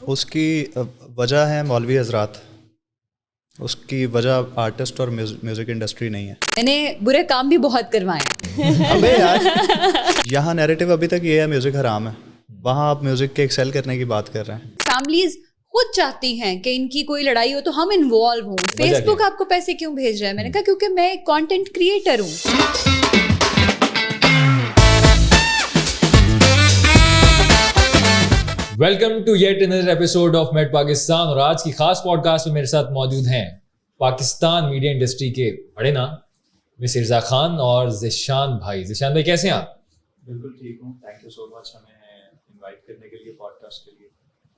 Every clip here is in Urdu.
اس کی وجہ ہے مولوی حضرات، اس کی وجہ آرٹسٹ اور میوزک انڈسٹری نہیں ہے. میں نے برے کام بھی بہت کروائے ہیں. ابے یار یہاں نیریٹو ابھی تک یہ ہے میوزک حرام ہے، وہاں آپ میوزک کے ایکسیل کرنے کی بات کر رہے ہیں. فیملیز خود چاہتی ہیں کہ ان کی کوئی لڑائی ہو تو ہم انوالو ہوں. فیس بک آپ کو پیسے کیوں بھیج رہا ہے؟ میں نے کہا کیونکہ میں ایک کانٹینٹ کریٹر ہوں. Welcome to yet another episode of meet Pakistan. اور آج کی خاص پوڈ کاسٹ میں میرے ساتھ موجود ہیں پاکستان میڈیا انڈسٹری کے بڑے نام مس ارزا خان اور ذیشان بھائی. ذیشان بھائی کیسے ہیں آپ؟ بالکل ٹھیک ہوں، تھینک یو سو مچ ہمیں انوائٹ کرنے کے لیے پوڈ کاسٹ کے لیے.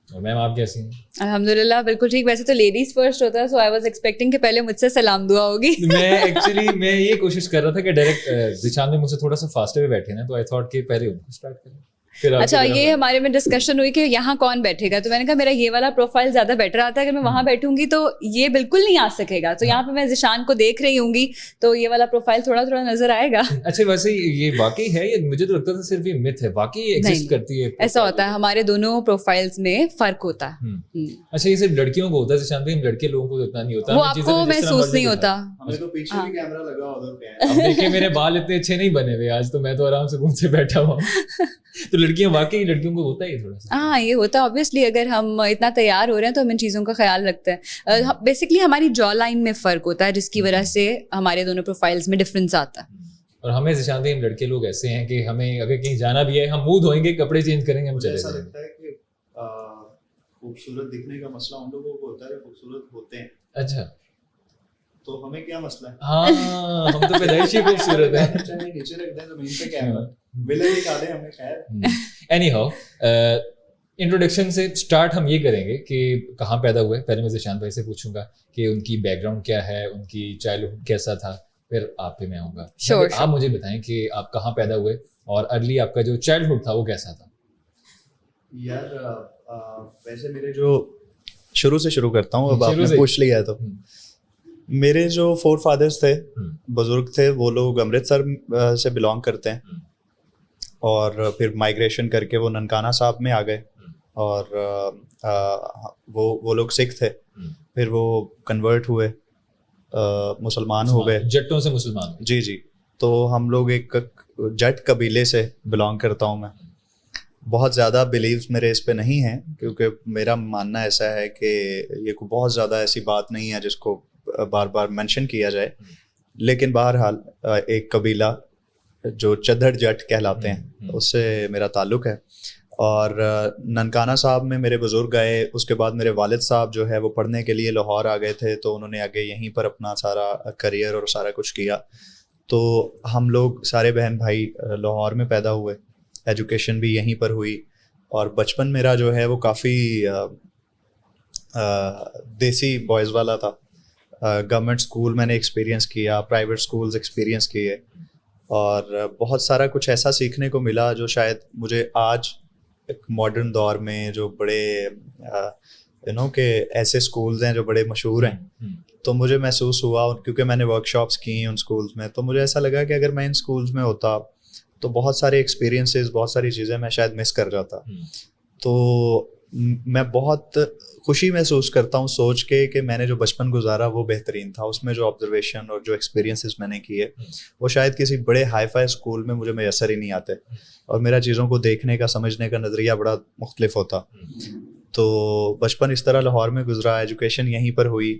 اور میم آپ کیسی ہیں؟ الحمدللہ بالکل ٹھیک. ویسے تو لیڈیز فرسٹ ہوتا ہے، سو آئی واز ایکسپیکٹنگ کہ پہلے مجھ سے سلام دعا ہوگی. میں یہ کوشش کر رہا تھا کہ ڈائریکٹ ذیشان بھائی مجھ سے تھوڑا سا فاسٹ وے بیٹھے نا، تو آئی تھاٹ کہ پہلے ان کو اسٹارٹ کریں. اچھا، یہ ہمارے میں ڈسکشن ہوئی کہ یہاں کون بیٹھے گا، تو میں نے کہا میرا یہ والا پروفائل زیادہ بیٹر آتا ہے. اگر میں وہاں بیٹھوں گی تو یہ بالکل نہیں آ سکے گا. تو یہاں پہ میں ذیشان کو دیکھ رہی ہوں گی تو یہ والا پروفائل تھوڑا تھوڑا نظر آئے گا. اچھا ویسے یہ واقعی ہے، مجھے تو لگتا تھا صرف یہ مت ہے، واقعی ایگزسٹ کرتی ہے؟ ایسا ہوتا ہے، ہمارے دونوں پروفائلز میں فرق ہوتا ہے. اچھا یہ صرف لڑکیوں کو ہوتا ہے ذیشان بھائی؟ لڑکے لوگوں کو اتنا نہیں ہوتا، وہ آپ کو محسوس نہیں ہوتا. ہمیں تو پیچھے بھی کیمرہ لگا ادھر پہ. اب دیکھیں میرے بال اتنے اچھے نہیں بنے ہوئے آج، تو میں تو آرام سے گھوم سے بیٹھا ہوا ہوں. تو لڑکیاں واقعی لڑکیوں کو ہوتا ہے تھوڑا سا؟ ہاں یہ ہوتا ہے آبویسلی. اگر ہم اتنا تیار ہو رہے ہیں تو ہم ان چیزوں کا خیال رکھتے ہیں. بیسکلی ہماری جا لائن میں فرق ہوتا ہے، جس کی وجہ سے ہمارے دونوں پروفائلز میں ڈفرینس آتا ہے. اور ہمیں ذیشان بھائی ہم لڑکے لوگ ایسے ہیں کہ ہمیں اگر کہیں جانا بھی ہے ہم منہ دھوئیں گے، کپڑے چینج کریں گے، ہم چلے ایسا جائیں گے. لگتا ہے کہ خوبصورت دکھنے کا مسئلہ ان لوگوں کو ہوتا ہے، خوبصورت ہوتے ہیں. اچھا تو ہمیں کیا مسئلہ ہے؟ ہاں ہم تو پیدائشی خوبصورت ہیں. نیچے رکھ دیں زمین پہ کیمرہ، ولن دکھا دیں ہمیں. خیر اینی ہاؤ، انٹروڈکشن سے اسٹارٹ ہم یہ کریں گے کہ کہاں پیدا ہوئے. پہلے میں ذیشان بھائی سے پوچھوں گا کہ ان کی بیک گراؤنڈ کیا ہے، ان کی چائلڈہڈ کیسا تھا، پھر آپ پہ میں آؤں گا. آپ مجھے بتائیں کہ آپ کہاں پیدا ہوئے اور ارلی آپ کا جو چائلڈہڈ تھا وہ کیسا تھا؟ یار ویسے میرے جو شروع سے شروع کرتا ہوں، اب آپ نے پوچھ لیا ہے تو میرے جو فور فادرس تھے، بزرگ تھے، وہ لوگ امرتسر سے بلانگ کرتے ہیں اور پھر مائگریشن کر کے وہ ننکانہ صاحب میں آ گئے. اور وہ لوگ سکھ تھے، پھر وہ کنورٹ ہوئے، مسلمان ہو گئے. جٹوں سے مسلمان؟ جی جی. تو ہم لوگ ایک جٹ قبیلے سے بلانگ کرتا ہوں میں. بہت زیادہ بلیوز میرے اس پہ نہیں ہیں، کیونکہ میرا ماننا ایسا ہے کہ یہ کوئی بہت زیادہ ایسی بات نہیں ہے جس کو بار بار مینشن کیا جائے. لیکن بہرحال ایک قبیلہ جو چدھڑ جٹ کہلاتے ہیں اس سے میرا تعلق ہے. اور ننکانہ صاحب میں میرے بزرگ آئے، اس کے بعد میرے والد صاحب جو ہے وہ پڑھنے کے لیے لاہور آ گئے تھے، تو انہوں نے آگے یہیں پر اپنا سارا کریئر اور سارا کچھ کیا. تو ہم لوگ سارے بہن بھائی لاہور میں پیدا ہوئے، ایجوکیشن بھی یہیں پر ہوئی. اور بچپن میرا جو ہے وہ کافی دیسی بوائز والا تھا. گورنمنٹ اسکول میں نے ایکسپیرینس کیا، پرائیویٹ اسکولز ایکسپیرینس کیے، اور بہت سارا کچھ ایسا سیکھنے کو ملا جو شاید مجھے آج ایک ماڈرن دور میں جو بڑے کہ ایسے اسکولز ہیں جو بڑے مشہور ہیں، تو مجھے محسوس ہوا، کیونکہ میں نے ورک شاپس کی ہیں ان اسکولز میں، تو مجھے ایسا لگا کہ اگر میں ان اسکولز میں ہوتا تو بہت سارے ایکسپیرینسز، بہت ساری چیزیں میں شاید مس کر جاتا. تو میں بہت خوشی محسوس کرتا ہوں سوچ کے کہ میں نے جو بچپن گزارا وہ بہترین تھا. اس میں جو آبزرویشن اور جو ایکسپیرینسز میں نے کیے وہ شاید کسی بڑے ہائی فائی اسکول میں مجھے میسر ہی نہیں آتے، اور میرا چیزوں کو دیکھنے کا، سمجھنے کا نظریہ بڑا مختلف ہوتا. تو بچپن اس طرح لاہور میں گزرا، ایجوکیشن یہیں پر ہوئی،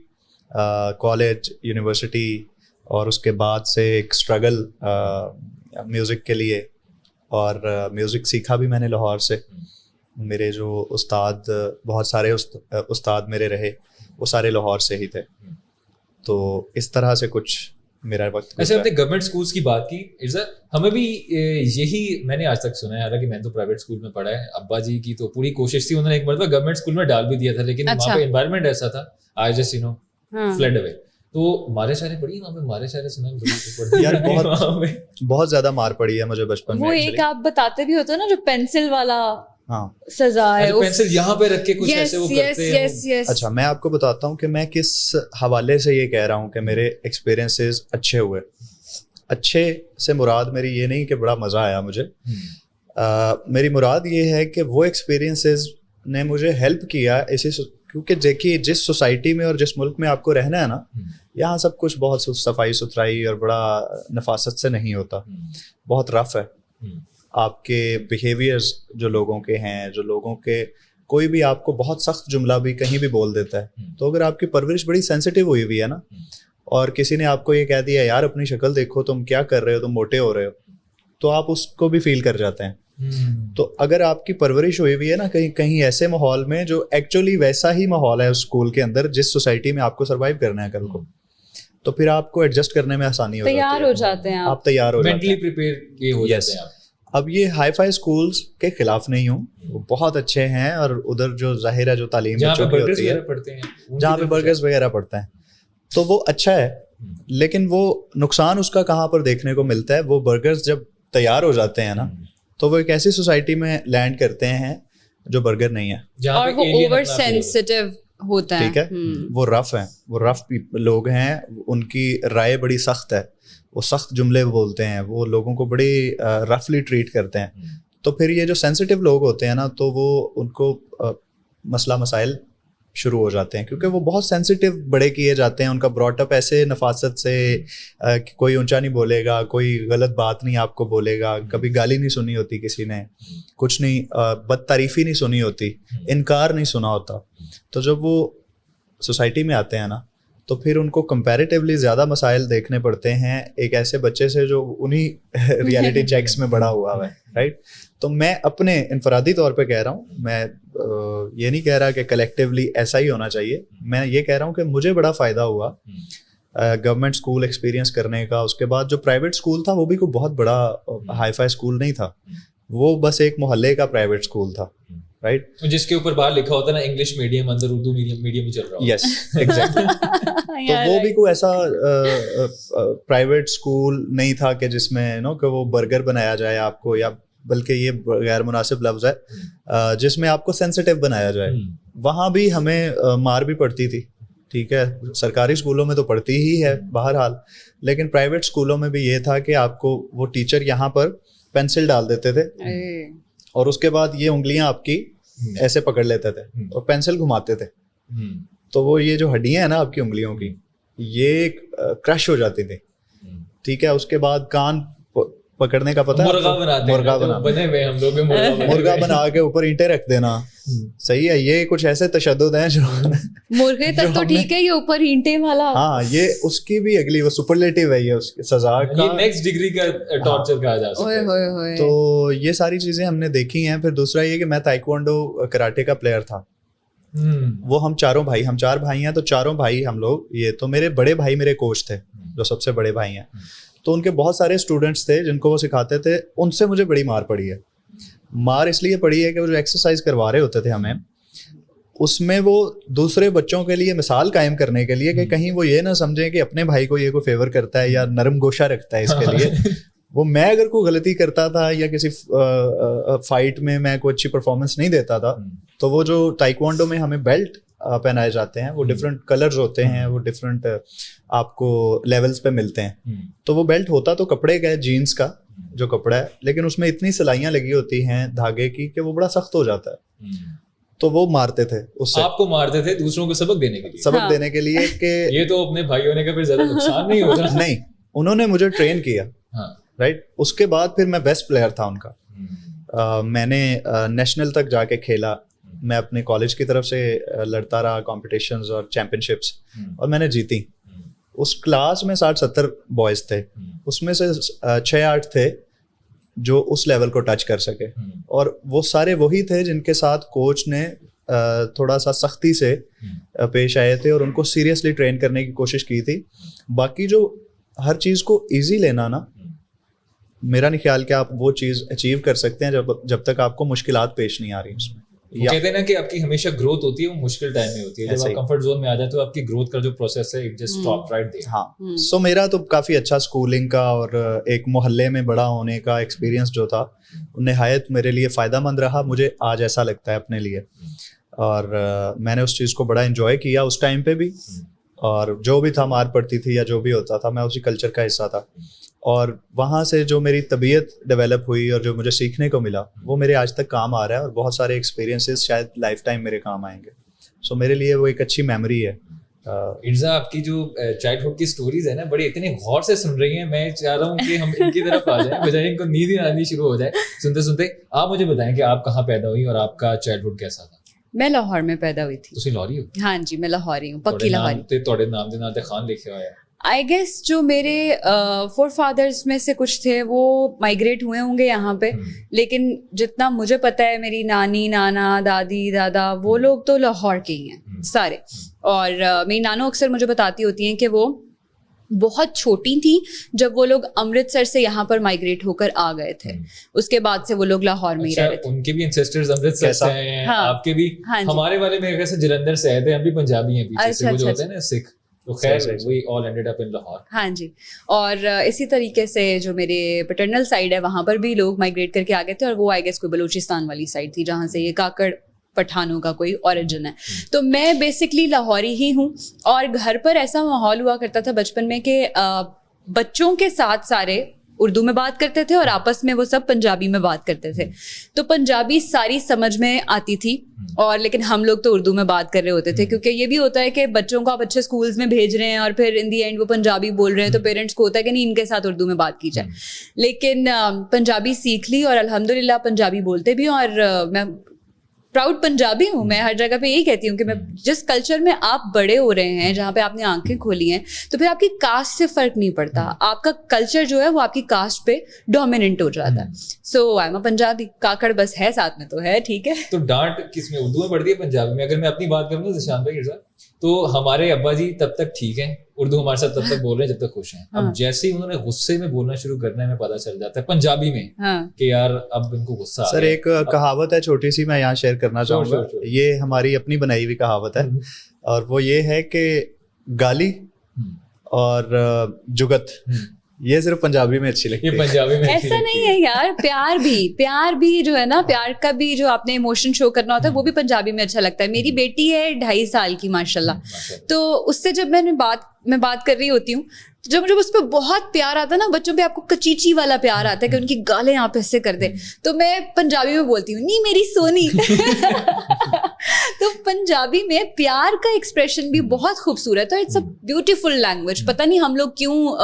کالج، یونیورسٹی، اور اس کے بعد سے ایک اسٹرگل میوزک کے لیے. اور میوزک سیکھا بھی میں نے لاہور سے. میرے جو استاد، بہت سارے استاد میرے رہے، وہ سارے لاہور سے ہی تھے. تو اس طرح سے کچھ میرا وقت. ایسے آپ نے گورنمنٹ اسکولس کی بات کی، ہمیں بھی یہی میں نے آج تک سنا ہے، حالانکہ میں تو پرائیویٹ اسکول میں پڑھا ہے. ابا جی کی تو پوری کوشش تھی، انہوں نے ایک مرتبہ گورنمنٹ اسکول میں ڈال بھی دیا تھا، لیکن وہاں پہ انوائرمنٹ ایسا تھا، آئی جسٹ فلڈ اوے. تو مارے شارے پڑی وہاں پہ؟ مارے شارے سنا یار بہت زیادہ مار پڑی ہے مجھے بچپن میں. وہ ایک آپ بتاتے بھی ہوتے نا جو پینسل والا سزا ہے، پینسل یہاں پہ رکھ کے کچھ ایسے وہ کرتے ہیں. اچھا میں آپ کو بتاتا ہوں کہ میں کس حوالے سے یہ کہہ رہا ہوں کہ میرے ایکسپیرینسز اچھے ہوئے. اچھے سے مراد میری یہ نہیں کہ بڑا مزہ آیا مجھے، میری مراد یہ ہے کہ وہ ایکسپیرینسز نے مجھے ہیلپ کیا اسی کیونکہ دیکھیے جس سوسائٹی میں اور جس ملک میں آپ کو رہنا ہے نا, یہاں سب کچھ بہت صفائی ستھرائی اور بڑا نفاست سے نہیں ہوتا, بہت رف ہے. آپ کے بیہیویئرز جو لوگوں کے ہیں, جو لوگوں کے کوئی بھی آپ کو بہت سخت جملہ بھی کہیں بھی بول دیتا ہے, تو اگر آپ کی پرورش بڑی سینسٹیو ہوئی ہوئی ہے نا, اور کسی نے آپ کو یہ کہہ دیا یار اپنی شکل دیکھو, تم کیا کر رہے ہو, تم موٹے ہو رہے ہو, تو آپ اس کو بھی فیل کر جاتے ہیں. تو اگر آپ کی پرورش ہوئی ہوئی ہے نا کہیں ایسے ماحول میں جو ایکچولی ویسا ہی ماحول ہے اسکول کے اندر جس سوسائٹی میں آپ کو سروائیو کرنا ہے کل کو, تو پھر آپ کو ایڈجسٹ کرنے میں آسانی ہو جاتی ہے, تیار ہو جاتے ہیں آپ تیار ہو جاتے ہیں, مینٹلی پریپیئر ہو جاتے ہیں. اب یہ ہائی فائی اسکولس کے خلاف نہیں ہوں, وہ بہت اچھے ہیں, اور ادھر جو ظاہر ہے جو تعلیم بچوں کی ہوتی ہے جہاں پہ برگرز وغیرہ پڑھتے ہیں تو وہ اچھا ہے, لیکن وہ نقصان اس کا کہاں پر دیکھنے کو ملتا ہے, وہ برگرز جب تیار ہو جاتے ہیں نا تو وہ ایک ایسی سوسائٹی میں لینڈ کرتے ہیں جو برگر نہیں ہے, اور وہ اوور سینسٹیو ہوتا ہے. ٹھیک ہے, وہ رف ہیں, وہ رف لوگ ہیں, ان کی رائے بڑی سخت ہے, وہ سخت جملے بولتے ہیں, وہ لوگوں کو بڑی رفلی ٹریٹ کرتے ہیں. تو پھر یہ جو سینسٹیو لوگ ہوتے ہیں نا, تو وہ ان کو مسئلہ مسائل شروع ہو جاتے ہیں, کیونکہ وہ بہت سینسٹیو بڑے کیے جاتے ہیں. ان کا براٹ اپ ایسے نفاست سے, کوئی اونچا نہیں بولے گا, کوئی غلط بات نہیں آپ کو بولے گا, کبھی گالی نہیں سنی ہوتی کسی نے, کچھ نہیں, بد تعریفی نہیں سنی ہوتی, انکار نہیں سنا ہوتا. تو جب وہ سوسائٹی میں آتے ہیں نا, تو پھر ان کو کمپیریٹیولی زیادہ مسائل دیکھنے پڑتے ہیں ایک ایسے بچے سے جو انہی ریالٹی چیکس میں بڑا ہوا ہے, رائٹ. تو میں اپنے انفرادی طور پہ کہہ رہا ہوں, میں یہ نہیں کہہ رہا کہ کلیکٹیولی ایسا ہی ہونا چاہیے, میں یہ کہہ رہا ہوں کہ مجھے بڑا فائدہ ہوا گورنمنٹ اسکول ایکسپیرینس کرنے کا. اس کے بعد جو پرائیویٹ اسکول تھا وہ بھی کوئی بہت بڑا ہائی فائی اسکول نہیں تھا, وہ بس ایک محلے کا پرائیویٹ اسکول تھا, رائٹ, جس کے اوپر باہر لکھا ہوتا ہے نا انگلش میڈیم, اندر اردو میڈیم ہی چل رہا ہے. Yes exactly. تو وہ بھی کوئی ایسا پرائیویٹ اسکول نہیں تھا کہ جس میں کہ وہ برگر بنایا جائے آپ کو, یا بلکہ یہ غیر مناسب لفظ ہے, جس میں آپ کو سینسٹیو بنایا جائے. وہاں بھی ہمیں مار بھی پڑتی تھی, ٹھیک ہے, سرکاری اسکولوں میں تو پڑتی ہی ہے بہرحال, لیکن پرائیویٹ اسکولوں میں بھی یہ تھا کہ آپ کو وہ ٹیچر یہاں پر پینسل ڈال دیتے تھے, اور اس کے بعد یہ انگلیاں آپ کی ایسے پکڑ لیتے تھے اور پینسل گھماتے تھے. تو وہ یہ جو ہڈیاں ہیں نا آپ کی انگلیوں کی, یہ کرش ہو جاتی تھی, ٹھیک ہے. اس کے بعد کان پکڑنے کا پتہ ہے, مرغا بنا کے اوپر اینٹیں رکھ دینا, صحیح ہے. یہ کچھ ایسے تشدد ہیں جو مرغے تک تو ٹھیک ہے, یہ اوپر اینٹیں والا, ہاں یہ اس کی بھی اگلی وہ سپرلیٹو ہے, یہ اس کی سزا کا نیکسٹ ڈگری کا ٹارچر کہا جا سکتا ہے. تو یہ ساری چیزیں ہم نے دیکھی ہیں. پھر دوسرا یہ کہ میں تائیکوانڈو کراٹے کا پلیئر تھا. وہ ہم چار بھائی ہیں, تو چاروں بھائی ہم لوگ, یہ تو میرے بڑے بھائی میرے کوچ تھے جو سب سے بڑے بھائی ہیں, تو ان کے بہت سارے اسٹوڈنٹس تھے جن کو وہ سکھاتے تھے. ان سے مجھے بڑی مار پڑی ہے. مار اس لیے پڑی ہے کہ وہ جو ایکسرسائز کروا رہے ہوتے تھے ہمیں, اس میں وہ دوسرے بچوں کے لیے مثال قائم کرنے کے لیے کہ کہیں وہ یہ نہ سمجھیں کہ اپنے بھائی کو یہ کوئی فیور کرتا ہے یا نرم گوشہ رکھتا ہے اس کے لیے. وہ میں اگر کوئی غلطی کرتا تھا یا کسی فائٹ میں کوئی اچھی پرفارمنس نہیں دیتا تھا, تو وہ جو تائیکوانڈو میں ہمیں بیلٹ پہنائے جاتے ہیں, وہ ڈفرینٹ کلرز ہوتے ہیں, وہ ڈفرینٹ آپ کو لیولز پہ ملتے ہیں. تو وہ بیلٹ ہوتا تو کپڑے کا, جینس کا جو کپڑا ہے, لیکن اس میں اتنی سلائیاں لگی ہوتی ہیں دھاگے کی کہ وہ بڑا سخت ہو جاتا ہے. تو وہ مارتے تھے, اس سے آپ کو مارتے تھے دوسروں کو سبق دینے کے لیے کہ یہ تو اپنے بھائی ہونے کا پھر زیادہ نقصان نہیں ہوتا. نہیں, انہوں نے مجھے ٹرین کیا, رائٹ. اس کے بعد پھر میں بیسٹ پلیئر تھا ان کا. میں نے نیشنل تک جا کے کھیلا, میں اپنے کالج کی طرف سے لڑتا رہا کمپٹیشنز اور چیمپئن شپس, اور میں نے جیتی. اس کلاس میں 60-70 بوائز تھے, اس میں سے 6-8 تھے جو اس لیول کو ٹچ کر سکے, اور وہ سارے وہی تھے جن کے ساتھ کوچ نے تھوڑا سا سختی سے پیش آئے تھے اور ان کو سیریسلی ٹرین کرنے کی کوشش کی تھی. باقی جو ہر چیز کو ایزی لینا نا, میرا نہیں خیال کہ آپ وہ چیز اچیو کر سکتے ہیں جب تک آپ کو مشکلات پیش نہیں آ رہی اس میں. کہتے ہیں نا کہ آپ کی ہمیشہ گروتھ ہوتی ہے وہ مشکل ٹائم میں ہوتی ہے, جب آپ کمفرٹ زون میں آ جاتے ہو آپ کی گروتھ کا جو پروسیس ہے it just stop right there. ہاں, سو میرا تو کافی اچھا اسکولنگ کا اور ایک محلے میں بڑا ہونے کا ایکسپیرینس جو تھا نہایت میرے لیے فائدہ مند رہا. مجھے آج ایسا لگتا ہے اپنے لیے, اور میں نے اس چیز کو بڑا انجوائے کیا اس ٹائم پہ بھی, اور جو بھی تھا مار پڑتی تھی یا جو بھی ہوتا تھا میں اسی کلچر کا حصہ تھا. اور وہاں سے جو میری طبیعت ڈیولپ ہوئی اور جو مجھے سیکھنے کو ملا وہ میرے آج تک کام آ رہا ہے, اور بہت سارے ایکسپیرینسز شاید لائف ٹائم میرے کام آئیں گے. سو میرے لیے وہ ایک اچھی میموری ہے. ارزا, آپ کی جو چائلڈ ہوڈ کی سٹوریز ہیں نا بڑی اتنے غور سے سن رہی ہیں, میں چاہ رہا ہوں کہ ہم ان کی طرف آ جائیں بجائے ان کو نیند ہی آنی شروع ہو جائے سنتے سنتے. آپ مجھے بتائیں کہ آپ کہاں پیدا ہوئی اور آپ کا چائلڈ ہوڈ کیسا تھا؟ میں لاہور میں پیدا ہوئی تھی. تسی لاہوری ہو؟ ہاں جی, میں لاہوری ہوں, پکی لاہوری. تھوڑے نام دے نال تے خان لکھا ہوا ہے. آئی گیس جو میرے فور فادرس میں سے کچھ تھے وہ مائگریٹ ہوئے ہوں گے یہاں پہ, لیکن جتنا مجھے پتہ ہے میری نانی, نانا, دادی, دادا وہ لوگ تو لاہور کے ہی ہیں سارے. اور میری نانو اکثر مجھے بتاتی ہوتی ہیں کہ وہ بہت چھوٹی تھیں جب وہ لوگ امرتسر سے یہاں پر مائگریٹ ہو کر آ گئے تھے, اس کے بعد سے وہ لوگ لاہور میں ہی رہ رہے تھے. ان کے بھی انسیسٹرز امرتسر سے آئے ہیں, آپ کے بھی. ہمارے والے میرے خیال سے جلندھر سے آئے تھے, ہم بھی پنجابی ہیں پیچھے سے, وہ جو ہوتے ہیں نا سکھ, تو خیر وی آل اینڈڈ اپ ان لاہور. ہاں جی. اور اسی طریقے سے جو میرے پیٹرنل سائڈ ہے وہاں پر بھی لوگ مائگریٹ کر کے آ گئے تھے, اور وہ آئی گیس کوئی بلوچستان والی سائڈ تھی جہاں سے یہ کاکڑ پٹھانوں کا کوئی اوریجن ہے. تو میں بیسکلی لاہوری ہی ہوں, اور گھر پر ایسا ماحول ہوا کرتا تھا بچپن میں کہ بچوں کے ساتھ سارے اردو میں بات کرتے تھے اور آپس میں وہ سب پنجابی میں بات کرتے تھے. تو پنجابی ساری سمجھ میں آتی تھی, اور لیکن ہم لوگ تو اردو میں بات کر رہے ہوتے تھے, کیونکہ یہ بھی ہوتا ہے کہ بچوں کو آپ اچھے اسکولس میں بھیج رہے ہیں اور پھر ان دی اینڈ وہ پنجابی بول رہے ہیں, تو پیرنٹس کو ہوتا ہے کہ نہیں ان کے ساتھ اردو میں بات کی جائے. لیکن پنجابی سیکھ لی اور الحمدللہ پنجابی بولتے بھی ہوں, اور میں پراؤڈ پنجابی ہوں. میں ہر جگہ پہ یہی کہتی ہوں کہ میں جس کلچر میں آپ بڑے ہو رہے ہیں, جہاں پہ آپ نے آنکھیں کھولی ہیں, تو پھر آپ کی کاسٹ سے فرق نہیں پڑتا, آپ کا کلچر جو ہے وہ آپ کی کاسٹ پہ ڈومیننٹ ہو جاتا ہے. سو آئی ایم اے پنجابی. کاکڑ بس ہے ساتھ میں تو ہے, ٹھیک ہے. تو ڈانٹ کس میں, اردو میں پڑتی ہے پنجابی میں؟ اگر میں اپنی بات کروں نا ذیشان بھائی ارزا, تو ہمارے ابا جی تب تک ٹھیک ہیں, اردو ہمارے ساتھ تب تک بول رہے ہیں جب تک خوش ہیں. اب جیسے ہی انہوں نے غصے میں بولنا شروع کرنا ہے, ہمیں پتہ چل جاتا ہے پنجابی میں کہ یار اب ان کو غصہ آ گیا. سر ایک کہاوت ہے چھوٹی سی, میں یہاں شیئر کرنا چاہوں گا. یہ ہماری اپنی بنائی ہوئی کہاوت ہے, اور وہ یہ ہے کہ گالی اور جگت یہ صرف پنجابی میں اچھی لگتی ہے. پنجابی میں ایسا نہیں ہے یار, پیار بھی جو ہے نا, پیار کا بھی جو آپ نے ایموشن شو کرنا ہوتا ہے وہ بھی پنجابی میں اچھا لگتا ہے. میری بیٹی ہے 2.5 سال کی ماشاء اللہ, تو اس سے جب میں بات کر رہی ہوتی ہوں, جب مجھے اس پہ بہت پیار آتا ہے نا, بچوں پہ آپ کو کچیچی والا پیار آتا ہے کہ ان کی گالیں آپ ایسے کر دیں, تو میں پنجابی میں بولتی ہوں نہیں میری سونی. تو پنجابی میں پیار کا ایکسپریشن بھی بہت خوبصورت ہے, اٹس اے بیوٹیفل لینگویج. پتہ نہیں ہم لوگ کیوں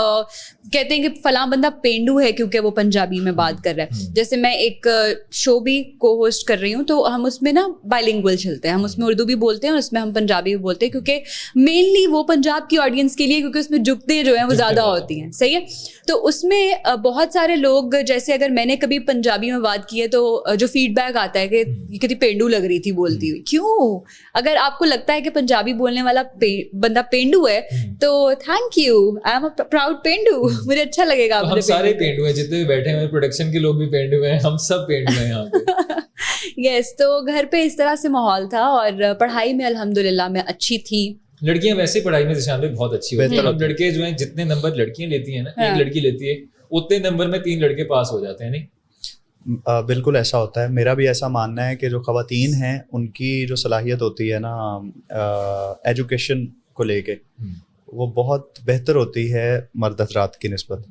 کہتے ہیں کہ فلاں بندہ پینڈو ہے کیونکہ وہ پنجابی میں بات کر رہا ہے. جیسے میں ایک شو بھی کو ہوسٹ کر رہی ہوں, تو ہم اس میں نا بائلنگول چلتے ہیں, ہم اس میں اردو بھی بولتے ہیں اور اس میں ہم پنجابی بھی بولتے ہیں, کیونکہ مینلی وہ پنجاب کی آڈینس کے لیے, کیونکہ اس میں جگتے جو ہیں وہ زیادہ ہوتی ہیں, صحیح ہے. تو اس میں بہت سارے لوگ, جیسے اگر میں نے کبھی پنجابی میں بات کی ہے تو جو فیڈ بیک آتا ہے کہ یہ کتنی پینڈو لگ رہی تھی بولتی ہوئی. کیوں؟ اگر آپ کو لگتا ہے کہ پنجابی بولنے والا بندہ پینڈو ہے تو thank you, I am a proud پینڈو, مجھے اچھا لگے گا. ہم سارے پینڈو ہیں, جتنے بھی بیٹھے ہیں پروڈکشن کے لوگ بھی پینڈو ہیں, ہم سب پینڈو ہیں یہاں پہ. یس, تو گھر پہ اس طرح سے ماحول تھا, اور پڑھائی میں الحمدللہ میں اچھی تھی. لڑکیاں ویسے پڑھائی میں ذیشان بھائی بہت اچھی ہوتی ہیں. اب لڑکے جو ہیں جتنے نمبر لڑکیاں لیتی ہیں نا, ایک لڑکی لیتی ہے اتنے نمبر میں 3 لڑکے پاس ہو جاتے ہیں. نہیں بالکل ایسا ہوتا ہے. میرا بھی ایسا ماننا ہے کہ جو خواتین ہیں ان کی جو صلاحیت ہوتی ہے نا ایجوکیشن کو لے کے, وہ بہت بہتر ہوتی ہے مرد حضرات کی نسبت.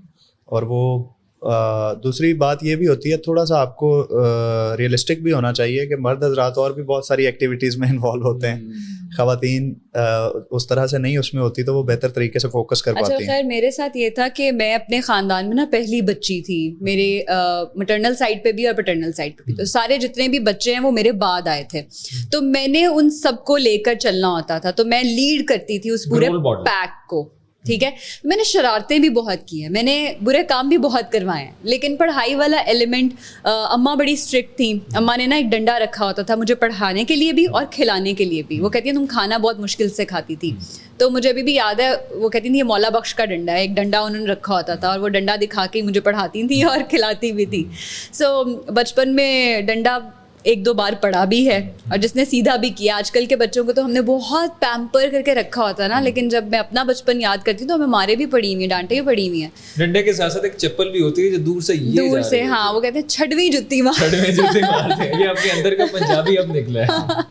اور وہ دوسری بات یہ بھی ہوتی ہے, تھوڑا سا آپ کو ریئلسٹک بھی ہونا چاہیے کہ مرد حضرات اور بھی بہت ساری ایکٹیویٹیز میں انوالو ہوتے ہیں, خواتین اس طرح سے نہیں اس میں ہوتی, تو وہ بہتر طریقے سے فوکس کر پاتی ہیں. اچھا خیر, میرے ساتھ یہ تھا کہ میں اپنے خاندان میں نا پہلی بچی تھی, میرے مٹرنل سائڈ پہ بھی اور پیٹرنل سائڈ پہ بھی. تو سارے جتنے بھی بچے ہیں وہ میرے بعد آئے تھے, تو میں نے ان سب کو لے کر چلنا ہوتا تھا, تو میں لیڈ کرتی تھی اس پورے پیک کو, ٹھیک ہے. میں نے شرارتیں بھی بہت کی ہیں, میں نے برے کام بھی بہت کروائے ہیں, لیکن پڑھائی والا ایلیمنٹ, اماں بڑی اسٹرکٹ تھیں. اماں نے نا ایک ڈنڈا رکھا ہوتا تھا مجھے پڑھانے کے لیے بھی اور کھلانے کے لیے بھی. وہ کہتی ہیں تم کھانا بہت مشکل سے کھاتی تھی, تو مجھے ابھی بھی یاد ہے, وہ کہتی تھیں یہ مولا بخش کا ڈنڈا ہے. ایک ڈنڈا انہوں نے رکھا ہوتا تھا اور وہ ڈنڈا دکھا کے مجھے پڑھاتی تھیں اور کھلاتی بھی تھی. سو بچپن میں ڈنڈا ایک دو بار پڑھا بھی ہے اور جس نے سیدھا بھی کیا. آج کل کے بچوں کو تو ہم نے بہت پیمپر کر کے رکھا ہوتا ہے نا, لیکن جب میں اپنا بچپن یاد کرتی ہوں تو ہمیں مارے بھی پڑی ہوئی ہیں, ڈانٹے بھی پڑی ہوئی ہیں. ڈنڈے کے ساتھ ساتھ ایک چپل بھی ہوتی ہے جو دور سے ہاں وہ کہتے ہیں چھڑویں جُتی مارتے ہیں, یہ آپ کے اندر کا پنجابی اب نکلا ہے.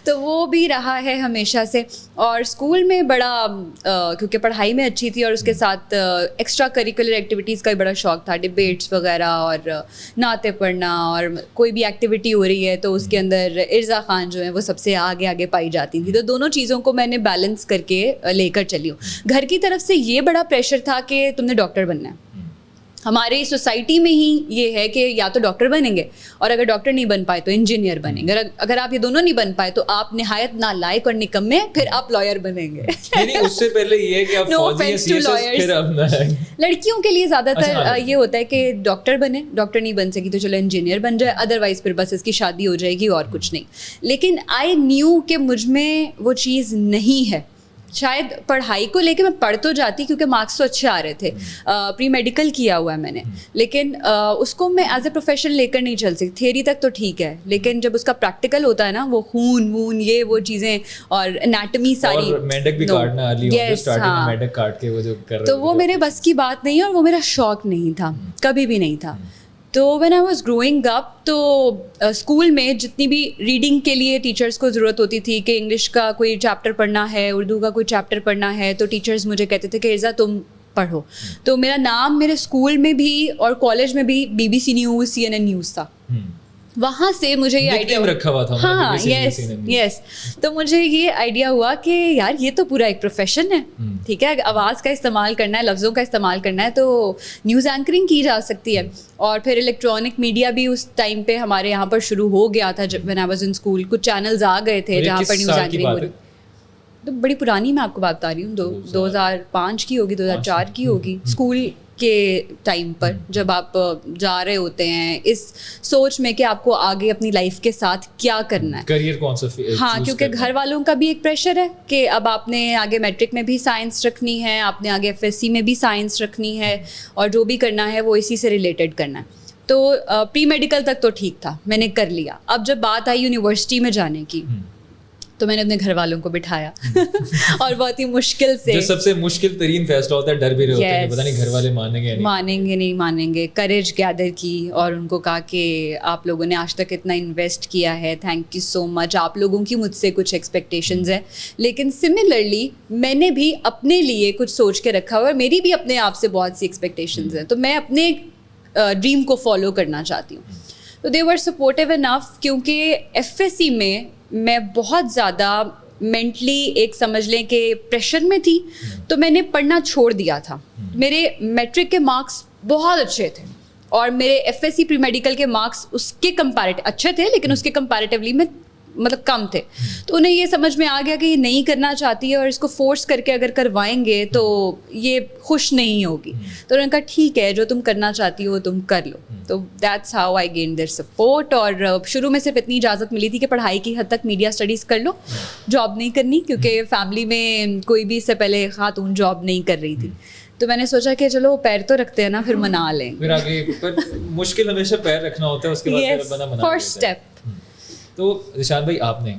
تو وہ بھی رہا ہے ہمیشہ سے. اور اسکول میں بڑا کیونکہ پڑھائی میں اچھی تھی اور اس کے ساتھ ایکسٹرا کریکولر ایکٹیویٹیز کا بھی بڑا شوق تھا, ڈبیٹس وغیرہ اور نعتیں پڑھنا, اور کوئی بھی ایکٹیویٹی ہو رہی ہے تو اس کے اندر ارزا خان جو ہیں وہ سب سے آگے پائی جاتی تھی. تو دونوں چیزوں کو میں نے بیلنس کر کے لے کر چلی ہوں. گھر کی طرف سے یہ بڑا پریشر تھا کہ تم نے ڈاکٹر بننا ہے. ہماری سوسائٹی میں ہی یہ ہے کہ یا تو ڈاکٹر بنیں گے, اور اگر ڈاکٹر نہیں بن پائے تو انجینئر بنیں گے, اگر آپ یہ دونوں نہیں بن پائے تو آپ نہایت نالائق اور نکمے, پھر آپ لائر بنیں گے. اس سے پہلے یہ ہے کہ آپ فوجی ہیں, پھر اپنا لڑکیوں کے لیے زیادہ تر یہ ہوتا ہے کہ ڈاکٹر بنے, ڈاکٹر نہیں بن سکی تو چلو انجینئر بن جائے, ادروائز پھر بس اس کی شادی ہو جائے گی اور کچھ نہیں. لیکن آئی نیو کہ مجھ میں وہ چیز نہیں ہے. شاید پڑھائی کو لے کے میں پڑھ تو جاتی کیونکہ مارکس تو اچھے آ رہے تھے, پری میڈیکل کیا ہوا ہے میں نے, لیکن اس کو میں ایز اے پروفیشن لے کر نہیں چل سکتی. تھیوری تک تو ٹھیک ہے, لیکن جب اس کا پریکٹیکل ہوتا ہے نا, وہ خون وون یہ وہ چیزیں اور انیٹمی ساری, تو وہ میرے بس کی بات نہیں ہے اور وہ میرا شوق نہیں تھا, کبھی بھی نہیں تھا. تو when I was growing up تو اسکول میں جتنی بھی ریڈنگ کے لیے ٹیچرس کو ضرورت ہوتی تھی کہ انگلش کا کوئی چیپٹر پڑھنا ہے, اردو کا کوئی چیپٹر پڑھنا ہے, تو ٹیچرس مجھے کہتے تھے کہ ارزا تم پڑھو. تو میرا نام میرے اسکول میں بھی اور کالج میں بھی BBC نیوز, CNN نیوز تھا. وہاں سے مجھے یہ آئیڈیا رکھا ہوا تھا. ہاں یس تو مجھے یہ آئیڈیا ہوا کہ یار یہ تو پورا ایک پروفیشن ہے, ٹھیک ہے, آواز کا استعمال کرنا ہے, لفظوں کا استعمال کرنا ہے, تو نیوز اینکرنگ کی جا سکتی ہے. اور پھر الیکٹرانک میڈیا بھی اس ٹائم پہ ہمارے یہاں پر شروع ہو گیا تھا. جب when I was in school کچھ چینلز آ گئے تھے جہاں پر نیوز اینکرنگ ہو رہی. تو بڑی پرانی میں آپ کو بات بتا رہی ہوں, 2005 کی ہوگی, 2004 کی ہوگی. اسکول کے ٹائم پر جب آپ جا رہے ہوتے ہیں اس سوچ میں کہ آپ کو آگے اپنی لائف کے ساتھ کیا کرنا ہے, کریئر کون سا. ہاں کیونکہ گھر والوں کا بھی ایک پریشر ہے کہ اب آپ نے آگے میٹرک میں بھی سائنس رکھنی ہے, آپ نے آگے FSC میں بھی سائنس رکھنی ہے, اور جو بھی کرنا ہے وہ اسی سے ریلیٹڈ کرنا ہے. تو پری میڈیکل تک تو ٹھیک تھا, میں نے کر لیا. اب جب بات آئی یونیورسٹی میں جانے کی تو میں نے اپنے گھر والوں کو بٹھایا اور بہت ہی مشکل سے, جو سب سے مشکل ترین فیصلہ ہوتا ہے, ڈر بھی رہے ہوتے ہیں پتہ نہیں گھر والے مانیں گے, کریج گیدر کی اور ان کو کہا کہ آپ لوگوں نے آج تک اتنا انویسٹ کیا ہے, تھینک یو سو مچ, آپ لوگوں کی مجھ سے کچھ ایکسپیکٹیشنز ہیں, لیکن سملرلی میں نے بھی اپنے لیے کچھ سوچ کے رکھا ہوا ہے, میری بھی اپنے آپ سے بہت سی ایکسپیکٹیشنز ہیں, تو میں اپنے ڈریم کو فالو کرنا چاہتی ہوں. تو دے ور سپورٹیو انف, کیونکہ FSC میں بہت زیادہ مینٹلی ایک سمجھ لیں کہ پریشر میں تھی, تو میں نے پڑھنا چھوڑ دیا تھا. میرے میٹرک کے مارکس بہت اچھے تھے اور میرے FSC پری میڈیکل کے مارکس اس کے کمپیریٹیو اچھے تھے, لیکن اس کے کمپیریٹیولی میں مطلب کم تھے. تو انہیں یہ سمجھ میں آ گیا کہ یہ نہیں کرنا چاہتی ہے اور اس کو فورس کر کے اگر کروائیں گے تو یہ خوش نہیں ہوگی. تو انہوں نے کہا ٹھیک ہے, جو تم کرنا چاہتی ہو تم کر لو. تو that's how I gain their support. اور شروع میں صرف اتنی اجازت ملی تھی کہ پڑھائی کی حد تک میڈیا اسٹڈیز کر لو, جاب نہیں کرنی, کیونکہ فیملی میں کوئی بھی اس سے پہلے خاتون جاب نہیں کر رہی تھی. تو میں نے سوچا کہ چلو پیر تو رکھتے ہیں نا, پھر منا لیں. پھر آگے مشکل ہمیشہ پیر رکھنا ہوتا ہے, اس کے بعد بندہ منا لیتا ہے. First step. تو ذیشان بھائی آپ نے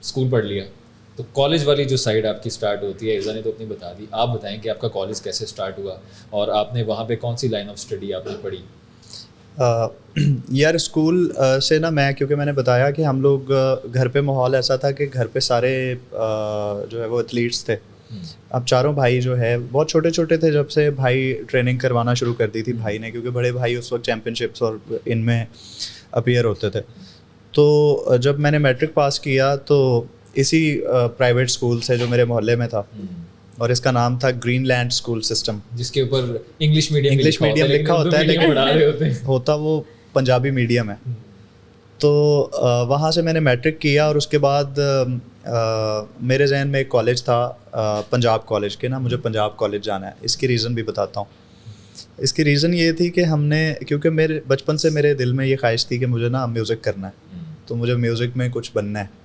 اسکول پڑھ لیا, تو کالج والی جو سائڈ آپ کی اسٹارٹ ہوتی ہے, ارزا نے تو اپنی بتا دی, آپ بتائیں کہ آپ کا کالج کیسے اسٹارٹ ہوا اور آپ نے وہاں پہ کون سی لائن آف اسٹڈی آپ نے پڑھی؟ یار اسکول سے نا کیونکہ میں نے بتایا کہ ہم لوگ گھر پہ ماحول ایسا تھا کہ گھر پہ سارے جو ہے وہ ایتھلیٹس تھے. اب چاروں بھائی جو ہے بہت چھوٹے چھوٹے تھے جب سے بھائی ٹریننگ کروانا شروع کر دی تھی بھائی نے, کیونکہ بڑے بھائی اس وقت چیمپئن شپس اور ان میں اپیئر ہوتے تھے. تو جب میں نے میٹرک پاس کیا تو اسی پرائیویٹ اسکول سے جو میرے محلے میں تھا, اور اس کا نام تھا گرین لینڈ اسکول سسٹم, جس کے اوپر انگلش میڈیم لکھا ہوتا ہے, لیکن ہوتا وہ پنجابی میڈیم ہے. تو وہاں سے میں نے میٹرک کیا, اور اس کے بعد میرے ذہن میں ایک کالج تھا پنجاب کالج کے نا, مجھے پنجاب کالج جانا ہے. اس کی ریزن بھی بتاتا ہوں. اس کی ریزن یہ تھی کہ ہم نے, کیونکہ میرے بچپن سے میرے دل میں یہ خواہش تھی کہ مجھے نا میوزک کرنا ہے, تو مجھے میوزک میں کچھ بننا ہے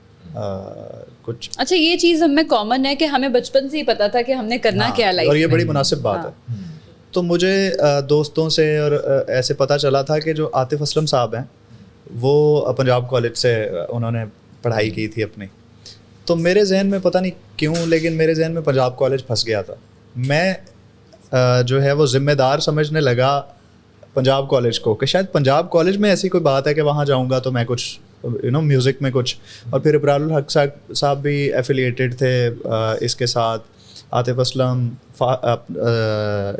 کچھ. اچھا, یہ چیز ہم میں کامن ہے کہ ہمیں بچپن سے ہی پتا تھا کہ ہم نے کرنا کیا لائف میں, اور یہ بڑی مناسب بات ہے. تو مجھے دوستوں سے اور ایسے پتہ چلا تھا کہ جو عاطف اسلم صاحب ہیں وہ پنجاب کالج سے انہوں نے پڑھائی کی تھی اپنی. تو میرے ذہن میں پتہ نہیں کیوں لیکن میرے ذہن میں پنجاب کالج پھنس گیا تھا. میں جو ہے وہ ذمہ دار سمجھنے لگا پنجاب کالج کو کہ شاید پنجاب کالج میں ایسی کوئی بات ہے کہ وہاں جاؤں گا تو میں کچھ میوزک میں کچھ. اور پھر ابرار الحق صاحب بھی ایفیلیٹڈ تھے اس کے ساتھ, عاطف اسلم,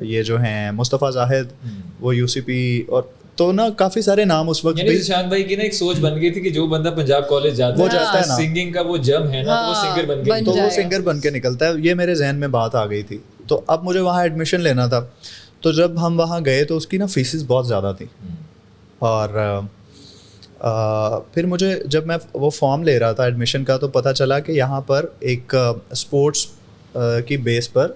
یہ جو ہیں مصطفیٰ زاہد وہ UCP, اور تو نا کافی سارے نام اس وقت بھی. شان بھائی کی نا ایک سوچ بن گئی تھی کہ جو بندہ پنجاب کالج جاتا وہ جاتا ہے نا سنگنگ کا وہ جم ہے نا, تو وہ سنگر بن گئی, تو وہ سنگر بن کے نکلتا ہے. یہ میرے ذہن میں بات آ گئی تھی. تو اب مجھے وہاں ایڈمیشن لینا تھا. تو جب ہم وہاں گئے تو اس کی نا فیسز بہت زیادہ تھی. اور پھر مجھے جب میں وہ فارم لے رہا تھا ایڈمیشن کا تو پتہ چلا کہ یہاں پر ایک اسپورٹس کی بیس پر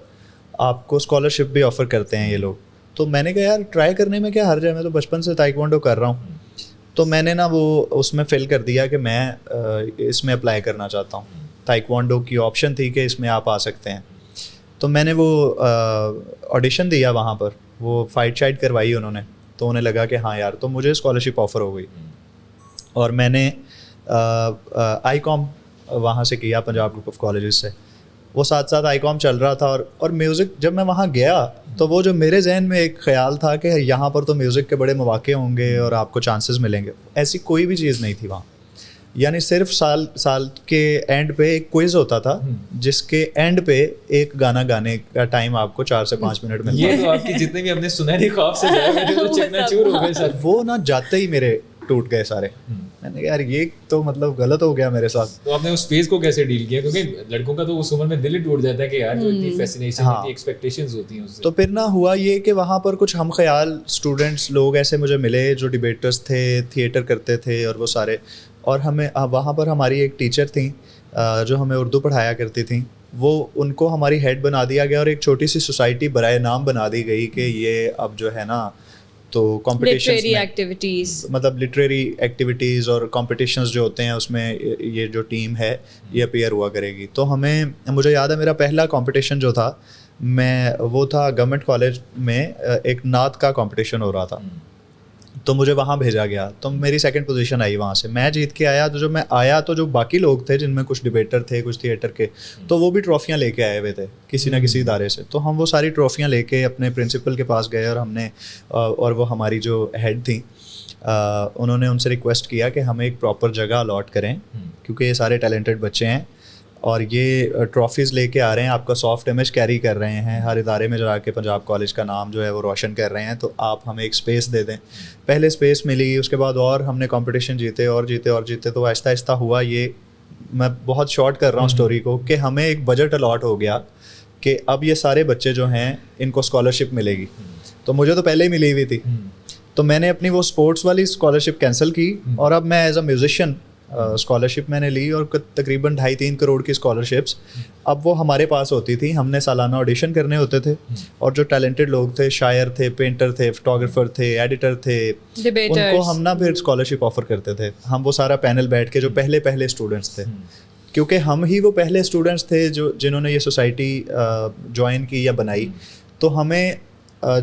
آپ کو اسکالرشپ بھی آفر کرتے ہیں یہ لوگ. تو میں نے کہا یار ٹرائی کرنے میں کیا حرج ہے, میں تو بچپن سے تائیکوانڈو کر رہا ہوں. تو میں نے نا وہ اس میں فل کر دیا کہ میں اس میں اپلائی کرنا چاہتا ہوں. تائیکوانڈو کی آپشن تھی کہ اس میں آپ آ سکتے ہیں. تو میں نے وہ آڈیشن دیا وہاں پر, وہ فائٹ شائٹ کروائی انہوں نے. تو انہیں لگا کہ ہاں یار, تو مجھے اسکالرشپ آفر ہو گئی. اور میں نے آئی کام وہاں سے کیا, پنجاب گروپ آف کالجز سے. وہ ساتھ ساتھ آئی کام چل رہا تھا. اور میوزک جب میں وہاں گیا تو وہ جو میرے ذہن میں ایک خیال تھا کہ یہاں پر تو میوزک کے بڑے مواقع ہوں گے اور آپ کو چانسز ملیں گے, ایسی کوئی بھی چیز نہیں تھی وہاں. یعنی صرف سال کے اینڈ پہ ایک کوئز ہوتا تھا جس کے اینڈ پہ ایک گانا گانے کا ٹائم آپ کو 4 سے 5 منٹ ملتا. یہ تو آپ کی جتنے بھی اپنے سنہری خواب سے چکنا چور ہو گئے سر. وہ نا جاتے ہی میرے ٹوٹ گئے سارے. میں نے کہا یار یہ تو مطلب غلط ہو گیا میرے ساتھ. تو آپ نے اس فیز کو کیسے ڈیل کیا, کیونکہ لڑکوں کا تو اس عمر میں دل ہی ٹوٹ جاتا ہے کہ یار جو اتنی فیسینیشن اتنی ایکسپیکٹیشنز ہوتی ہیں اس سے. تو پھر نہ ہوا یہ کہ وہاں پر کچھ ہم خیال اسٹوڈنٹس لوگ ایسے مجھے ملے جو ڈبیٹرز تھے, تھیٹر کرتے تھے اور وہ سارے. اور ہمیں وہاں پر ہماری ایک ٹیچر تھیں جو ہمیں اردو پڑھایا کرتی تھیں, وہ ان کو ہماری ہیڈ بنا دیا گیا اور ایک چھوٹی سی سوسائٹی برائے نام بنا دی گئی کہ یہ اب جو ہے نا تو کمپٹیشنز میں مطلب لٹریری ایکٹیویٹیز اور کمپٹیشنز جو ہوتے ہیں اس میں یہ جو ٹیم ہے یہ اپیئر ہوا کرے گی. تو مجھے یاد ہے میرا پہلا کمپٹیشن جو تھا وہ تھا گورنمنٹ کالج میں, ایک نعت کا کمپٹیشن ہو رہا تھا. تو مجھے وہاں بھیجا گیا, تو میری 2nd پوزیشن آئی وہاں سے. میں جیت کے آیا. تو جب میں آیا تو جو باقی لوگ تھے جن میں کچھ ڈبیٹر تھے کچھ تھیٹر کے, تو وہ بھی ٹرافیاں لے کے آئے ہوئے تھے کسی نہ کسی ادارے سے. تو ہم وہ ساری ٹرافیاں لے کے اپنے پرنسپل کے پاس گئے اور ہم نے اور وہ ہماری جو ہیڈ تھیں انہوں نے ان سے ریکویسٹ کیا کہ ہمیں ایک پراپر جگہ الاٹ کریں کیونکہ یہ سارے ٹیلنٹڈ بچے ہیں اور یہ ٹرافیز لے کے آ رہے ہیں, آپ کا سافٹ امیج کیری کر رہے ہیں, ہر ادارے میں جا کے پنجاب کالج کا نام جو ہے وہ روشن کر رہے ہیں, تو آپ ہمیں ایک اسپیس دے دیں. پہلے اسپیس ملی, اس کے بعد اور ہم نے کمپٹیشن جیتے اور جیتے اور جیتے. تو آہستہ آہستہ ہوا یہ, میں بہت شارٹ کر رہا ہوں اسٹوری کو, کہ ہمیں ایک بجٹ الاٹ ہو گیا کہ اب یہ سارے بچے جو ہیں ان کو اسکالرشپ ملے گی. تو مجھے تو پہلے ہی ملی ہوئی تھی, تو میں نے اپنی وہ اسپورٹس والی اسکالرشپ کینسل کی اور اب میں ایز اے میوزیشین اسکالرشپ میں نے لی, اور تقریباً 2.5-3 کروڑ کی اسکالرشپس اب وہ ہمارے پاس ہوتی تھیں. ہم نے سالانہ آڈیشن کرنے ہوتے تھے اور جو ٹیلنٹڈ لوگ تھے, شاعر تھے, پینٹر تھے, فوٹوگرافر تھے, ایڈیٹر تھے, ان کو ہم نا پھر اسکالرشپ آفر کرتے تھے. ہم وہ سارا پینل بیٹھ کے جو پہلے اسٹوڈنٹس تھے, کیونکہ ہم ہی وہ پہلے اسٹوڈنٹس تھے جنہوں نے یہ سوسائٹی جوائن کی یا بنائی, تو ہمیں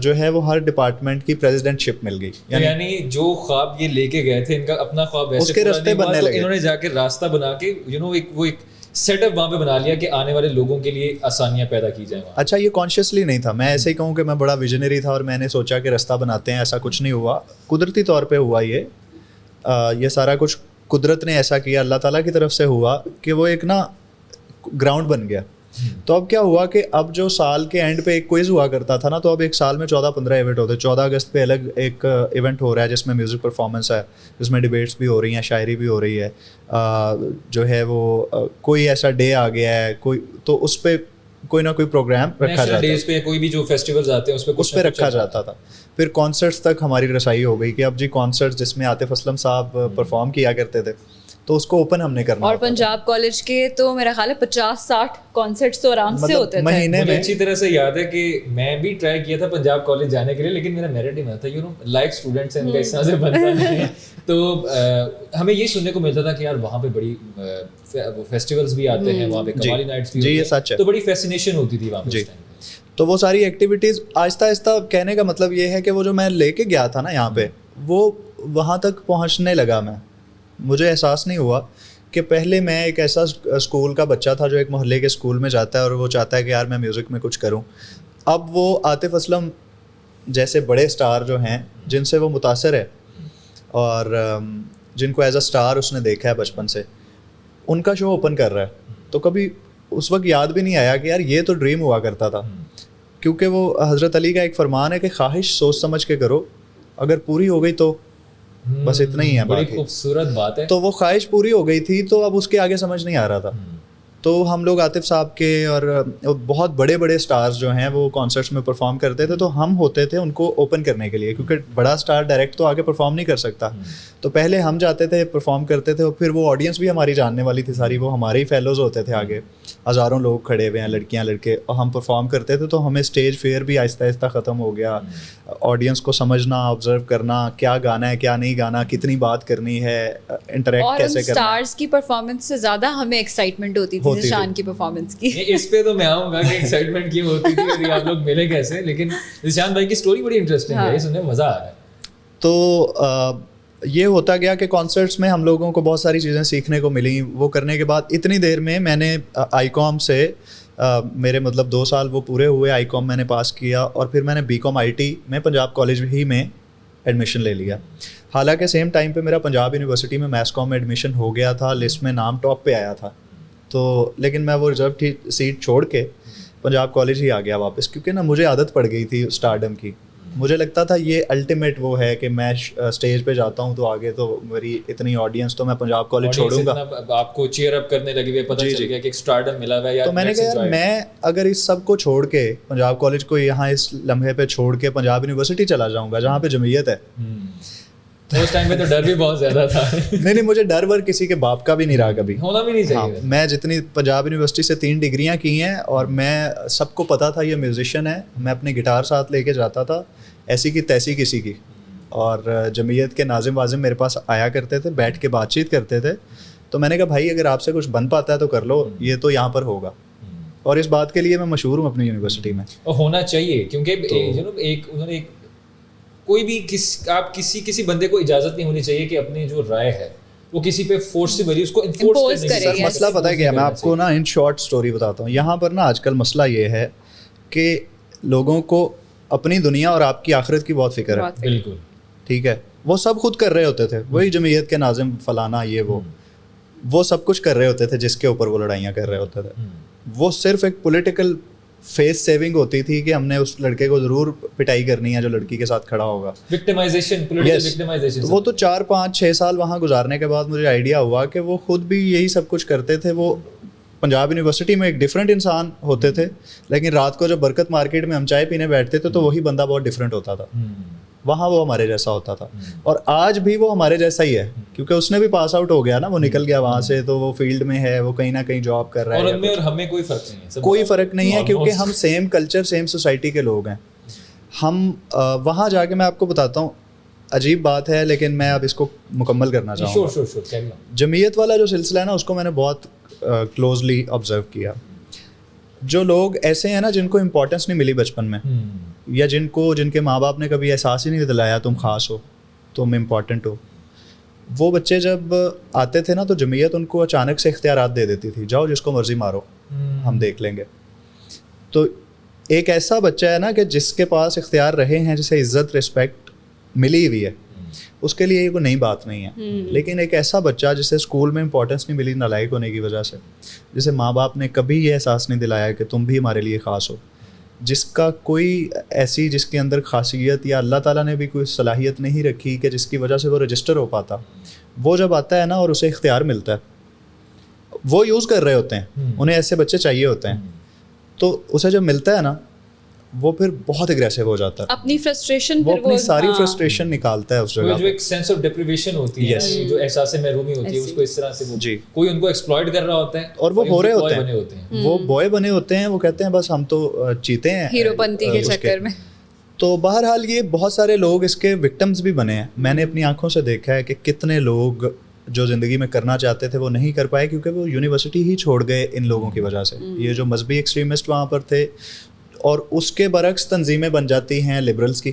جو ہے وہ ہر ڈپارٹمنٹ کی پریزیڈنٹ شپ مل گئی. یعنی جو خواب یہ لے کے گئے تھے, ان کا اپنا خواب ویسے اس کے راستے بننے لگے, انہوں نے جا کے راستہ بنا کے ایک سیٹ اپ وہاں پہ بنا لیا کہ آنے والے لوگوں کے لیے آسانیاں پیدا کی جائیں. اچھا, یہ کانشیسلی نہیں تھا, میں ایسے ہی کہوں کہ میں بڑا ویژنری تھا اور میں نے سوچا کہ راستہ بناتے ہیں, ایسا کچھ نہیں ہوا. قدرتی طور پہ ہوا یہ سارا کچھ قدرت نے ایسا کیا, اللہ تعالیٰ کی طرف سے ہوا کہ وہ ایک نا گراؤنڈ بن گیا. تو اب کیا ہوا کہ اب جو سال کے اینڈ پہ ایک کوئز ہوا کرتا تھا نا, تو اب ایک سال میں 14-15 ایونٹ ہوتے. 14 اگست پہ الگ ایک ایونٹ ہو رہا ہے جس میں میوزک پرفارمنس ہے, جس میں ڈبیٹس بھی ہو رہی ہیں, شاعری بھی ہو رہی ہے, جو ہے وہ کوئی ایسا ڈے آ گیا ہے کوئی, تو اس پہ کوئی نہ کوئی پروگرام رکھا جاتا ہے, پہ کوئی بھی جو فیسٹیولز آتے ہیں اس پہ رکھا جاتا تھا. پھر کانسرٹس تک ہماری رسائی ہو گئی کہ اب جی کانسرٹس جس میں عاطف اسلم صاحب پرفارم کیا کرتے تھے, تو اس کو اوپن ہم نے کرنا. اور پنجاب کالج کے تو میرا خیال ہے 50-60 کانسرٹس تو آرام سے ہوتے تھے مہینے میں. اچھی طرح سے یاد ہے کہ میں بھی ٹرائی کیا تھا پنجاب کالج جانے کے لیے, لیکن میرا میرٹ ہی میں تھا, لائک اسٹوڈنٹس ہیں, ان کا اس طرح سے بنتا نہیں ہے. تو ہمیں یہ سننے کو ملتا تھا کہ یار وہاں پہ بڑی فیسٹیولز بھی آتے ہیں, وہاں پہ قوالی نائٹس بھی ہوتی ہیں, تو بڑی فیسینیشن ہوتی تھی وہاں پہ. تو وہ ساری ایکٹیویٹیز آہستہ آہستہ, کہنے کا مطلب یہ ہے کہ وہ جو میں لے کے گیا تھا نا یہاں پہ, وہ وہاں تک پہنچنے لگا میں. مجھے احساس نہیں ہوا کہ پہلے میں ایک ایسا اسکول کا بچہ تھا جو ایک محلے کے اسکول میں جاتا ہے اور وہ چاہتا ہے کہ یار میں میوزک میں کچھ کروں. اب وہ عاطف اسلم جیسے بڑے اسٹار جو ہیں جن سے وہ متاثر ہے اور جن کو ایز اے اسٹار اس نے دیکھا ہے بچپن سے, ان کا شو اوپن کر رہا ہے. تو کبھی اس وقت یاد بھی نہیں آیا کہ یار یہ تو ڈریم ہوا کرتا تھا, کیونکہ وہ حضرت علی کا ایک فرمان ہے کہ خواہش سوچ سمجھ کے کرو, اگر پوری ہو گئی تو بس اتنا ہی ہے. بڑی خوبصورت بات ہے. تو وہ خواہش پوری ہو گئی تھی تو اب اس کے آگے سمجھ نہیں آ رہا تھا. تو ہم لوگ عاطف صاحب کے اور بہت بڑے بڑے اسٹارز جو ہیں وہ کانسرٹس میں پرفارم کرتے تھے, تو ہم ہوتے تھے ان کو اوپن کرنے کے لیے, کیونکہ بڑا اسٹار ڈائریکٹ تو آگے پرفارم نہیں کر سکتا. تو پہلے ہم جاتے تھے, پرفارم کرتے تھے, اور پھر وہ آڈینس بھی ہماری جاننے والی تھی ساری, وہ ہمارے ہی فیلوز ہوتے تھے آگے, ہزاروں لوگ کھڑے ہوئے ہیں, لڑکیاں لڑکے, اور ہم پرفارم کرتے تھے. تو ہمیں اسٹیج فیئر بھی آہستہ آہستہ ختم ہو گیا. آڈینس کو سمجھنا, آبزرو کرنا, کیا گانا ہے کیا نہیں گانا, کتنی بات کرنی ہے, انٹریکٹ کیسے کرنا. اور اسٹارز کی پرفارمنس سے زیادہ ہمیں ایکسائٹمنٹ ہوتی تھی ذیشان کی پرفارمنس کی. اس پہ تو میں آؤں گا کہ ایکسائٹمنٹ کیوں ہوتی تھی اور آپ لوگ ملے کیسے, لیکن ذیشان بھائی کی اسٹوری بڑی انٹرسٹنگ ہے, سننے میں مزہ آ رہا ہے. تو یہ ہوتا گیا کہ کانسرٹس میں ہم لوگوں کو بہت ساری چیزیں سیکھنے کو ملیں. وہ کرنے کے بعد اتنی دیر میں نے آئی کام سے میرے مطلب 2 سال وہ پورے ہوئے, آئی کام میں نے پاس کیا, اور پھر میں نے بی کام آئی ٹی میں پنجاب کالج ہی میں ایڈمیشن لے لیا. حالانکہ سیم ٹائم پہ میرا پنجاب یونیورسٹی میں میس کام میں ایڈمیشن ہو گیا تھا, لسٹ میں نام ٹاپ پہ آیا تھا. تو لیکن میں وہ ریزرو سیٹ چھوڑ کے پنجاب کالج ہی آ گیا واپس, کیونکہ نا مجھے عادت پڑ گئی تھی اسٹارڈم کی. مجھے لگتا تھا یہ الٹیمیٹ وہ ہے کہ میں اسٹیج پہ جاتا ہوں تو آگے تو میری اتنی آڈینس, تو میں پنجاب کالج چھوڑوں گا. آپ کو چیئر اپ کرنے لگے ہوئے, پتہ چل گیا کہ ایک اسٹارڈم ملا ہوا ہے. تو میں نے کہا یار میں اگر اس سب کو چھوڑ کے پنجاب کالج کو یہاں اس لمحے پہ چھوڑ کے پنجاب یونیورسٹی چلا جاؤں گا جہاں پہ جمعیت ہے. اس ٹائم پہ تو ڈر بھی بہت زیادہ تھا. نہیں مجھے ڈر ور کسی کے باپ کا بھی نہیں رہا, کبھی ہونا بھی نہیں چاہیے. میں جتنی پنجاب یونیورسٹی سے 3 ڈگریاں کی ہیں, اور میں سب کو پتا تھا یہ میوزیشین ہے. میں اپنی گٹار ساتھ لے کے جاتا تھا, ایسی کی تیسی کسی کی, اور جمعیت کے ناظم وازم میرے پاس آیا کرتے تھے, بیٹھ کے بات چیت کرتے تھے. تو میں نے کہا بھائی اگر آپ سے کچھ بن پاتا ہے تو کر لو, یہ تو یہاں پر ہوگا. اور اس بات کے لیے میں مشہور ہوں اپنی یونیورسٹی میں. اور ہونا چاہیے, کیونکہ کوئی بھی آپ کسی بندے کو اجازت نہیں ہونی چاہیے کہ اپنی جو رائے ہے وہ کسی پہ فورسبلی اس کو انفورس کرے. سر مسئلہ پتہ ہے کیا, میں آپ کو نا ان شارٹ اسٹوری بتاتا ہوں. یہاں پر نا آج کل مسئلہ یہ ہے کہ لوگوں کو اپنی دنیا اور آپ کی آخرت کی بہت فکر ہے. بالکل ٹھیک ہے, وہ سب خود کر رہے ہوتے تھے, وہی جمعیت کے ناظم فلانا یہ وہ سب کچھ کر رہے ہوتے تھے جس کے اوپر وہ لڑائیاں کر رہے ہوتے تھے. وہ صرف ایک پولیٹیکل فیس سیونگ ہوتی تھی کہ ہم نے اس لڑکے کو ضرور پٹائی کرنی ہے جو لڑکی کے ساتھ کھڑا ہوگا. وہ تو 4 5 6 سال وہاں گزارنے کے بعد مجھے آئیڈیا ہوا کہ وہ خود بھی یہی سب کچھ کرتے تھے. وہ پنجاب یونیورسٹی میں ایک ڈفرینٹ انسان ہوتے تھے, لیکن رات کو جب برکت مارکیٹ میں ہم چائے پینے بیٹھتے تھے تو وہی بندہ بہت ڈفرینٹ ہوتا تھا. وہاں وہ ہمارے جیسا ہوتا تھا, اور آج بھی وہ ہمارے جیسا ہی ہے, کیونکہ اس نے بھی پاس آؤٹ ہو گیا نا, وہ نکل گیا وہاں سے, تو وہ فیلڈ میں ہے, وہ کہیں نہ کہیں جاب کر رہا ہے. اور ان میں اور ہمیں کوئی فرق نہیں ہے, کوئی فرق نہیں ہے, کیونکہ ہم سیم کلچر سیم سوسائٹی کے لوگ ہیں. ہم وہاں جا کے میں آپ کو بتاتا ہوں, عجیب بات ہے لیکن میں اب اس کو مکمل کرنا چاہوں گا. جمعیت والا جو سلسلہ ہے نا, اس کو میں نے بہت کلوزلی آبزرو کیا. جو لوگ ایسے ہیں نا جن کو امپورٹنس نہیں ملی بچپن میں, یا جن کے ماں باپ نے کبھی احساس ہی نہیں دلایا تم خاص ہو, تم امپورٹنٹ ہو, وہ بچے جب آتے تھے نا تو جمعیت ان کو اچانک سے اختیارات دے دیتی تھی, جاؤ جس کو مرضی مارو, ہم دیکھ لیں گے. تو ایک ایسا بچہ ہے نا کہ جس کے پاس اختیار رہے ہیں, جسے عزت رسپیکٹ ملی ہوئی ہے, اس کے لیے یہ کوئی نئی بات نہیں ہے. لیکن ایک ایسا بچہ جسے اسکول میں امپورٹنس نہیں ملی نالائق ہونے کی وجہ سے, جسے ماں باپ نے کبھی یہ احساس نہیں دلایا کہ تم بھی ہمارے لیے خاص ہو, جس کا کوئی ایسی جس کے اندر خاصیت یا اللہ تعالیٰ نے بھی کوئی صلاحیت نہیں رکھی کہ جس کی وجہ سے وہ رجسٹر ہو پاتا, وہ جب آتا ہے نا اور اسے اختیار ملتا ہے, وہ یوز کر رہے ہوتے ہیں, انہیں ایسے بچے چاہیے ہوتے ہیں, تو اسے جب ملتا ہے نا وہ پھر بہت اگریسو ہو جاتا ہے. اپنی فرسٹریشن, وہ اپنی ساری فرسٹریشن نکالتا ہے اس جگہ. جو ایک سینس آف ڈپریویشن ہوتی ہے, جو احساس محرومی ہوتی ہے, اس کو اس طرح سے کوئی ان کو ایکسپلائٹ کر رہا ہوتا ہے, اور وہ ہو رہے ہوتے ہیں, وہ بوائے بنے ہوتے ہیں, وہ کہتے ہیں بس ہم تو چیتے ہیں ہیرو پنتی کے چکر میں. تو بہرحال یہ بہت سارے لوگ اس کے وکٹمز بھی بنے ہیں. میں نے اپنی آنکھوں سے دیکھا ہے کہ کتنے لوگ جو زندگی میں کرنا چاہتے تھے وہ نہیں کر پائے, کیونکہ وہ یونیورسٹی ہی چھوڑ گئے ان لوگوں کی وجہ سے. یہ جو مذہبی ایکسٹریمسٹ وہاں پر تھے, اور اس کے برعکس تنظیمیں بن جاتی ہیں لبرلس کی,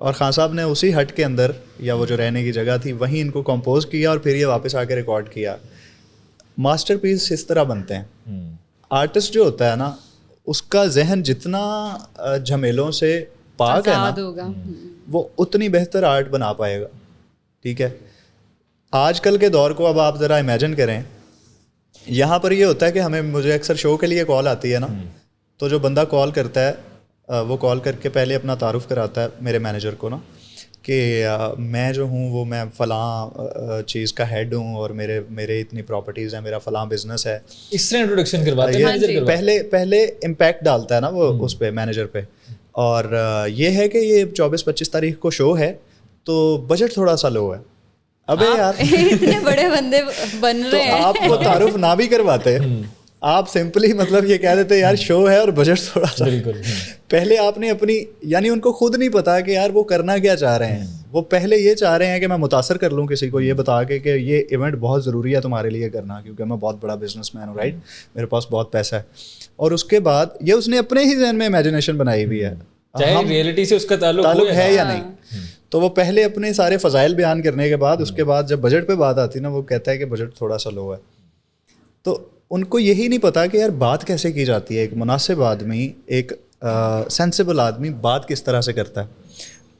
اور خان صاحب نے اسی ہٹ کے اندر یا وہ جو رہنے کی جگہ تھی وہیں ان کو کمپوز کیا اور پھر یہ واپس آ کے ریکارڈ کیا. ماسٹر پیس اس طرح بنتے ہیں. آرٹسٹ جو ہوتا ہے نا اس کا ذہن جتنا جھمیلوں سے پاک ہے نا وہ اتنی بہتر آرٹ بنا پائے گا. ٹھیک ہے, آج کل کے دور کو اب آپ ذرا امیجن کریں. یہاں پر یہ ہوتا ہے کہ مجھے اکثر شو کے لیے کال آتی ہے نا, تو جو بندہ کال کرتا ہے وہ کال کر کے پہلے اپنا تعارف کراتا ہے میرے مینیجر کو نا کہ میں جو ہوں وہ میں فلاں چیز کا ہیڈ ہوں اور میرے اتنی پراپرٹیز ہیں, میرا فلاں بزنس ہے. اس طرح انٹروڈکشن کرواتے ہیں. پہلے امپیکٹ ڈالتا ہے نا وہ اس پہ مینیجر پہ. اور یہ ہے کہ یہ 24-25 تاریخ کو شو ہے تو بجٹ تھوڑا سا لو ہے. ابے یار اتنے بڑے بندے بن رہے ہیں, آپ کو تعارف نہ بھی کرواتے, آپ سمپلی مطلب یہ کہہ دیتے یار شو ہے اور بجٹ تھوڑا سا. پہلے آپ نے اپنی یعنی ان کو خود نہیں پتا کہ یار وہ کرنا کیا چاہ رہے ہیں. وہ پہلے یہ چاہ رہے ہیں کہ میں متاثر کر لوں کسی کو یہ بتا کے کہ یہ ایونٹ بہت ضروری ہے تمہارے لیے کرنا کیونکہ میں بہت بڑا بزنس مین ہوں, رائٹ, میرے پاس بہت پیسہ ہے. اور اس کے بعد یہ اس نے اپنے ہی ذہن میں امیجنیشن بنائی ہوئی ہے, چاہے ریئلٹی سے اس کا تعلق ہے یا نہیں. تو وہ پہلے اپنے سارے فضائل بیان کرنے کے بعد اس کے بعد جب بجٹ پہ بات آتی نا وہ کہتا ہے کہ بجٹ تھوڑا سا لو ہے. تو ان کو یہی نہیں پتا کہ یار بات کیسے کی جاتی ہے. ایک مناسب آدمی, ایک سینسیبل آدمی بات کس طرح سے کرتا ہے.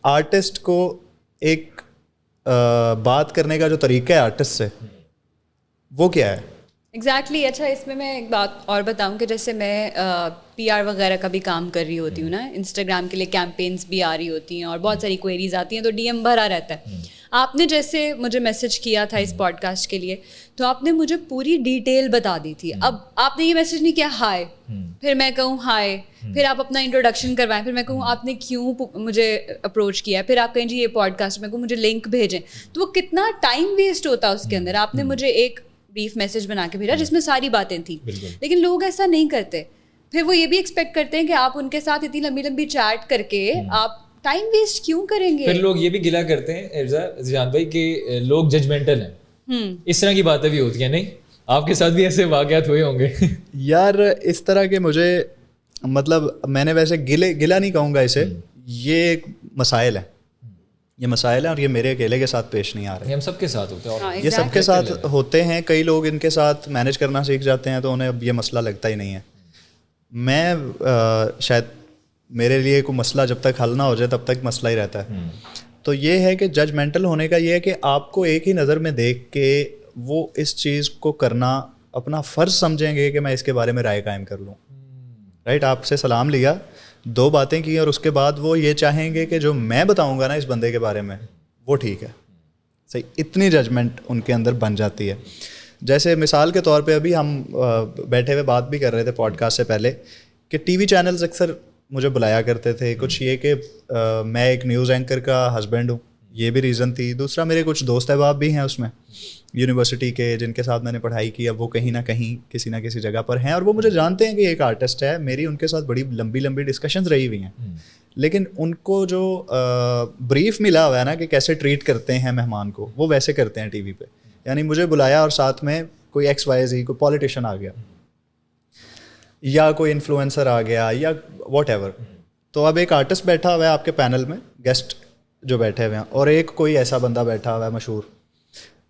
آرٹسٹ کو ایک بات کرنے کا جو طریقہ ہے آرٹسٹ سے وہ کیا ہے ایگزیکٹلی. اچھا اس میں ایک بات اور بتاؤں کہ جیسے میں پی آر وغیرہ کا بھی کام کر رہی ہوتی ہوں نا, انسٹاگرام کے لیے کیمپینس بھی آ رہی ہوتی ہیں اور بہت ساری کوئریز آتی ہیں تو ڈی ایم بھرا رہتا ہے. آپ نے جیسے مجھے میسج کیا تھا اس پوڈ کاسٹ کے لیے تو آپ نے مجھے پوری ڈیٹیل بتا دی تھی. اب آپ نے یہ میسج نہیں کیا ہائے, پھر میں کہوں ہائے, پھر آپ اپنا انٹروڈکشن کروائیں, پھر میں کہوں آپ نے کیوں مجھے اپروچ کیا, پھر آپ کہیں جی یہ پوڈ کاسٹ, میں کہوں مجھے لنک بھیجیں. تو وہ کتنا ٹائم ویسٹ ہوتا ہے اس کے اندر. آپ نے مجھے ایک بریف میسج بنا کے بھیجا جس میں ساری باتیں تھیں, لیکن لوگ ایسا نہیں کرتے. پھر وہ یہ بھی ایکسپیکٹ کرتے ہیں کہ آپ ان کے ساتھ اتنی لمبی لمبی چیٹ کر کے آپ ٹائم ویسٹ کیوں کریں گے. پھر لوگ یہ بھی گلا کرتے ہیں ذیشان بھائی کہ لوگ ججمنٹل ہیں. اس طرح کی باتیں بھی ہوتی ہیں, نہیں آپ کے ساتھ بھی ایسے واقعات ہوئے ہوں گے؟ یار اس طرح کے مجھے مطلب میں نے ویسے گلا نہیں کہوں گا اسے, یہ ایک مسائل ہے, یہ مسائل ہیں اور یہ میرے اکیلے کے ساتھ پیش نہیں آ رہے. ہم سب کے ساتھ ہوتے ہیں, یہ سب کے ساتھ ہوتے ہیں. کئی لوگ ان کے ساتھ مینیج کرنا سیکھ جاتے ہیں تو انہیں اب یہ مسئلہ لگتا ہی نہیں ہے. میں شاید میرے لیے کوئی مسئلہ جب تک حل نہ ہو جائے تب تک مسئلہ ہی رہتا ہے. تو یہ ہے کہ ججمنٹل ہونے کا یہ ہے کہ آپ کو ایک ہی نظر میں دیکھ کے وہ اس چیز کو کرنا اپنا فرض سمجھیں گے کہ میں اس کے بارے میں رائے قائم کر لوں, رائٹ. آپ سے سلام لیا, 2 باتیں کی اور اس کے بعد وہ یہ چاہیں گے کہ جو میں بتاؤں گا نا اس بندے کے بارے میں وہ ٹھیک ہے, صحیح. اتنی ججمنٹ ان کے اندر بن جاتی ہے. جیسے مثال کے طور پہ ابھی ہم بیٹھے ہوئے بات بھی کر رہے تھے پوڈ کاسٹ سے پہلے کہ ٹی وی چینلز اکثر مجھے بلایا کرتے تھے. کچھ یہ کہ میں ایک نیوز اینکر کا ہسبینڈ ہوں, یہ بھی ریزن تھی. دوسرا میرے کچھ دوست احباب بھی ہیں اس میں یونیورسٹی کے جن کے ساتھ میں نے پڑھائی کی, اب وہ کہیں نہ کہیں کسی نہ کسی جگہ پر ہیں اور وہ مجھے جانتے ہیں کہ ایک آرٹسٹ ہے. میری ان کے ساتھ بڑی لمبی لمبی ڈسکشنز رہی ہوئی ہیں, لیکن ان کو جو بریف ملا ہوا ہے نا کہ کیسے ٹریٹ کرتے ہیں مہمان کو, وہ ویسے کرتے ہیں ٹی وی پہ. یعنی مجھے بلایا اور ساتھ میں کوئی XYZ کوئی پولیٹیشین آ گیا یا کوئی انفلوئنسر آ گیا یا واٹ ایور. تو اب ایک آرٹسٹ بیٹھا ہوا ہے آپ کے پینل میں, گیسٹ جو بیٹھے ہوئے ہیں, اور ایک کوئی ایسا بندہ بیٹھا ہوا ہے مشہور.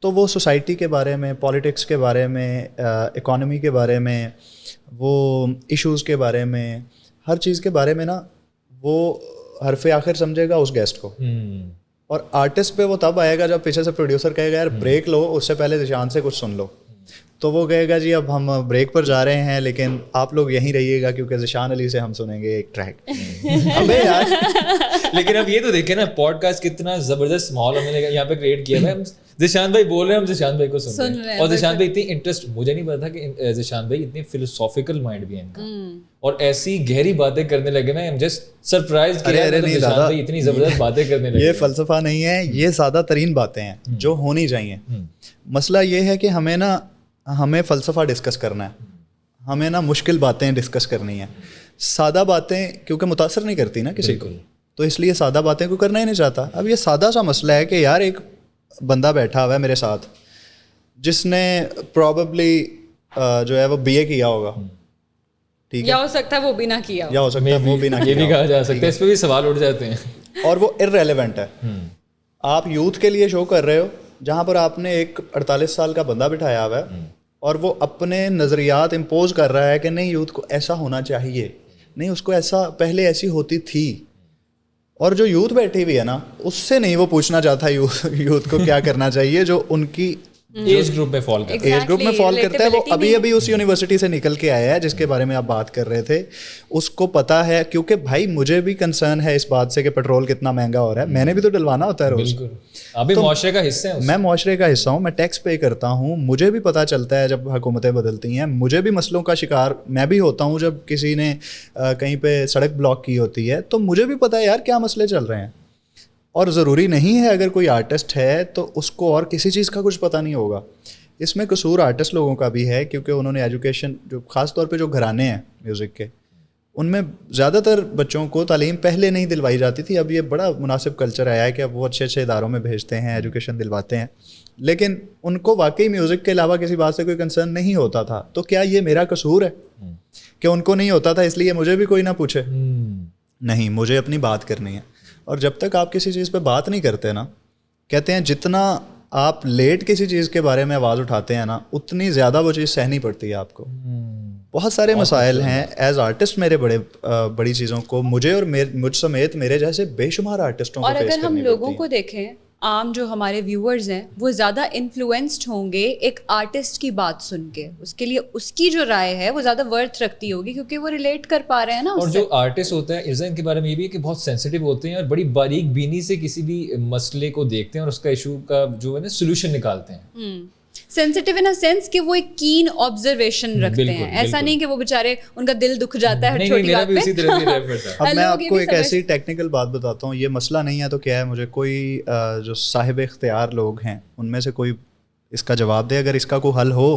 تو وہ سوسائٹی کے بارے میں, پالیٹکس کے بارے میں, اکانومی کے بارے میں, وہ ایشوز کے بارے میں, ہر چیز کے بارے میں نا وہ حرف آخر سمجھے گا اس گیسٹ کو. اور آرٹسٹ پہ وہ تب آئے گا جب پیچھے سے پروڈیوسر کہے گا یار بریک لو, اس سے پہلے ذیشان سے کچھ سن لو. تو وہ کہے گا جی اب ہم بریک پر جا رہے ہیں لیکن آپ لوگ یہیں رہیے گا کیونکہ ذیشان علی سے ہم سنیں گے ایک ٹریک. ابے یار لیکن اب یہ تو دیکھیں نا پوڈ کاسٹ کتنا زبردست ماحول ہم نے یہاں پہ کریٹ کیا ہے. ہم ذیشان بھائی بول رہے ہیں, ہم ذیشان بھائی کو سن رہے ہیں, اور ذیشان بھائی اتنی انٹرسٹ, مجھے نہیں پتا تھا کہ ذیشان بھائی اتنی فلسافیکل مائنڈ بھی ہے ان کا, اور ایسی گہری باتیں کرنے لگے نا. ہم جسٹ سرپرائز کہ ذیشان بھائی اتنی زبردست باتیں کرنے لگے. یہ فلسفہ نہیں ہے, یہ سادہ ترین باتیں ہیں جو ہونی چاہیے. مسئلہ یہ ہے کہ ہمیں فلسفہ ڈسکس کرنا ہے, ہمیں نا مشکل باتیں ڈسکس کرنی ہیں. سادہ باتیں کیونکہ متاثر نہیں کرتی نا کسی کو, تو اس لیے سادہ باتیں کو کرنا ہی نہیں چاہتا. اب یہ سادہ سا مسئلہ ہے کہ یار ایک بندہ بیٹھا ہوا ہے میرے ساتھ جس نے پرابیبلی جو ہے وہ BA کیا ہوگا, ٹھیک ہے, یا ہو سکتا ہے وہ بھی نہ کیا, یا ہو سکتا ہے وہ بھی نہ کیا, یہ بھی کہا جا سکتا ہے. اس پہ بھی سوال اٹھ جاتے ہیں اور وہ irrelevant ہے. آپ یوتھ کے لیے شو کر رہے ہو جہاں پر آپ نے ایک 48 سال کا بندہ بٹھایا ہوا ہے اور وہ اپنے نظریات امپوز کر رہا ہے کہ نہیں یوتھ کو ایسا ہونا چاہیے, نہیں اس کو ایسا پہلے ایسی ہوتی تھی. اور جو یوتھ بیٹھی ہوئی ہے نا اس سے نہیں وہ پوچھنا چاہتا یوتھ کو کیا کرنا چاہیے جو ان کی ایج گروپ میں فال کرتا ہے, ایج گروپ میں فال کرتا ہے. وہ ابھی اس یونیورسٹی سے نکل کے آیا ہے جس کے بارے میں آپ بات کر رہے تھے, اس کو پتا ہے. کیونکہ بھائی مجھے بھی کنسرن ہے اس بات سے کہ پیٹرول کتنا مہنگا ہو رہا ہے, میں نے بھی تو ڈلوانا ہوتا ہے روز. ابھی معاشرے کا حصہ ہے, میں معاشرے کا حصہ ہوں, میں ٹیکس پے کرتا ہوں, مجھے بھی پتہ چلتا ہے جب حکومتیں بدلتی ہیں, مجھے بھی مسئلوں کا شکار میں بھی ہوتا ہوں. جب کسی نے کہیں پہ سڑک بلاک کی ہوتی ہے تو مجھے بھی پتہ ہے یار کیا مسئلے چل رہے ہیں. اور ضروری نہیں ہے اگر کوئی آرٹسٹ ہے تو اس کو اور کسی چیز کا کچھ پتہ نہیں ہوگا. اس میں قصور آرٹسٹ لوگوں کا بھی ہے کیونکہ انہوں نے ایجوکیشن, جو خاص طور پہ جو گھرانے ہیں میوزک کے, ان میں زیادہ تر بچوں کو تعلیم پہلے نہیں دلوائی جاتی تھی. اب یہ بڑا مناسب کلچر آیا ہے کہ اب وہ اچھے اچھے اداروں میں بھیجتے ہیں, ایجوکیشن دلواتے ہیں, لیکن ان کو واقعی میوزک کے علاوہ کسی بات سے کوئی کنسرن نہیں ہوتا تھا. تو کیا یہ میرا قصور ہے کہ ان کو نہیں ہوتا تھا اس لیے مجھے بھی کوئی نہ پوچھے؟ نہیں, مجھے اپنی بات کرنی ہے. اور جب تک آپ کسی چیز پہ بات نہیں کرتے نا, کہتے ہیں جتنا آپ لیٹ کسی چیز کے بارے میں آواز اٹھاتے ہیں نا اتنی زیادہ وہ چیز سہنی پڑتی ہے آپ کو. بہت سارے مسائل ہیں ایز آرٹسٹ میرے بڑی چیزوں کو مجھے اور مجھ سمیت میرے جیسے بے شمار آرٹسٹوں کو فیس کرنی پڑتی ہے. اور اگر ہم لوگوں کو دیکھیں, عام جو ہمارے ویورز ہیں وہ زیادہ انفلوئنسڈ ہوں گے ایک آرٹسٹ کی بات سن کے, اس کے لیے اس کی جو رائے ہے وہ زیادہ ورتھ رکھتی ہوگی کیونکہ وہ ریلیٹ کر پا رہے ہیں نا. اور جو آرٹسٹ ہوتا ہے ارزا, ان کے بارے میں یہ بھی ہے کہ بہت سینسیٹیو ہوتے ہیں اور بڑی باریک بینی سے کسی بھی مسئلے کو دیکھتے ہیں اور اس کا ایشو کا جو ہے نا سولوشن نکالتے ہیں. سینسیٹیو ان سینس کہ وہ ایک کین آبزرویشن رکھتے ہیں, ایسا نہیں کہ وہ بیچارے ان کا دل دکھ جاتا ہے چھوٹی بات پہ. اب میں آپ کو ایک ایسی ٹیکنیکل بات بتاتا ہوں, یہ مسئلہ نہیں ہے تو کیا ہے, مجھے کوئی جو صاحب اختیار لوگ ہیں ان میں سے کوئی اس کا جواب دے. اگر اس کا کوئی حل ہو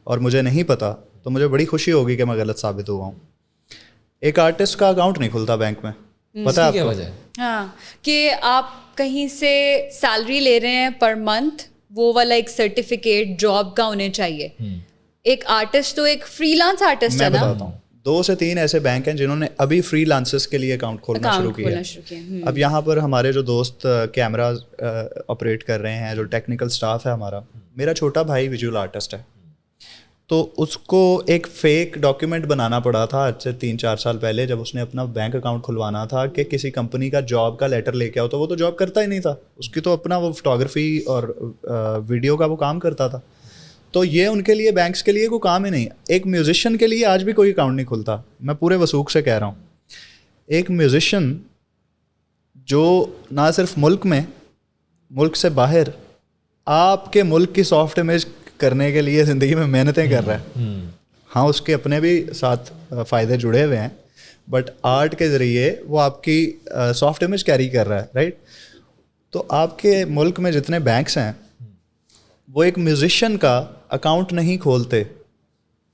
اور مجھے نہیں پتا تو مجھے بڑی خوشی ہوگی کہ میں غلط ثابت ہوا ہوں. ایک آرٹسٹ کا اکاؤنٹ نہیں کھلتا بینک میں, پتہ ہے آپ کو؟ ہاں, کہ آپ کہیں سے سیلری لے رہے ہیں پر منتھ, وہ والا ایک سرٹیفکیٹ جاب کا ہونے چاہیے. ایک آرٹسٹ تو ایک فری لانس آرٹسٹ ہے نا. میں بتاتا ہوں 2 سے 3 ایسے بینک ہیں جنہوں نے ابھی فری لانسرز کے لیے اکاؤنٹ کھولنا شروع کیا. اب یہاں پر ہمارے جو دوست کیمرہ آپریٹ کر رہے ہیں, جو ٹیکنیکل سٹاف ہے ہمارا, میرا چھوٹا بھائی ویژول آرٹسٹ ہے, تو اس کو ایک فیک ڈاکیومنٹ بنانا پڑا تھا آج سے 3-4 سال پہلے جب اس نے اپنا بینک اکاؤنٹ کھلوانا تھا کہ کسی کمپنی کا جاب کا لیٹر لے کے آؤ. تو وہ تو جاب کرتا ہی نہیں تھا, اس کی تو اپنا وہ فوٹوگرافی اور ویڈیو کا وہ کام کرتا تھا. تو یہ ان کے لیے بینکس کے لیے کوئی کام ہی نہیں. ایک میوزیشین کے لیے آج بھی کوئی اکاؤنٹ نہیں کھلتا. میں پورے وثوق سے کہہ رہا ہوں, ایک میوزیشین جو نہ صرف ملک میں, ملک سے باہر آپ کے ملک کی سافٹ امیج کرنے کے لیے زندگی میں محنتیں کر رہا ہے. ہاں اس کے اپنے بھی ساتھ فائدے جڑے ہوئے ہیں, بٹ آرٹ کے ذریعے وہ آپ کی سافٹ امیج کیری کر رہا ہے, رائٹ. تو آپ کے ملک میں جتنے بینکس ہیں وہ ایک میوزیشین کا اکاؤنٹ نہیں کھولتے,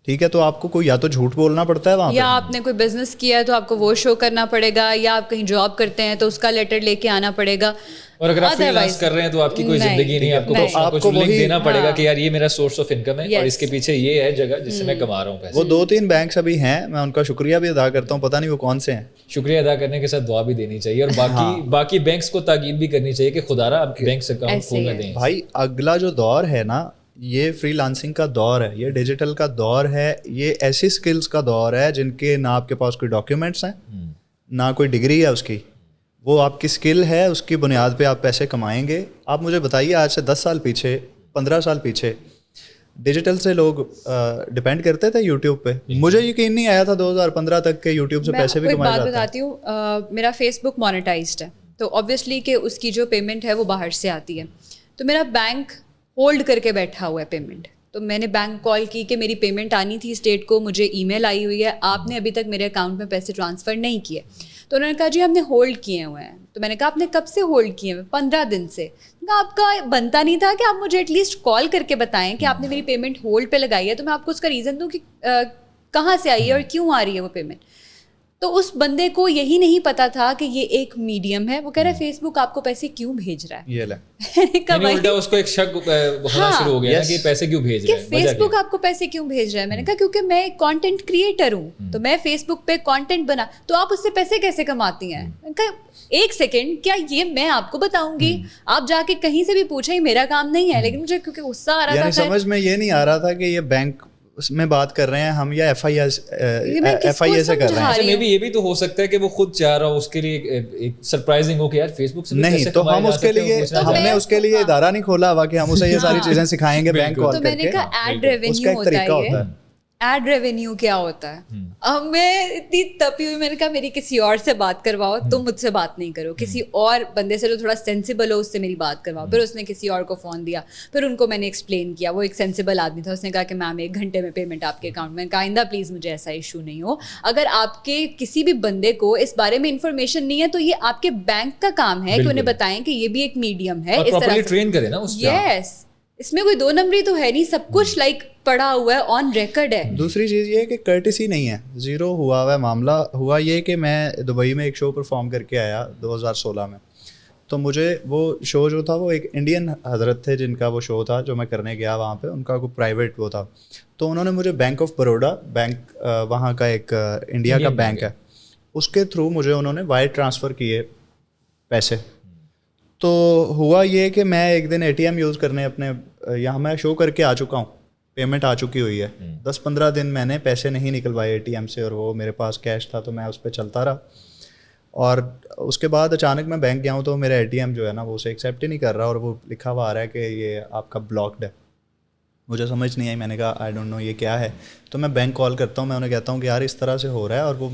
ٹھیک ہے. تو آپ کو کوئی یا تو جھوٹ بولنا پڑتا ہے وہاں پہ, یا آپ نے کوئی بزنس کیا ہے تو آپ کو وہ شو کرنا پڑے گا, یا آپ کہیں جاب کرتے ہیں تو اس کا لیٹر لے کے آنا پڑے گا. اور اگر آپ فری لانس کر رہے ہیں تو آپ کی کوئی زندگی نہیں, آپ کو لنک دینا پڑے گا کہ یار یہ میرا سورس آف انکم ہے اور اس کے پیچھے یہ ہے جگہ جس سے میں کما رہا ہوں پیسے. وہ 2-3 بینکس ابھی ہیں, میں ان کا شکریہ بھی ادا کرتا ہوں, پتہ نہیں وہ کون سے ہیں. شکریہ ادا کرنے کے ساتھ دعا بھی دینی چاہیے, اور باقی بینکس کو تاکید بھی کرنی چاہیے کہ خدا را آپ بینک اکاؤنٹ کھولنے دیں. بھائی اگلا جو دور ہے نا, یہ فری لانسنگ کا دور ہے, یہ ڈیجیٹل کا دور ہے, یہ ایسی سکلز کا دور ہے جن کے نہ آپ کے پاس کوئی ڈاکیومنٹس ہیں, نہ کوئی ڈگری ہے اس کی. وہ آپ کی اسکل ہے, اس کی بنیاد پہ آپ پیسے کمائیں گے. آپ مجھے بتائیے آج سے 10 سال پیچھے, 15 سال پیچھے ڈیجیٹل سے لوگ ڈپینڈ کرتے تھے یوٹیوب پہ. مجھے یقین نہیں آیا تھا 2015 تک کہ یوٹیوب سے پیسے بھی کمائے جاتے ہیں. میں بات بتاتی ہوں, میرا فیس بک مانیٹائزڈ ہے تو آبویسلی کہ اس کی جو پیمنٹ ہے وہ باہر سے آتی ہے, تو میرا بینک ہولڈ کر کے بیٹھا ہوا ہے پیمنٹ. تو میں نے بینک کال کی کہ میری پیمنٹ آنی تھی اسٹیٹ کو, مجھے ای میل آئی ہوئی ہے, آپ نے ابھی تک میرے اکاؤنٹ میں پیسے ٹرانسفر نہیں کیے. تو انہوں نے کہا جی ہم نے ہولڈ کیے ہوئے ہیں. تو میں نے کہا آپ نے کب سے ہولڈ کیے ہوئے؟ 15 دن سے. آپ کا بنتا نہیں تھا کہ آپ مجھے ایٹ لیسٹ کال کر کے بتائیں کہ آپ نے میری پیمنٹ ہولڈ پہ لگائی ہے, تو میں آپ کو اس کا ریزن دوں کہ کہاں سے آئی ہے اور کیوں آ رہی ہے وہ پیمنٹ. تو اس بندے کو یہی نہیں پتا تھا کہ یہ ایک میڈیم ہے. وہ کہہ رہا ہے فیس بک آپ کو پیسے کیوں بھیج رہا ہے, یہ لے یعنی الٹا اس کو ایک شک ہونا شروع ہو گیا کہ پیسے کیوں بھیج رہا ہے, فیس بک آپ کو پیسے کیوں بھیج رہا ہے. میں نے کہا کیونکہ میں ایک کانٹینٹ کریٹر ہوں, تو میں فیس بک پہ کانٹینٹ بنا, تو آپ اس سے پیسے کیسے کماتی ہیں. میں نے کہا ایک سیکنڈ, کیا یہ میں آپ کو بتاؤں گی؟ آپ جا کے کہیں سے بھی پوچھیں, میرا کام نہیں ہے. لیکن مجھے کیونکہ غصہ آ رہا تھا, یعنی سمجھ میں یہ نہیں آ رہا تھا کہ یہ بینک میں بات کر رہے ہیں ہم یا ایف آئی اے سے کر رہے ہیں. مے بی یہ بھی تو ہو سکتا ہے کہ وہ خود چاہ رہا ہو, اس کے لیے ایک سرپرائزنگ ہو کہ یار فیس بک سے نہیں, تو ہم اس کے لیے ہم نے اس کے لیے ادارہ نہیں کھولا ہوا کہ ہم اسے یہ ساری چیزیں سکھائیں گے بینک کال کر کے. تو میں نے کہا ایڈ ریونیو ہوتا ہے. ایڈ ریونیو کیا ہوتا ہے؟ اب میں اتنی تپی ہوئی, میں نے کہا میری کسی اور سے بات کرواؤ, تم مجھ سے بات نہیں کرو, کسی اور بندے سے جو تھوڑا سینسیبل ہو اس سے میری بات کرواؤ. پھر اس نے کسی اور کو فون دیا, پھر ان کو میں نے ایکسپلین کیا, وہ ایک سینسیبل آدمی تھا, اس نے کہا کہ میم 1 گھنٹے میں پیمنٹ آپ کے اکاؤنٹ میں. آئندہ پلیز مجھے ایسا ایشو نہیں ہو. اگر آپ کے کسی بھی بندے کو اس بارے میں انفارمیشن نہیں ہے تو یہ آپ کے بینک کا کام ہے کہ انہیں بتائیں کہ یہ بھی ایک میڈیم ہے, اس طرح ٹرین کریں نا اس پہ. یس, اس میں کوئی 2 نمبری تو ہے نہیں, سب کچھ لائک پڑا ہوا ہے, آن ریکارڈ ہے. دوسری چیز یہ ہے کہ کرٹسی نہیں ہے, زیرو ہوا ہوا ہے معاملہ. ہوا یہ کہ میں دبئی میں ایک شو پرفارم کر کے آیا 2016 میں, تو مجھے وہ شو جو تھا وہ ایک انڈین حضرت تھے جن کا وہ شو تھا جو میں کرنے گیا وہاں پہ, ان کا کوئی پرائیویٹ وہ تھا. تو انہوں نے مجھے بینک آف بروڈا, بینک وہاں کا ایک انڈیا کا بینک ہے, اس کے تھرو مجھے انہوں نے وائر ٹرانسفر کیے پیسے. تو ہوا یہ کہ میں ایک دن اے ٹی ایم یوز کرنے اپنے یہاں میں شو کر کے آ چکا ہوں, پیمنٹ آ چکی ہوئی ہے, 10-15 دن میں نے پیسے نہیں نکلوائے اے ٹی ایم سے, اور وہ میرے پاس کیش تھا تو میں اس پہ چلتا رہا. اور اس کے بعد اچانک میں بینک گیا ہوں تو میرا اے ٹی ایم جو ہے نا وہ اسے ایکسیپٹ ہی نہیں کر رہا, اور وہ لکھا ہوا آ رہا ہے کہ یہ آپ کا بلاکڈ ہے. مجھے سمجھ نہیں آئی, میں نے کہا آئی ڈونٹ نو یہ کیا ہے. تو میں بینک کال کرتا ہوں, میں انہیں کہتا ہوں کہ یار اس طرح سے ہو رہا ہے اور وہ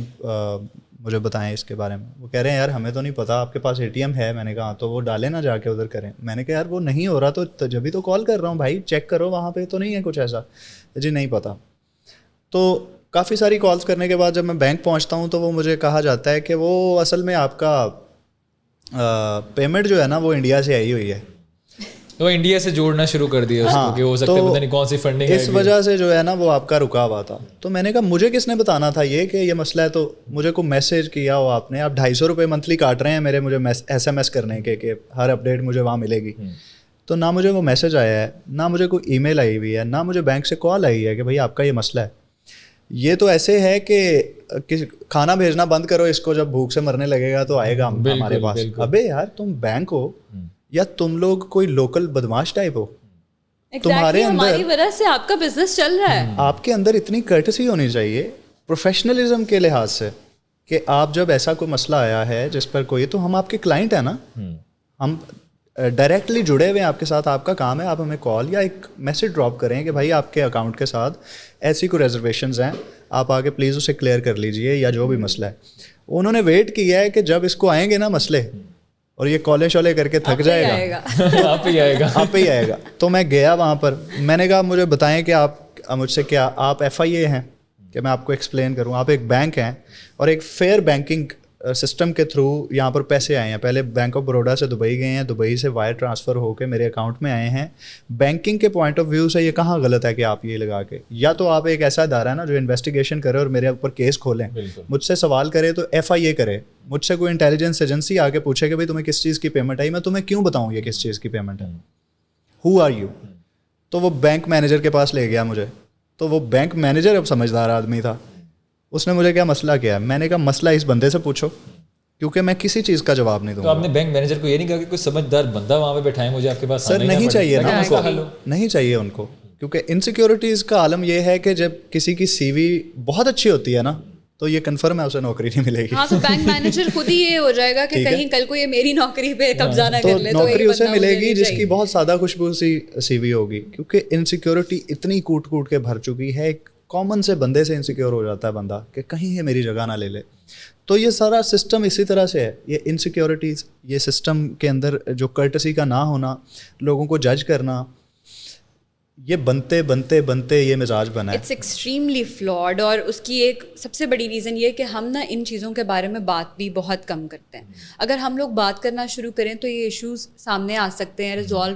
مجھے بتائیں اس کے بارے میں. وہ کہہ رہے ہیں یار ہمیں تو نہیں پتا, آپ کے پاس اے ٹی ایم ہے؟ میں نے کہا تو وہ ڈالیں نا جا کے ادھر کریں. میں نے کہا یار وہ نہیں ہو رہا تو جبھی تو کال کر رہا ہوں بھائی, چیک کرو وہاں پہ تو نہیں ہے کچھ ایسا. جی نہیں پتا. تو کافی ساری کالس کرنے کے بعد جب میں بینک پہنچتا ہوں تو وہ مجھے کہا جاتا ہے کہ وہ اصل میں آپ کا پیمنٹ جو ہے نا وہ انڈیا سے آئی ہوئی ہے. وہ انڈیا سے جوڑنا شروع کر دیا اس کو کہ ہو سکتا ہے پتہ نہیں کون سی فنڈنگ ہے, اس وجہ سے جو ہے نا وہ آپ کا رکا ہوا تھا. تو میں نے کہا مجھے کس نے بتانا تھا یہ کہ یہ مسئلہ ہے. تو مجھے کو میسج کیا ہو آپ نے, آپ 250 روپے منتھلی کاٹ رہے ہیں میرے مجھے SMS کرنے کے کہ ہر اپڈیٹ مجھے وہاں ملے گی. تو نہ مجھے وہ میسج آیا ہے, نہ مجھے کوئی ای میل آئی ہوئی ہے, نہ مجھے بینک سے کال آئی ہے کہ بھائی آپ کا یہ مسئلہ ہے. یہ تو ایسے ہے کہ کھانا بھیجنا بند کرو اس کو, جب بھوک سے مرنے لگے گا تو آئے گا ہمارے پاس. ابے یار تم بینک ہو یا تم لوگ کوئی لوکل بدماش ٹائپ ہو, تمہارے ہماری وجہ سے آپ کا بزنس چل رہا ہے. آپ کے اندر اتنی کرٹسی ہونی چاہیے پروفیشنلزم کے لحاظ سے کہ آپ جب ایسا کوئی مسئلہ آیا ہے جس پر کوئی, تو ہم آپ کے کلائنٹ ہیں نا, ہم ڈائریکٹلی جڑے ہوئے ہیں آپ کے ساتھ, آپ کا کام ہے آپ ہمیں کال یا ایک میسج ڈراپ کریں کہ بھائی آپ کے اکاؤنٹ کے ساتھ ایسی کوئی ریزرویشنز ہیں, آپ آ کے پلیز اسے کلیئر کر لیجئے یا جو بھی مسئلہ ہے. انہوں نے ویٹ کیا ہے کہ جب اس کو آئیں گے نا مسئلے اور یہ کالے شالے کر کے تھک جائے گا, آپ ہی آئے گا. تو میں گیا وہاں پر, میں نے کہا مجھے بتائیں کہ آپ مجھ سے کیا, آپ FIA ہیں کہ میں آپ کو ایکسپلین کروں, آپ ایک بینک ہیں اور ایک فیئر بینکنگ سسٹم کے تھرو یہاں پر پیسے آئے ہیں. پہلے بینک آف بروڈا سے دبئی گئے ہیں, دبئی سے وائر ٹرانسفر ہو کے میرے اکاؤنٹ میں آئے ہیں. بینکنگ کے پوائنٹ آف ویو سے یہ کہاں غلط ہے کہ آپ یہ لگا کے, یا تو آپ ایک ایسا ادارہ ہے نا جو انویسٹیگیشن کرے اور میرے اوپر کیس کھولیں, مجھ سے سوال کرے تو FIA کرے, مجھ سے کوئی انٹیلیجنس ایجنسی آ کے پوچھے کہ بھائی تمہیں کس چیز کی پیمنٹ آئی, میں تمہیں کیوں بتاؤں یہ کس چیز کی پیمنٹ ہے, ہو آر یو. تو وہ بینک مینیجر کے پاس لے گیا مجھے, تو وہ بینک مینیجر اب سمجھدار آدمی تھا, اس نے مجھے کیا مسئلہ کیا ہے, میں نے کہا مسئلہ اس بندے سے پوچھو کیونکہ میں کسی چیز کا جواب نہیں دوں گا. تو آپ نے بینک مینیجر کو یہ نہیں کہا کہ کوئی سمجھدار بندہ وہاں پہ بٹھائیں مجھے آپ کے پاس؟ سر نہیں چاہیے نا ان کو, نہیں چاہیے ان کو, کیونکہ انسیکیورٹیز کا عالم یہ ہے کہ جب کسی کی CV بہت اچھی ہوتی ہے نا تو یہ کنفرم ہے اسے نوکری نہیں ملے گی. ہاں, تو بینک مینیجر خود ہی یہ ہو جائے گا کہ کہیں کل کو یہ میری نوکری پہ قبضہ نہ کر لے, تو نوکری اسے ملے گی جس کی بہت سادہ خوشبو سی CV ہوگی, کیونکہ انسیکیورٹی اتنی کوٹ کوٹ کے بھر چکی ہے. ایک کامن سے بندے سے انسیکیور ہو جاتا ہے بندہ کہ کہیں یہ میری جگہ نہ لے لے. تو یہ سارا سسٹم اسی طرح سے ہے, یہ انسیکیورٹیز, یہ سسٹم کے اندر جو کرٹسی کا نہ ہونا, لوگوں کو جج کرنا, یہ بنتے بنتے بنتے یہ مزاج بنا ہے. It's extremely flawed. اور اس کی ایک سب سے بڑی ریزن یہ کہ ہم نا ان چیزوں کے بارے میں بات بھی بہت کم کرتے ہیں. اگر ہم لوگ بات کرنا شروع کریں تو یہ ایشوز سامنے آ سکتے ہیں, ریزالو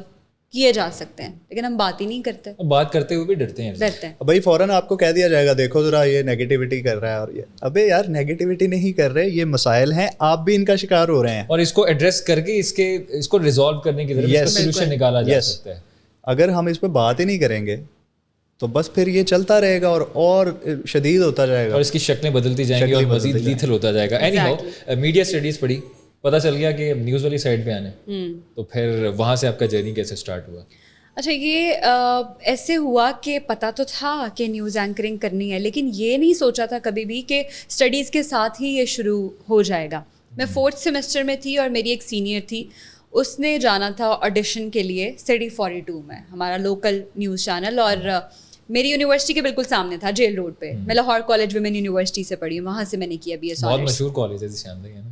کیے جا سکتے ہیں, لیکن ہم بات ہی نہیں کرتے, بات کرتے ہوئے بھی ڈرتے ہیں. بھائی فوراً آپ کو کہہ دیا جائے گا دیکھو ذرا یہ نیگیٹیوٹی کر رہا ہے, اور یہ ابے یار نیگیٹیوٹی نہیں کر رہے, یہ مسائل ہیں, آپ بھی ان کا شکار ہو رہے ہیں, اور اس کو ایڈریس کر کے اس کو ریزالو کرنے کی ضرورت ہے, سولوشن نکالا جا سکتا ہے. اگر ہم اس پہ بات ہی نہیں کریں گے تو بس پھر یہ چلتا رہے گا اور شدید ہوتا جائے گا, اور اس کی شکلیں بدلتی جائیں گی اور مزید لیتھل ہوتا جائے گا. اینی ہاؤ, میڈیا اسٹڈیز پڑھی, پتہ چل گیا کہ نیوز والی سائڈ پہ آنے, تو پھر وہاں سے آپ کا جرنی کیسے اسٹارٹ ہوا؟ اچھا, یہ ایسے ہوا کہ پتہ تو تھا کہ نیوز اینکرنگ کرنی ہے, لیکن یہ نہیں سوچا تھا کبھی بھی کہ اسٹڈیز کے ساتھ ہی یہ شروع ہو جائے گا. میں 4th سیمسٹر میں تھی اور میری ایک سینئر تھی, اس نے جانا تھا آڈیشن کے لیے سٹی 42 میں, ہمارا لوکل نیوز چینل, اور میری یونیورسٹی کے بالکل سامنے تھا, جیل روڈ پہ. میں لاہور کالج ویمن یونیورسٹی سے پڑھی ہوں, وہاں سے میں نے کیا BS. بہت مشہور کالج ہے ذیشان بھائی, ہے نا؟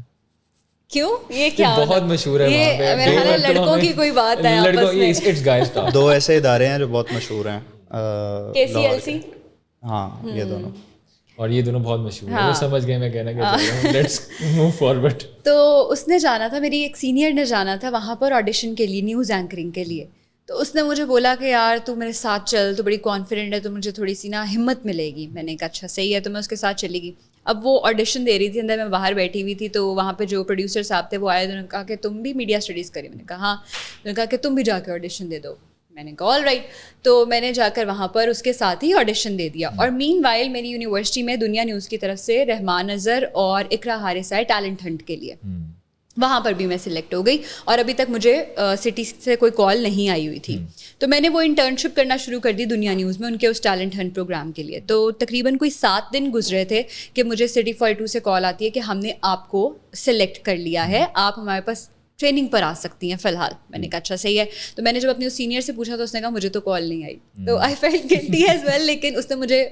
کیوں, یہ کیا بہت مشہور ہے وہاں پہ, میرا خیال ہے لڑکوں کی کوئی بات ہے آپس میں. It's guys talk. 2 ایسے ادارے ہیں جو بہت مشہور ہیں, KCLC, ہاں یہ دونوں, اور یہ دونوں بہت مشہور ہیں, وہ سمجھ گئے میں کہنا کیا چاہ رہا ہوں. Let's move forward. تو اس نے جانا تھا, میری ایک سینئر نے جانا تھا وہاں پر آڈیشن کے لیے, نیوز اینکرنگ کے لیے. تو اس نے مجھے بولا کہ یار تو میرے ساتھ چل, تو بڑی کانفیڈنٹ ہے, تو مجھے تھوڑی سی نا ہمت ملے گی. میں نے کہا اچھا صحیح ہے, تو میں اس کے ساتھ چلی گئی. اب وہ آڈیشن دے رہی تھی, اندر میں باہر بیٹھی ہوئی تھی, تو وہاں پہ جو پروڈیوسر صاحب تھے وہ آئے, انہوں نے کہا کہ تم بھی میڈیا اسٹڈیز کری. میں نے کہا ہاں. انہوں نے کہا کہ تم بھی جا کے آڈیشن دے دو. میں نے کہا آل رائٹ. تو میں نے جا کر وہاں پر اس کے ساتھ ہی آڈیشن دے دیا. اور مین وائل میری یونیورسٹی میں دنیا نیوز کی طرف سے رحمان اظہر اور اقرا حارث آئے ٹیلنٹ ہنٹ کے لیے, وہاں پر بھی میں سلیکٹ ہو گئی, اور ابھی تک مجھے سٹی سے کوئی کال نہیں آئی ہوئی تھی. تو میں نے وہ انٹرنشپ کرنا شروع کر دی دنیا نیوز میں, ان کے اس ٹیلنٹ ہنٹ پروگرام کے لیے. تو تقریباً کوئی 7 دن گزرے تھے کہ مجھے سٹی 42 سے کال آتی ہے کہ ہم نے آپ کو سلیکٹ کر لیا ہے, آپ ہمارے پاس ٹریننگ پر آ سکتی ہیں فی الحال. میں نے کہا اچھا صحیح ہے. تو میں نے جب اپنے اس سینئر سے پوچھا تو اس نے کہا مجھے تو کال نہیں آئی. تو I felt guilty as well, لیکن اس نے مجھے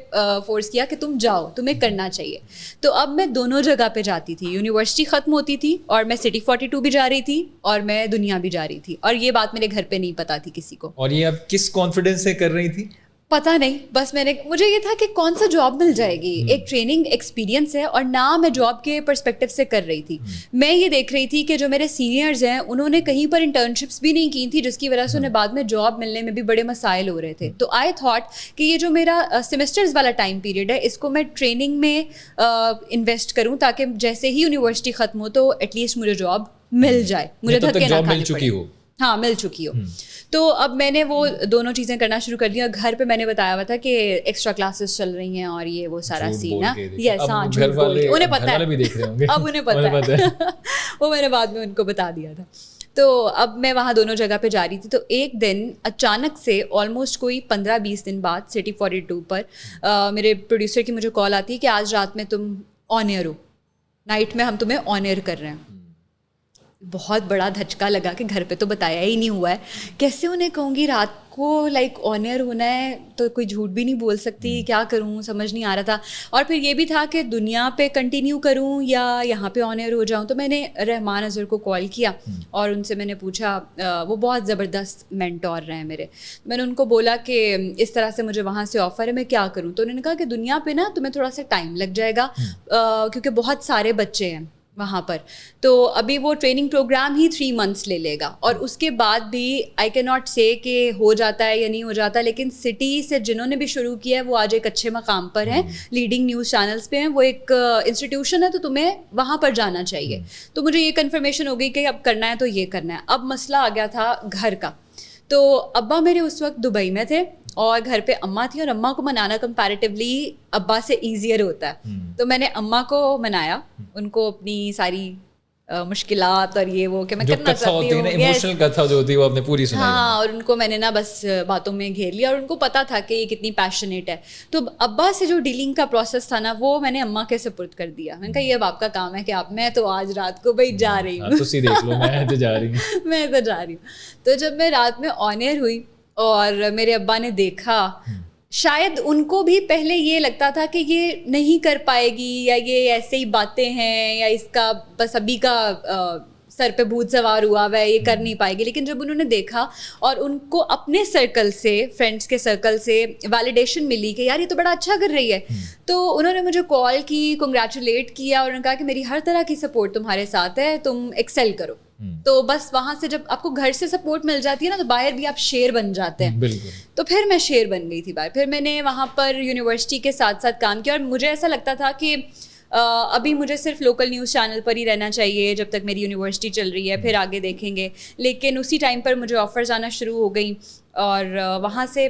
فورس کیا کہ تم جاؤ, تمہیں کرنا چاہیے. تو اب میں دونوں جگہ پہ جاتی تھی, یونیورسٹی ختم ہوتی تھی اور میں سٹی 42 بھی جا رہی تھی, اور میں دنیا بھی جا رہی تھی, اور یہ بات میرے گھر پہ نہیں پتا تھی کسی کو. اور یہ اب کس کانفیڈنس سے کر رہی تھی؟ پتہ نہیں, بس مجھے یہ تھا کہ کون سا جاب مل جائے گی, ایک ٹریننگ ایکسپیرینس ہے, اور نہ میں جاب کے پرسپیکٹیو سے کر رہی تھی. میں یہ دیکھ رہی تھی کہ جو میرے سینئرز ہیں انہوں نے کہیں پر انٹرنشپس بھی نہیں کی تھی, جس کی وجہ سے انہیں بعد میں جاب ملنے میں بھی بڑے مسائل ہو رہے تھے. تو آئی تھاٹ کہ یہ جو میرا سیمسٹرز والا ٹائم پیریڈ ہے, اس کو میں ٹریننگ میں انویسٹ کروں, تاکہ جیسے ہی یونیورسٹی ختم ہو تو ایٹ لیسٹ مجھے جاب مل جائے, مجھے دھکے نہ کھانے پڑے. ہاں مل چکی ہو. تو اب میں نے وہ دونوں چیزیں کرنا شروع کر دی, اور گھر پہ میں نے بتایا ہوا تھا کہ ایکسٹرا کلاسز چل رہی ہیں اور یہ وہ سارا سین ہے. یس ہاں, انہیں پتہ ہے, اب انہیں پتہ ہے, وہ میں نے بعد میں ان کو بتا دیا تھا. تو اب میں وہاں دونوں جگہ پہ جا رہی تھی. تو ایک دن اچانک سے آلموسٹ کوئی 15-20 دن بعد سٹی 42 پر میرے پروڈیوسر کی مجھے کال آتی ہے کہ آج رات میں تم آن ایئر ہو, نائٹ میں ہم تمہیں آن ایئر کر رہے ہیں. بہت بڑا دھچکا لگا کہ گھر پہ تو بتایا ہی نہیں ہوا ہے, کیسے انہیں کہوں گی رات کو لائک آن ایئر ہونا ہے, تو کوئی جھوٹ بھی نہیں بول سکتی, کیا کروں سمجھ نہیں آ رہا تھا. اور پھر یہ بھی تھا کہ دنیا پہ کنٹینیو کروں یا یہاں پہ آن ایئر ہو جاؤں. تو میں نے رحمان اظہر کو کال کیا اور ان سے میں نے پوچھا, وہ بہت زبردست مینٹور رہے ہیں میرے. میں نے ان کو بولا کہ اس طرح سے مجھے وہاں سے آفر ہے, میں کیا کروں. تو انہوں نے کہا کہ دنیا پہ نا تمہیں تھوڑا سا ٹائم لگ جائے گا, کیونکہ بہت سارے بچے ہیں وہاں پر. تو ابھی وہ ٹریننگ پروگرام ہی 3 months لے لے گا, اور اس کے بعد بھی آئی کی ناٹ سے کہ ہو جاتا ہے یا نہیں ہو جاتا, لیکن سٹی سے جنہوں نے بھی شروع کیا ہے وہ آج ایک اچھے مقام پر ہیں, لیڈنگ نیوز چینلس پہ ہیں, وہ ایک انسٹیٹیوشن ہے, تو تمہیں وہاں پر جانا چاہیے. تو مجھے یہ کنفرمیشن ہو گئی کہ اب کرنا ہے تو یہ کرنا ہے. اب مسئلہ آ گیا تھا گھر کا. تو ابا میرے اس وقت دبئی میں تھے اور گھر پہ اماں تھی, اور اماں کو منانا کمپیریٹیولی ابا سے ایزیئر ہوتا ہے. تو میں نے اماں کو منایا, ان کو اپنی ساری مشکلات اور یہ وہ کہ میں کرنا چاہتی ہوں, ایموشنل کتھا جو ہوتی ہے وہ آپ نے پوری سنائی. ہاں, اور ان کو میں نے نا بس باتوں میں گھیر لیا, اور ان کو پتا تھا کہ یہ کتنی پیشنیٹ ہے. تو ابا سے جو ڈیلنگ کا پروسیس تھا نا, وہ میں نے اماں کے سپرد کر دیا. میں نے کہا یہ اب آپ کا کام ہے کہ آپ, میں تو آج رات کو بھائی جا رہی ہوں, میں تو جا رہی ہوں. تو جب میں رات میں آن ایئر ہوئی اور میرے ابا نے دیکھا, شاید ان کو بھی پہلے یہ لگتا تھا کہ یہ نہیں کر پائے گی, یا یہ ایسے ہی باتیں ہیں, یا اس کا بس ابھی کا سر پہ بھوت سوار ہوا ہوا ہے, یہ کر نہیں پائے گی. لیکن جب انہوں نے دیکھا اور ان کو اپنے سرکل سے, فرینڈس کے سرکل سے ویلیڈیشن ملی کہ یار یہ تو بڑا اچھا کر رہی ہے, تو انہوں نے مجھے کال کی, کنگریچولیٹ کیا, اور انہوں نے کہا کہ میری ہر طرح کی سپورٹ تمہارے ساتھ ہے, تم ایکسل کرو. تو بس وہاں سے جب آپ کو گھر سے سپورٹ مل جاتی ہے نا تو باہر بھی آپ شیر بن جاتے ہیں. بالکل. تو پھر میں شیر بن گئی تھی باہر. پھر میں نے وہاں پر یونیورسٹی کے ساتھ ساتھ کام کیا اور مجھے ایسا لگتا تھا کہ ابھی مجھے صرف لوکل نیوز چینل پر ہی رہنا چاہیے جب تک میری یونیورسٹی چل رہی ہے, پھر آگے دیکھیں گے. لیکن اسی ٹائم پر مجھے آفرز آنا شروع ہو گئیں اور وہاں سے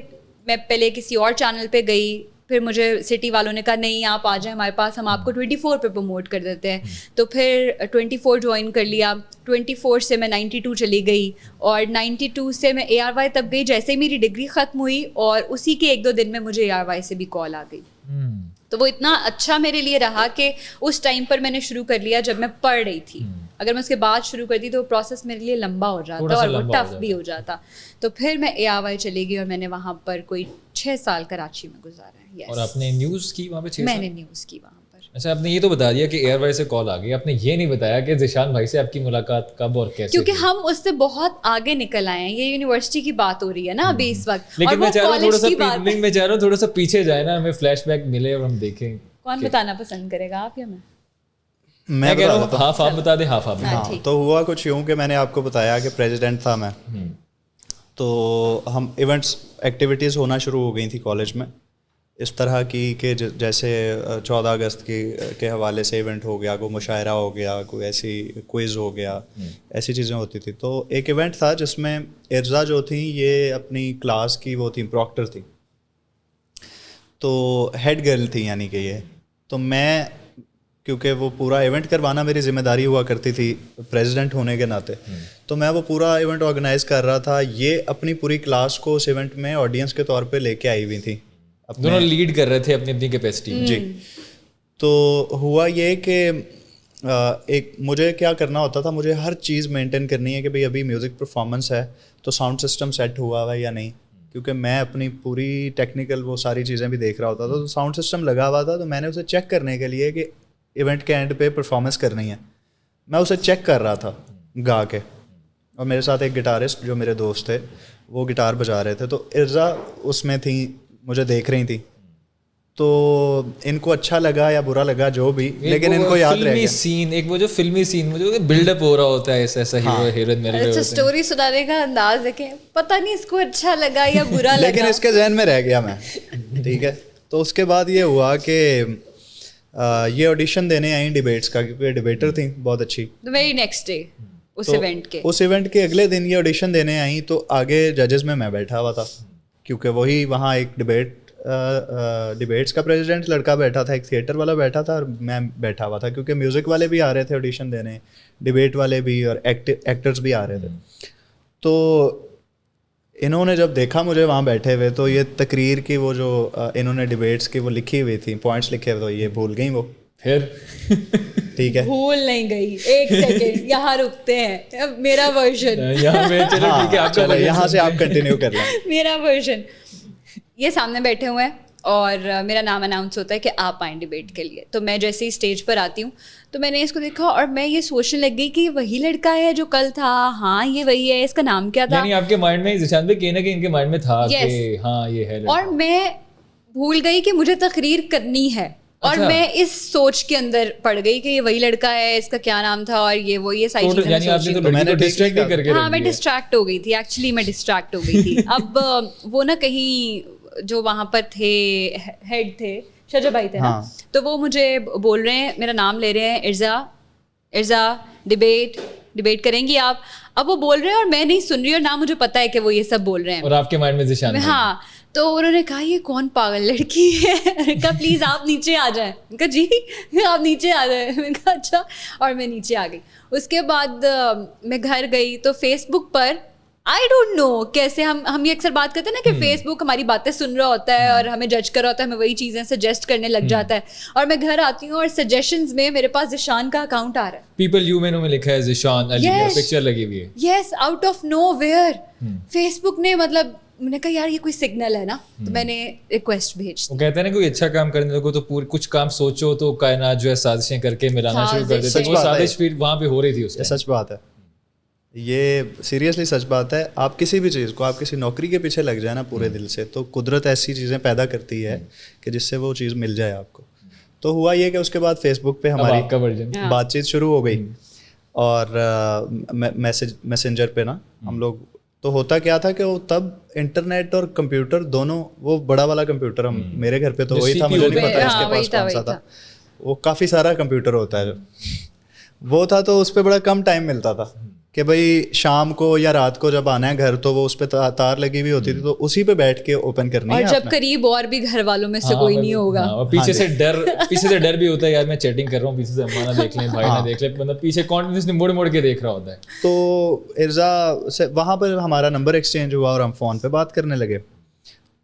میں پہلے کسی اور چینل پہ گئی. پھر مجھے سٹی والوں نے کہا نہیں آپ آ جائیں ہمارے پاس, ہم آپ کو 24 پہ پروموٹ کر دیتے ہیں. تو پھر 24 جوائن کر لیا. 24 سے میں 92 چلی گئی اور 92 سے میں ARY تک گئی. جیسے ہی میری ڈگری ختم ہوئی اور اسی کے 1-2 دن میں مجھے ARY سے بھی کال آ گئی. تو وہ اتنا اچھا میرے لیے رہا کہ اس ٹائم پر میں نے شروع کر لیا جب میں پڑھ رہی تھی. اگر میں اس کے بعد شروع کرتی تو وہ پروسیس میرے لیے لمبا ہو جاتا اور وہ ٹف بھی ہو جاتا. تو پھر میں ARY چلی گئی اور میں نے وہاں پر کوئی 6 سال کراچی میں گزارا ہے. اور آپ نے نیوز کی وہاں پہ 6 سال؟ میں نے نیوز کی وہاں پر. اچھا, آپ نے یہ تو بتا دیا کہ ARY سے کال آ گئی, آپ نے یہ نہیں بتایا کہ ذیشان بھائی سے آپ کی ملاقات کب اور کیسے؟ کیونکہ ہم اس سے بہت آگے نکل آئے ہیں. یہ یونیورسٹی کی بات ہو رہی ہے نا ابھی اس وقت, لیکن میں چاہ رہا ہوں تھوڑا سا پیچھے جائے نا, ہمیں فلیش بیک ملے اور ہم دیکھیں. کون بتانا پسند کرے گا, آپ یا میں؟ میں کہہ رہا ہوں ہاف آپ بتا دیں, ہاف آپ. تو ہوا کچھ یوں کہ میں نے آپ کو بتایا کہ پریزیڈنٹ تھا میں, تو ہم ایونٹس ایکٹیویٹیز ہونا شروع ہو گئی تھی کالج میں اس طرح کی کہ جیسے 14 اگست کے حوالے سے ایونٹ ہو گیا, کوئی مشاعرہ ہو گیا, کوئی ایسی کوئز ہو گیا, ایسی چیزیں ہوتی تھی. تو ایک ایونٹ تھا جس میں ارزا جو تھیں یہ اپنی کلاس کی وہ تھیں پروکٹر تھیں, تو ہیڈ گرل تھی یعنی کہ یہ. تو میں کیونکہ وہ پورا ایونٹ کروانا میری ذمہ داری ہوا کرتی تھی پریزیڈنٹ ہونے کے ناطے, تو میں وہ پورا ایونٹ آرگنائز کر رہا تھا. یہ اپنی پوری کلاس کو اس ایونٹ میں آڈینس کے طور پہ لے کے آئی ہوئی تھیں, دونوں لیڈ کر رہے تھے اپنی اپنی کیپیسٹی. جی. تو ہوا یہ کہ ایک مجھے کیا کرنا ہوتا تھا, مجھے ہر چیز مینٹین کرنی ہے کہ بھئی ابھی میوزک پرفارمنس ہے تو ساؤنڈ سسٹم سیٹ ہوا ہوا ہے یا نہیں, کیونکہ میں اپنی پوری ٹیکنیکل وہ ساری چیزیں بھی دیکھ رہا ہوتا تھا. تو ساؤنڈ سسٹم لگا ہوا تھا, تو میں نے اسے چیک کرنے کے لیے کہ ایونٹ کے اینڈ پہ پرفارمنس کرنی ہے, میں اسے چیک کر رہا تھا گا کے, اور میرے ساتھ ایک گٹارسٹ جو میرے دوست تھے وہ گٹار بجا رہے تھے. تو ارزا اس میں تھیں, مجھے دیکھ رہی تھیں, تو ان کو اچھا لگا یا برا لگا جو بھی, لیکن ان کو یاد رہ گیا سین, ایک وہ جو فلمی سین مجھے بلڈ اپ ہو رہا ہوتا ہے ایسا ہیرو ہیروئن میرے لیے. اچھا, سٹوری سنانے کا انداز دیکھیں, پتہ نہیں اس کو اچھا لگا یا برا لگا, لیکن اس کے ذہن میں رہ گیا میں. ٹھیک ہے. تو اس کے بعد یہ ہوا کہ یہ آڈیشن دینے آئیں ڈیبیٹس کا, کیونکہ ڈیبیٹر تھیں بہت اچھی. تو ویری نیکسٹ ڈے اس ایونٹ کے اگلے دن یہ آڈیشن دینے آئیں, تو آگے ججز میں بیٹھا ہوا تھا, کیونکہ وہی وہاں ایک ڈیبیٹس کا پریزیڈنٹ لڑکا بیٹھا تھا, ایک تھیٹر والا بیٹھا تھا, اور میں بیٹھا ہوا تھا, کیونکہ میوزک والے بھی آ رہے تھے آڈیشن دینے, ڈیبیٹ والے بھی, اور ایکٹرز بھی آ رہے تھے. تو انہوں نے جب دیکھا مجھے وہاں بیٹھے ہوئے, تو یہ تقریر کی وہ جو انہوں نے ڈیبیٹس کی وہ لکھی ہوئی تھی, پوائنٹس لکھے ہوئے, تو یہ بھول گئیں وہ. پھر ٹھیک ہے, بھول نہیں گئی. ایک سیکنڈ یہاں رکتے ہیں, میرا ورژن یہاں سے آپ کنٹینیو کر لیں. میرا ورژن یہ سامنے بیٹھے ہوئے ہیں اور میرا نام اناؤنس ہوتا ہے کہ آپ آئیں ڈیبیٹ کے لیے. تو میں جیسے ہی اسٹیج پر آتی ہوں تو میں نے اس کو دیکھا اور میں یہ سوچنے لگ گئی کہ یہ وہی لڑکا ہے جو کل تھا. ہاں یہ وہی ہے. اس کا نام کیا تھا؟ یعنی آپ کے مائنڈ میں ذیشان بھائی کہیں نہ کہیں ان کے مائنڈ میں تھا کہ ہاں یہ ہے. اور میں بھول گئی کہ مجھے تقریر کرنی ہے, اور میں اس سوچ کے اندر پڑ گئی کہ یہ وہی لڑکا ہے, اس کا کیا نام تھا, اور یہ ساری چیزیں. ہاں میں ڈسٹریکٹ ہو گئی تھی, ایکچولی میں ڈسٹریکٹ ہو گئی تھی. اب وہ نا کہیں جو وہاں پر تھے ہیڈ تھے, شجا بھائی تھے نا, تو وہ مجھے بول رہے ہیں, میرا نام لے رہے ہیں, ارزا ڈیبیٹ کریں گی آپ. اب وہ بول رہے ہیں اور میں نہیں سن رہی, اور نہ مجھے پتا ہے کہ وہ یہ سب بول رہے ہیں, اور آپ کے مائنڈ میں ذیشان. ہاں. تو انہوں نے کہا یہ کون پاگل لڑکی ہے, کہا پلیز آپ نیچے آ جائیں. کہا جی آپ نیچے آ جائیں. میں کہا اچھا, اور میں نیچے آ گئی. اس کے بعد میں گھر گئی تو face book per I don't نو کیسے ہم یہ اکثر بات کرتے ہیں نا کہ فیس بک ہماری باتیں سن رہا ہوتا ہے اور ہمیں جج کر رہا ہوتا ہے, ہمیں وہی چیزیں سجیسٹ کرنے لگ جاتا ہے. اور میں گھر آتی ہوں اور سجیشنز میں میرے پاس ذیشان کا اکاؤنٹ آ رہا ہے, پیپل یو میں لکھا ہے ذیشان علی, پکچر لگی ہوئی ہے. Yes, out of nowhere Facebook نے, مطلب میں نے کہا یار یہ کوئی سگنل ہے نا, تو میں نے ریکویسٹ بھیج. وہ کہتے ہیں نا کوئی اچھا کام کرنے لگو تو کچھ کام سوچو تو کائنات جو ہے سازشیں کر کے ملانا شروع کر دیتے ہیں. وہ سازش پھر وہاں پہ ہو رہی تھی اس. سچ بات ہے, یہ سیریسلی سچ بات ہے. آپ کسی بھی چیز کو, آپ کسی نوکری کے پیچھے لگ جائے نا پورے دل سے, تو قدرت ایسی چیزیں پیدا کرتی ہے کہ جس سے وہ چیز مل جائے آپ کو. تو ہوا یہ کہ اس کے بعد فیس بک پہ ہماری بات چیت شروع ہو گئی, اور میسنجر پہ نا ہم لوگ, تو ہوتا کیا تھا کہ وہ تب انٹرنیٹ اور کمپیوٹر دونوں, وہ بڑا والا کمپیوٹر ہم میرے گھر پہ تو وہی تھا, مجھے نہیں پتا اس کے پاس کون سا تھا, وہ کافی سارا کمپیوٹر ہوتا ہے وہ تھا, تو اس پہ بڑا کم ٹائم ملتا تھا کہ بھائی شام کو یا رات کو جب آنا ہے گھر تو وہ اس پہ تار لگی ہوئی ہوتی تھی, تو اسی پہ بیٹھ کے اوپن کرنی ہے. اور جب قریب اور بھی گھر والوں میں سے کوئی نہیں ہوگا, پیچھے سے ڈر بھی ہوتا ہے یار میں چیٹنگ کر رہا ہوں, پیچھے سے اما نہ دیکھ لیں, بھائی نہ دیکھ لیں, مطلب پیچھے کانفیڈنس مڑ مڑ کے دیکھ رہا ہوتا ہے. تو ارزا سے وہاں پر ہمارا نمبر ایکسچینج ہوا اور ہم فون پہ بات کرنے لگے.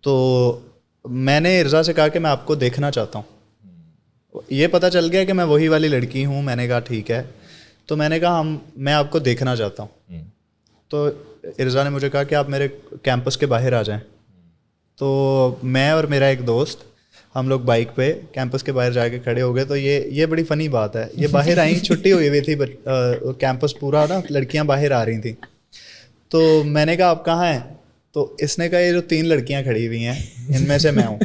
تو میں نے ارزا سے کہا کہ میں آپ کو دیکھنا چاہتا ہوں. یہ پتہ چل گیا کہ میں وہی والی لڑکی ہوں. میں نے کہا ٹھیک ہے. تو میں نے کہا میں آپ کو دیکھنا چاہتا ہوں. تو ارزا نے مجھے کہا کہ آپ میرے کیمپس کے باہر آ جائیں. تو میں اور میرا ایک دوست ہم لوگ بائک پہ کیمپس کے باہر جا کے کھڑے ہو گئے. تو یہ بڑی فنی بات ہے, یہ باہر آئیں, چھٹی ہوئی تھی, کیمپس پورا نا لڑکیاں باہر آ رہی تھیں. تو میں نے کہا آپ کہاں ہیں؟ تو اس نے کہا یہ جو 3 لڑکیاں کھڑی ہوئی ہیں ان میں سے میں ہوں.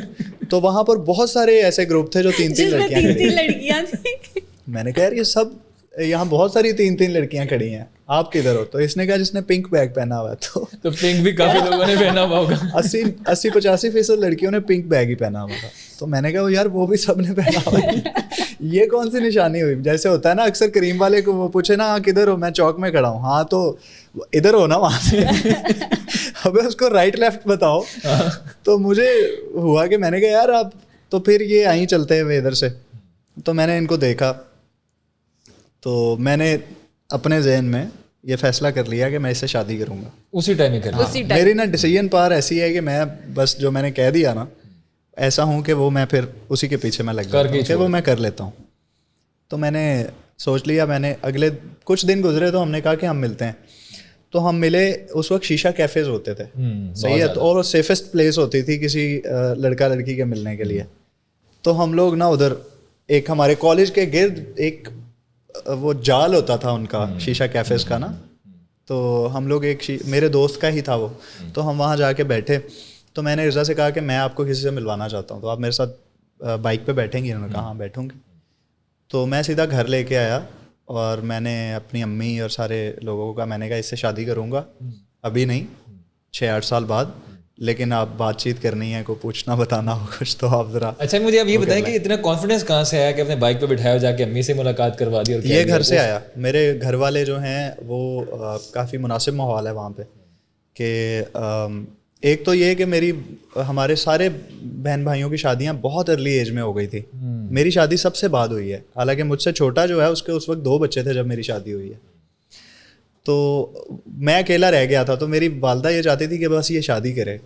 تو وہاں پر بہت سارے ایسے گروپ تھے جو 3 لڑکیاں تھیں. میں نے کہا یار یہ سب یہاں بہت ساری 3 لڑکیاں کھڑی ہیں, آپ کدھر ہو؟ تو اس نے کہا جس نے پنک بیگ پہنا ہوا ہے. تو پنک بھی کافی لوگوں نے پہنا ہوا ہوگا, 80-85% لڑکیوں نے پنک بیگ ہی پہنا ہوا تھا. تو میں نے کہا یار وہ بھی سب نے پہنا ہوا ہے, یہ کون سی نشانی ہوئی؟ جیسے ہوتا ہے نا اکثر کریم والے کو وہ پوچھے نا کدھر ہو, میں چوک میں کھڑا ہوں. ہاں تو ادھر ہو نا وہاں سے, اب اس کو رائٹ لیفٹ بتاؤ. تو مجھے ہوا کہ میں نے کہا یار آپ تو پھر یہ آئیں چلتے ہوئے ادھر سے. تو میں نے ان کو دیکھا, تو میں نے اپنے ذہن میں یہ فیصلہ کر لیا کہ میں اس سے شادی کروں گا. اسی ٹائم ہی کرنا. میری نا ڈیسیژن پار ایسی ہے کہ میں بس جو میں نے کہہ دیا نا ایسا ہوں کہ وہ میں پھر اسی کے پیچھے میں لگ جاتا ہوں کہ وہ میں کر لیتا ہوں. تو میں نے سوچ لیا. میں نے اگلے کچھ دن گزرے تو ہم نے کہا کہ ہم ملتے ہیں. تو ہم ملے. اس وقت شیشہ کیفیز ہوتے تھے, صحیح ہے, اور سیفسٹ پلیس ہوتی تھی کسی لڑکا لڑکی کے ملنے کے لیے. تو ہم لوگ نا ادھر ایک ہمارے کالج کے گرد ایک وہ جال ہوتا تھا ان کا شیشہ کیفیز کا نا. تو ہم لوگ میرے دوست کا ہی تھا وہ. تو ہم وہاں جا کے بیٹھے. تو میں نے رضا سے کہا کہ میں آپ کو کسی سے ملوانا چاہتا ہوں, تو آپ میرے ساتھ بائک پہ بیٹھیں گے؟ انہوں نے کہا ہاں بیٹھوں گی. تو میں سیدھا گھر لے کے آیا اور میں نے اپنی امی اور سارے لوگوں کا میں نے کہا اس سے شادی کروں گا, ابھی نہیں 6-8 سال بعد, لیکن آپ بات چیت کرنی ہے, کوئی پوچھنا بتانا ہو کچھ تو آپ ذرا. اچھا مجھے اب یہ بتائیں کہ اتنا کانفیڈنس کہاں سے آیا کہ اپنے بائک پہ بٹھایا جا کے امی سے ملاقات کروا دی؟ اور یہ گھر سے آیا. میرے گھر والے جو ہیں وہ کافی مناسب ماحول ہے وہاں پہ. کہ ایک تو یہ کہ ہمارے سارے بہن بھائیوں کی شادیاں بہت ارلی ایج میں ہو گئی تھی. میری شادی سب سے بعد ہوئی ہے, حالانکہ مجھ سے چھوٹا جو ہے اس کے اس وقت 2 بچے تھے جب میری شادی ہوئی ہے. تو میں اکیلا رہ گیا تھا. تو میری والدہ یہ چاہتی تھی کہ بس یہ شادی کرے,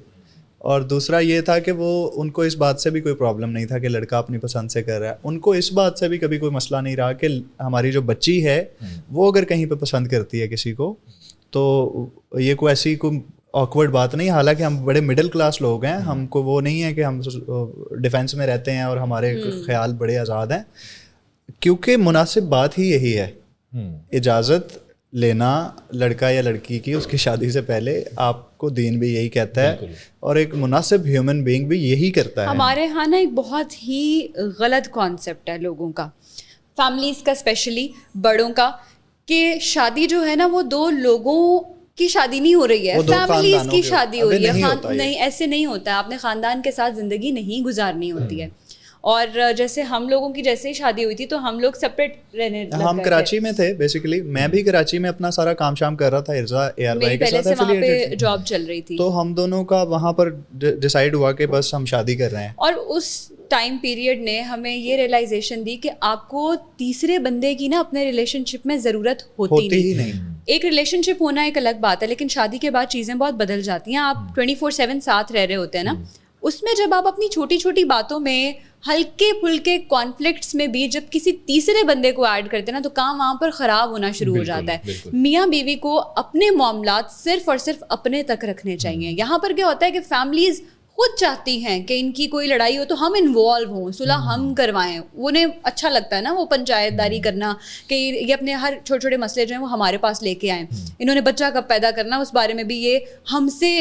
اور دوسرا یہ تھا کہ وہ ان کو اس بات سے بھی کوئی پرابلم نہیں تھا کہ لڑکا اپنی پسند سے کر رہا ہے. ان کو اس بات سے بھی کبھی کوئی مسئلہ نہیں رہا کہ ہماری جو بچی ہے وہ اگر کہیں پہ پسند کرتی ہے کسی کو تو یہ کوئی ایسی کوئی آکورڈ بات نہیں. حالانکہ ہم بڑے مڈل کلاس لوگ ہیں, ہم کو وہ نہیں ہے کہ ہم ڈیفینس میں رہتے ہیں اور ہمارے خیال بڑے آزاد ہیں, کیونکہ مناسب بات ہی یہی ہے. اجازت لینا لڑکا یا لڑکی کی اس کی شادی سے پہلے آپ کو دین بھی یہی کہتا ہے, اور ایک مناسب ہیومن بینگ بھی یہی کرتا ہے. ہمارے ہاں نا ایک بہت ہی غلط کانسیپٹ ہے لوگوں کا, فیملیز کا اسپیشلی بڑوں کا, کہ شادی جو ہے نا وہ 2 لوگوں کی شادی نہیں ہو رہی ہے, فیملیز کی شادی ہو رہی ہے. نہیں, ایسے نہیں ہوتا ہے. آپ نے خاندان کے ساتھ زندگی نہیں گزارنی ہوتی ہے. اور جیسے ہم لوگوں کی جیسے ہی شادی ہوئی تھی تو ہم لوگ سپریٹ رہنے لگ گئے. ہم کراچی میں تھے بیسیکلی, میں بھی کراچی میں اپنا سارا کام شام کر رہا تھا. ارزا ARY کے ساتھ وہاں پہ جاب چل رہی تھی, تو ہم دونوں کا وہاں پر ڈیسائیڈ ہوا کہ بس ہم شادی کر رہے ہیں. اور اس ٹائم پیریڈ نے ہمیں یہ ریئلائزیشن دی کہ آپ کو تیسرے بندے کی نا اپنے ریلیشن شپ میں ضرورت ہوتی ہی نہیں. ایک ریلیشن شپ ہونا ایک الگ بات ہے, لیکن شادی کے بعد چیزیں بہت بدل جاتی ہیں. آپ 24/7 ساتھ رہ رہے ہوتے ہیں نا, اس میں جب آپ اپنی چھوٹی چھوٹی باتوں میں ہلکے پھلکے کانفلکٹس میں بھی جب کسی تیسرے بندے کو ایڈ کرتے ہیں نا تو کام وہاں پر خراب ہونا شروع ہو جاتا ہے. میاں بیوی کو اپنے معاملات صرف اور صرف اپنے تک رکھنے چاہیے. یہاں پر کیا ہوتا ہے کہ فیملیز خود چاہتی ہیں کہ ان کی کوئی لڑائی ہو تو ہم انوالو ہوں, صلح ہم کروائیں. انہیں اچھا لگتا ہے نا وہ پنچایت داری کرنا, کہ یہ اپنے ہر چھوٹے چھوٹے مسئلے جو ہیں وہ ہمارے پاس لے کے آئیں. انہوں نے بچہ کب پیدا کرنا اس بارے میں بھی یہ ہم سے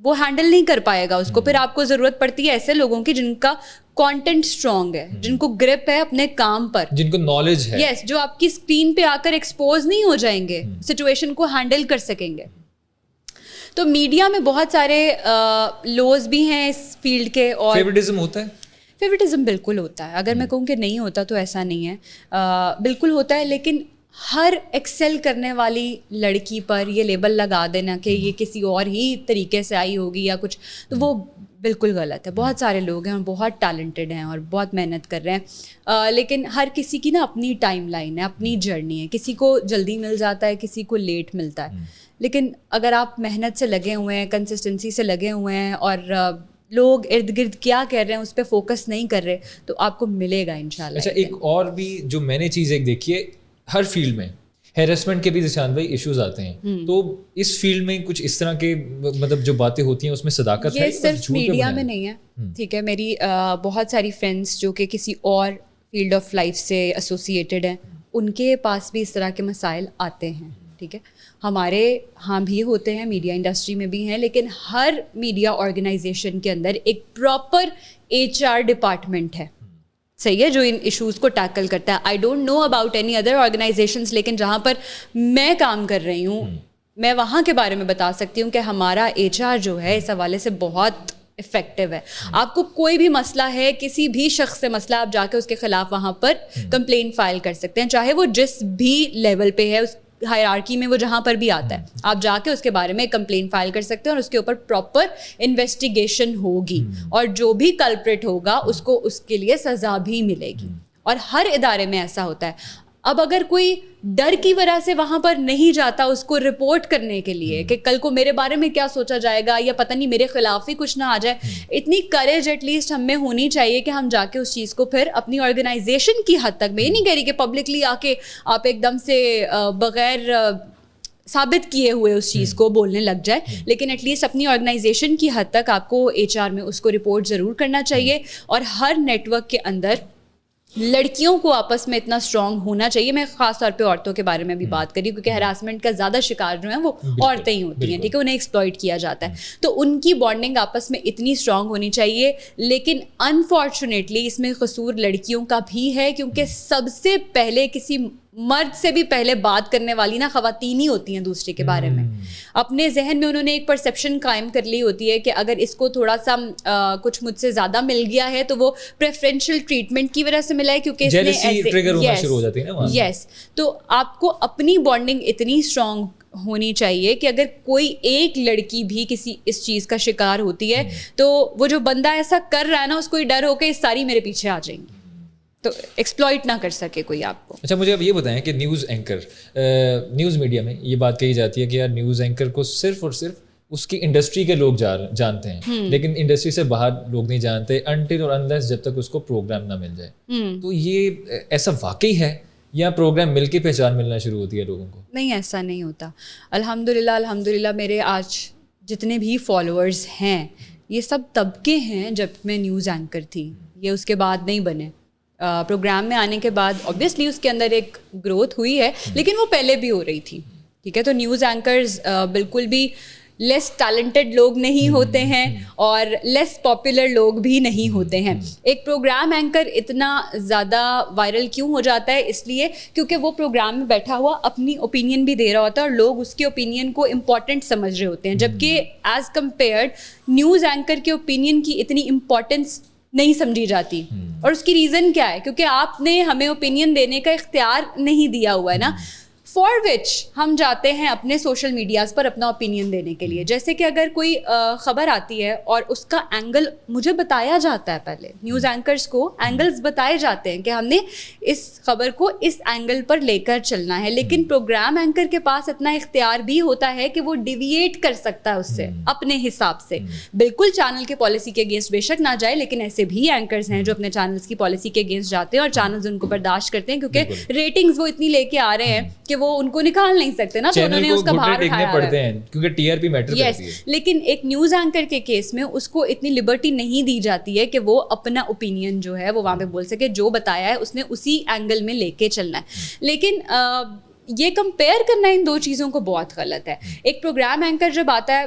وہ ہینڈل نہیں کر پائے گا اس کو. پھر آپ کو ضرورت پڑتی ہے ایسے لوگوں کی جن کا کانٹینٹ اسٹرانگ ہے, جن کو گرپ ہے اپنے کام پر, جن کو نالج ہے, یس, جو آپ کی اسکرین پہ آ کر ایکسپوز نہیں ہو جائیں گے, سچویشن کو ہینڈل کر سکیں گے. تو میڈیا میں بہت سارے لوز بھی ہیں اس فیلڈ کے. اور فیوریٹزم ہوتا ہے, فیوریٹزم بالکل ہوتا ہے. اگر میں کہوں کہ نہیں ہوتا تو ایسا نہیں ہے, بالکل ہوتا ہے. لیکن ہر ایکسل کرنے والی لڑکی پر یہ لیبل لگا دینا کہ یہ کسی اور ہی طریقے سے آئی ہوگی یا کچھ, تو وہ بالکل غلط ہے. بہت سارے لوگ ہیں اور بہت ٹیلنٹڈ ہیں اور بہت محنت کر رہے ہیں, لیکن ہر کسی کی نا اپنی ٹائم لائن ہے, اپنی جرنی ہے. کسی کو جلدی مل جاتا ہے, کسی کو لیٹ ملتا ہے. لیکن اگر آپ محنت سے لگے ہوئے ہیں, کنسسٹنسی سے لگے ہوئے ہیں, اور لوگ ارد گرد کیا کر رہے ہیں اس پہ فوکس نہیں کر رہے, تو آپ کو ملے گا انشاءاللہ. اچھا, ایک اور بھی جو میں نے چیز ایک دیکھی ہے, ہر فیلڈ میں ہیرسمنٹ کے بھی ذیشان بھائی ایشوز آتے ہیں, تو اس فیلڈ میں کچھ اس طرح کے مطلب جو باتیں ہوتی ہیں اس میں صداقت ہے؟ یہ صرف میڈیا میں نہیں ہے, ٹھیک ہے. میری بہت ساری فرینڈس جو کہ کسی اور فیلڈ آف لائف سے ایسوسیٹیڈ ہیں, ان کے پاس بھی اس طرح کے مسائل آتے ہیں, ٹھیک ہے. ہمارے ہاں بھی ہوتے ہیں, میڈیا انڈسٹری میں بھی ہیں, لیکن ہر میڈیا آرگنائزیشن کے اندر ایک پراپر HR ڈپارٹمنٹ ہے, صحیح ہے, جو ان ایشوز کو ٹیکل کرتا ہے. I don't know about any other organisations, لیکن جہاں پر میں کام کر رہی ہوں میں وہاں کے بارے میں بتا سکتی ہوں کہ ہمارا HR جو ہے اس حوالے سے بہت افیکٹو ہے. آپ کو کوئی بھی مسئلہ ہے, کسی بھی شخص سے مسئلہ, آپ جا کے اس کے خلاف وہاں پر کمپلین فائل کر سکتے ہیں, چاہے وہ جس بھی لیول پہ ہے, اس ہائرارکی میں وہ جہاں پر بھی آتا ہے. آپ جا کے اس کے بارے میں کمپلین فائل کر سکتے ہیں اور اس کے اوپر پراپر انویسٹیگیشن ہوگی, اور جو بھی کلپریٹ ہوگا اس کو اس کے لیے سزا بھی ملے گی. اور ہر ادارے میں ایسا ہوتا ہے. اب اگر کوئی ڈر کی وجہ سے وہاں پر نہیں جاتا اس کو رپورٹ کرنے کے لیے کہ کل کو میرے بارے میں کیا سوچا جائے گا, یا پتہ نہیں میرے خلاف ہی کچھ نہ آ جائے, اتنی کریج ایٹ لیسٹ ہم میں ہونی چاہیے کہ ہم جا کے اس چیز کو پھر اپنی آرگنائزیشن کی حد تک, میں یہ نہیں کہہ رہی کہ پبلکلی آ کے آپ ایک دم سے بغیر ثابت کیے ہوئے اس چیز کو بولنے لگ جائے, لیکن ایٹ لیسٹ اپنی آرگنائزیشن کی حد تک آپ کو HR میں اس کو رپورٹ ضرور کرنا چاہیے. اور ہر نیٹ ورک کے اندر لڑکیوں کو آپس میں اتنا اسٹرانگ ہونا چاہیے. میں خاص طور پہ عورتوں کے بارے میں بھی بات کری, کیونکہ ہراسمنٹ کا زیادہ شکار جو ہیں وہ عورتیں ہی ہوتی ہیں, ٹھیک ہے, انہیں ایکسپلائٹ کیا جاتا ہے. تو ان کی بانڈنگ آپس میں اتنی اسٹرانگ ہونی چاہیے. لیکن انفارچونیٹلی اس میں قصور لڑکیوں کا بھی ہے, کیونکہ سب سے پہلے کسی مرد سے بھی پہلے بات کرنے والی نا خواتین ہی ہوتی ہیں دوسرے کے بارے میں. اپنے ذہن میں انہوں نے ایک پرسیپشن قائم کر لی ہوتی ہے کہ اگر اس کو تھوڑا سا کچھ مجھ سے زیادہ مل گیا ہے تو وہ پریفرینشیل ٹریٹمنٹ کی وجہ سے ملا ہے, کیونکہ اس نے ایسے, یس. تو آپ کو اپنی بانڈنگ اتنی اسٹرانگ ہونی چاہیے کہ اگر کوئی ایک لڑکی بھی کسی اس چیز کا شکار ہوتی ہے تو وہ جو بندہ ایسا کر رہا ہے نا, اس کو یہ ڈر ہو کہ ساری میرے پیچھے آ جائیں گی, تو ایکسپلائٹ نہ کر سکے کوئی آپ کو. اچھا, مجھے اب یہ بتائیں کہ نیوز اینکر, نیوز میڈیا میں یہ بات کہی جاتی ہے کہ یار نیوز اینکر کو صرف اور صرف اس کی انڈسٹری کے لوگ جانتے ہیں, لیکن انڈسٹری سے باہر لوگ نہیں جانتے انٹل اور انلیس جب تک اس کو پروگرام نہ مل جائے. تو یہ ایسا واقعی ہے یا پروگرام مل کے پہچان ملنا شروع ہوتی ہے لوگوں کو؟ نہیں, ایسا نہیں ہوتا. الحمدللہ میرے آج جتنے بھی فالوورز ہیں یہ سب تب کے ہیں جب میں نیوز اینکر تھی, یہ اس کے بعد نہیں بنے. پروگرام میں آنے کے بعد آبویسلی اس کے اندر ایک گروتھ ہوئی ہے, لیکن وہ پہلے بھی ہو رہی تھی, ٹھیک ہے. تو نیوز اینکرز بالکل بھی لیس ٹیلنٹڈ لوگ نہیں ہوتے ہیں اور لیس پاپولر لوگ بھی نہیں ہوتے ہیں. ایک پروگرام اینکر اتنا زیادہ وائرل کیوں ہو جاتا ہے؟ اس لیے کیونکہ وہ پروگرام میں بیٹھا ہوا اپنی اوپینین بھی دے رہا ہوتا ہے اور لوگ اس کے اوپینین کو امپورٹنٹ سمجھ رہے ہوتے ہیں, جبکہ ایز کمپیئرڈ نیوز اینکر کے اوپینین کی اتنی امپورٹنس نہیں سمجھی جاتی. اور اس کی ریزن کیا ہے؟ کیونکہ آپ نے ہمیں اوپینین دینے کا اختیار نہیں دیا ہوا ہے نا, فار وچ ہم جاتے ہیں اپنے سوشل میڈیاز پر اپنا اوپینین دینے کے لیے. جیسے کہ اگر کوئی خبر آتی ہے اور اس کا اینگل مجھے بتایا جاتا ہے, پہلے نیوز اینکرز کو اینگلز بتائے جاتے ہیں کہ ہم نے اس خبر کو اس اینگل پر لے کر چلنا ہے, لیکن پروگرام اینکر کے پاس اتنا اختیار بھی ہوتا ہے کہ وہ ڈیویٹ کر سکتا ہے اس سے اپنے حساب سے. بالکل چینل کے پالیسی کے اگینسٹ بے شک نہ جائے, لیکن ایسے بھی اینکرز ہیں جو اپنے چینلز کی پالیسی کے اگینسٹ جاتے ہیں اور چینلز ان کو برداشت کرتے ہیں, کیونکہ ریٹنگز وہ اتنی لے کے آ رہے ہیں کہ وہ ان کو نکال نہیں سکتے نا, تو انہوں نے اس کا بھار اٹھایا پڑتے ہیں کیونکہ ٹی آر پی میٹر کرتی ہے. لیکن ایک نیوز اینکر کے کیس میں اس کو اتنی لبرٹی نہیں دی جاتی ہے کہ وہ اپنا اوپینین جو ہے وہ وہاں پہ بول سکے, جو بتایا ہے اس نے اسی اینگل میں لے کے چلنا ہے. لیکن یہ کمپیئر کرنا ان دو چیزوں کو بہت غلط ہے. ایک پروگرام اینکر جب آتا ہے,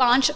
5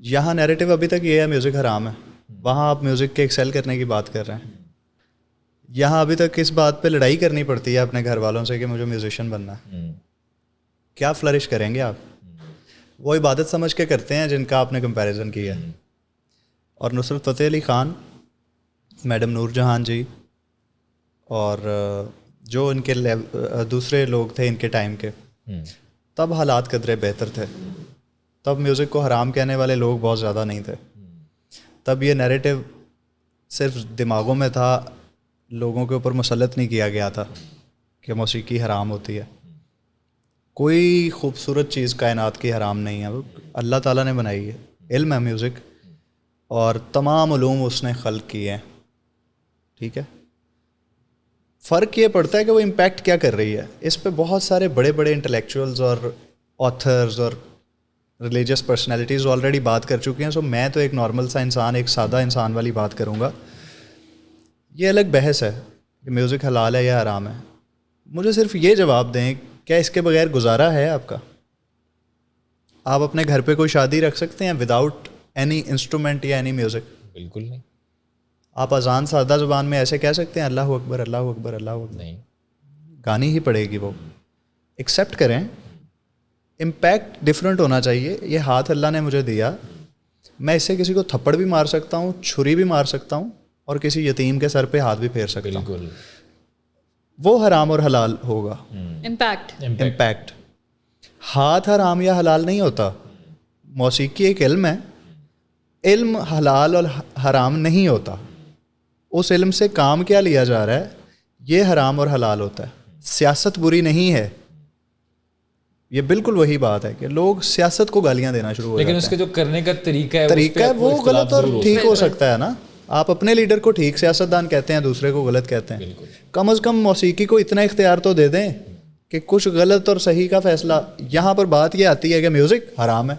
یہاں نیریٹو ابھی تک یہ ہے میوزک حرام ہے, وہاں آپ میوزک کے ایکسیل کرنے کی بات کر رہے ہیں. یہاں ابھی تک اس بات پہ لڑائی کرنی پڑتی ہے اپنے گھر والوں سے کہ مجھے میوزیشین بننا ہے. کیا فلرش کریں گے آپ؟ وہ عبادت سمجھ کے کرتے ہیں جن کا آپ نے کمپیریزن کیا ہے. اور نصرت فتح علی خان, میڈم نور جہان جی, اور جو ان کے دوسرے لوگ تھے ان کے ٹائم کے, تب حالات قدرے بہتر تھے. تب میوزک کو حرام کہنے والے لوگ بہت زیادہ نہیں تھے. تب یہ نیریٹو صرف دماغوں میں تھا, لوگوں کے اوپر مسلط نہیں کیا گیا تھا کہ موسیقی حرام ہوتی ہے. کوئی خوبصورت چیز کائنات کی حرام نہیں ہے, اللہ تعالیٰ نے بنائی ہے. علم ہے میوزک, اور تمام علوم اس نے خلق کیے ہیں. ٹھیک ہے, فرق یہ پڑتا ہے کہ وہ امپیکٹ کیا کر رہی ہے. اس پہ بہت سارے بڑے بڑے انٹلیکچوئلز اور آتھرز اور ریلیجیس پرسنالٹیز آلریڈی بات کر چکی ہیں. سو میں تو ایک نارمل سا انسان, ایک سادہ انسان والی بات کروں گا. یہ الگ بحث ہے کہ میوزک حلال ہے یا حرام ہے. مجھے صرف یہ جواب دیں, کیا اس کے بغیر گزارا ہے آپ کا؟ آپ اپنے گھر پہ کوئی شادی رکھ سکتے ہیں وداؤٹ اینی انسٹرومنٹ یا اینی میوزک؟ بالکل نہیں. آپ اذان سادہ زبان میں ایسے کہہ سکتے ہیں اللہ اکبر اللہ اکبر اللہ اکبر؟ نہیں, گانی ہی پڑے گی. وہ ایکسیپٹ کریں, امپیکٹ ڈفرینٹ ہونا چاہیے. یہ ہاتھ اللہ نے مجھے دیا, میں اس سے کسی کو تھپڑ بھی مار سکتا ہوں, چھری بھی مار سکتا ہوں, اور کسی یتیم کے سر پہ ہاتھ بھی پھیر سکتا ہوں. بالکل. وہ حرام اور حلال ہوگا. امپیکٹ. ہاتھ حرام یا حلال نہیں ہوتا. موسیقی ایک علم ہے, علم حلال اور حرام نہیں ہوتا. اس علم سے کام کیا لیا جا رہا ہے یہ حرام اور حلال ہوتا ہے. سیاست بری نہیں ہے. یہ بالکل وہی بات ہے کہ لوگ سیاست کو گالیاں دینا شروع ہو جاتے ہیں, لیکن اس کے جو کرنے کا طریقہ ہے وہ غلط اور ٹھیک ہو سکتا ہے نا. آپ اپنے لیڈر کو ٹھیک سیاستدان کہتے ہیں, دوسرے کو غلط کہتے ہیں. کم از کم موسیقی کو اتنا اختیار تو دے دیں کہ کچھ غلط اور صحیح کا فیصلہ. یہاں پر بات یہ آتی ہے کہ میوزک حرام ہے.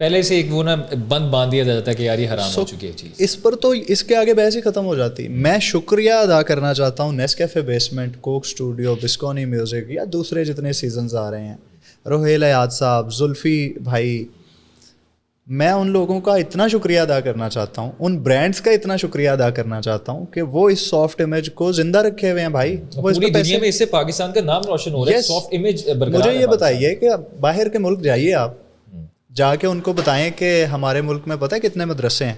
پہلے سے ایک وہ نا بند باندھ دیا جاتا ہے کہ یار یہ حرام ہو چکی ہے چیز. اس پر تو اس کے آگے بحث ہی ختم ہو جاتی. میں شکریہ ادا کرنا چاہتا ہوں Nescafe basement, Coke studio, Bisconni music یا دوسرے جتنے سیزنز آ رہے ہیں, روہیل ایاد صاحب, زلفی بھائی. میں ان لوگوں کا اتنا شکریہ ادا کرنا چاہتا ہوں, ان برانڈس کا اتنا شکریہ ادا کرنا چاہتا ہوں کہ وہ اس سافٹ امیج کو زندہ رکھے ہوئے ہیں بھائی. پوری دنیا میں اس سے پاکستان کا نام روشن ہو رہا ہے, سافٹ امیج برقرار. مجھے یہ بتائیے کہ باہر کے ملک جائیے آپ, جا کے ان کو بتائیں کہ ہمارے ملک میں پتہ ہے کتنے مدرسے ہیں,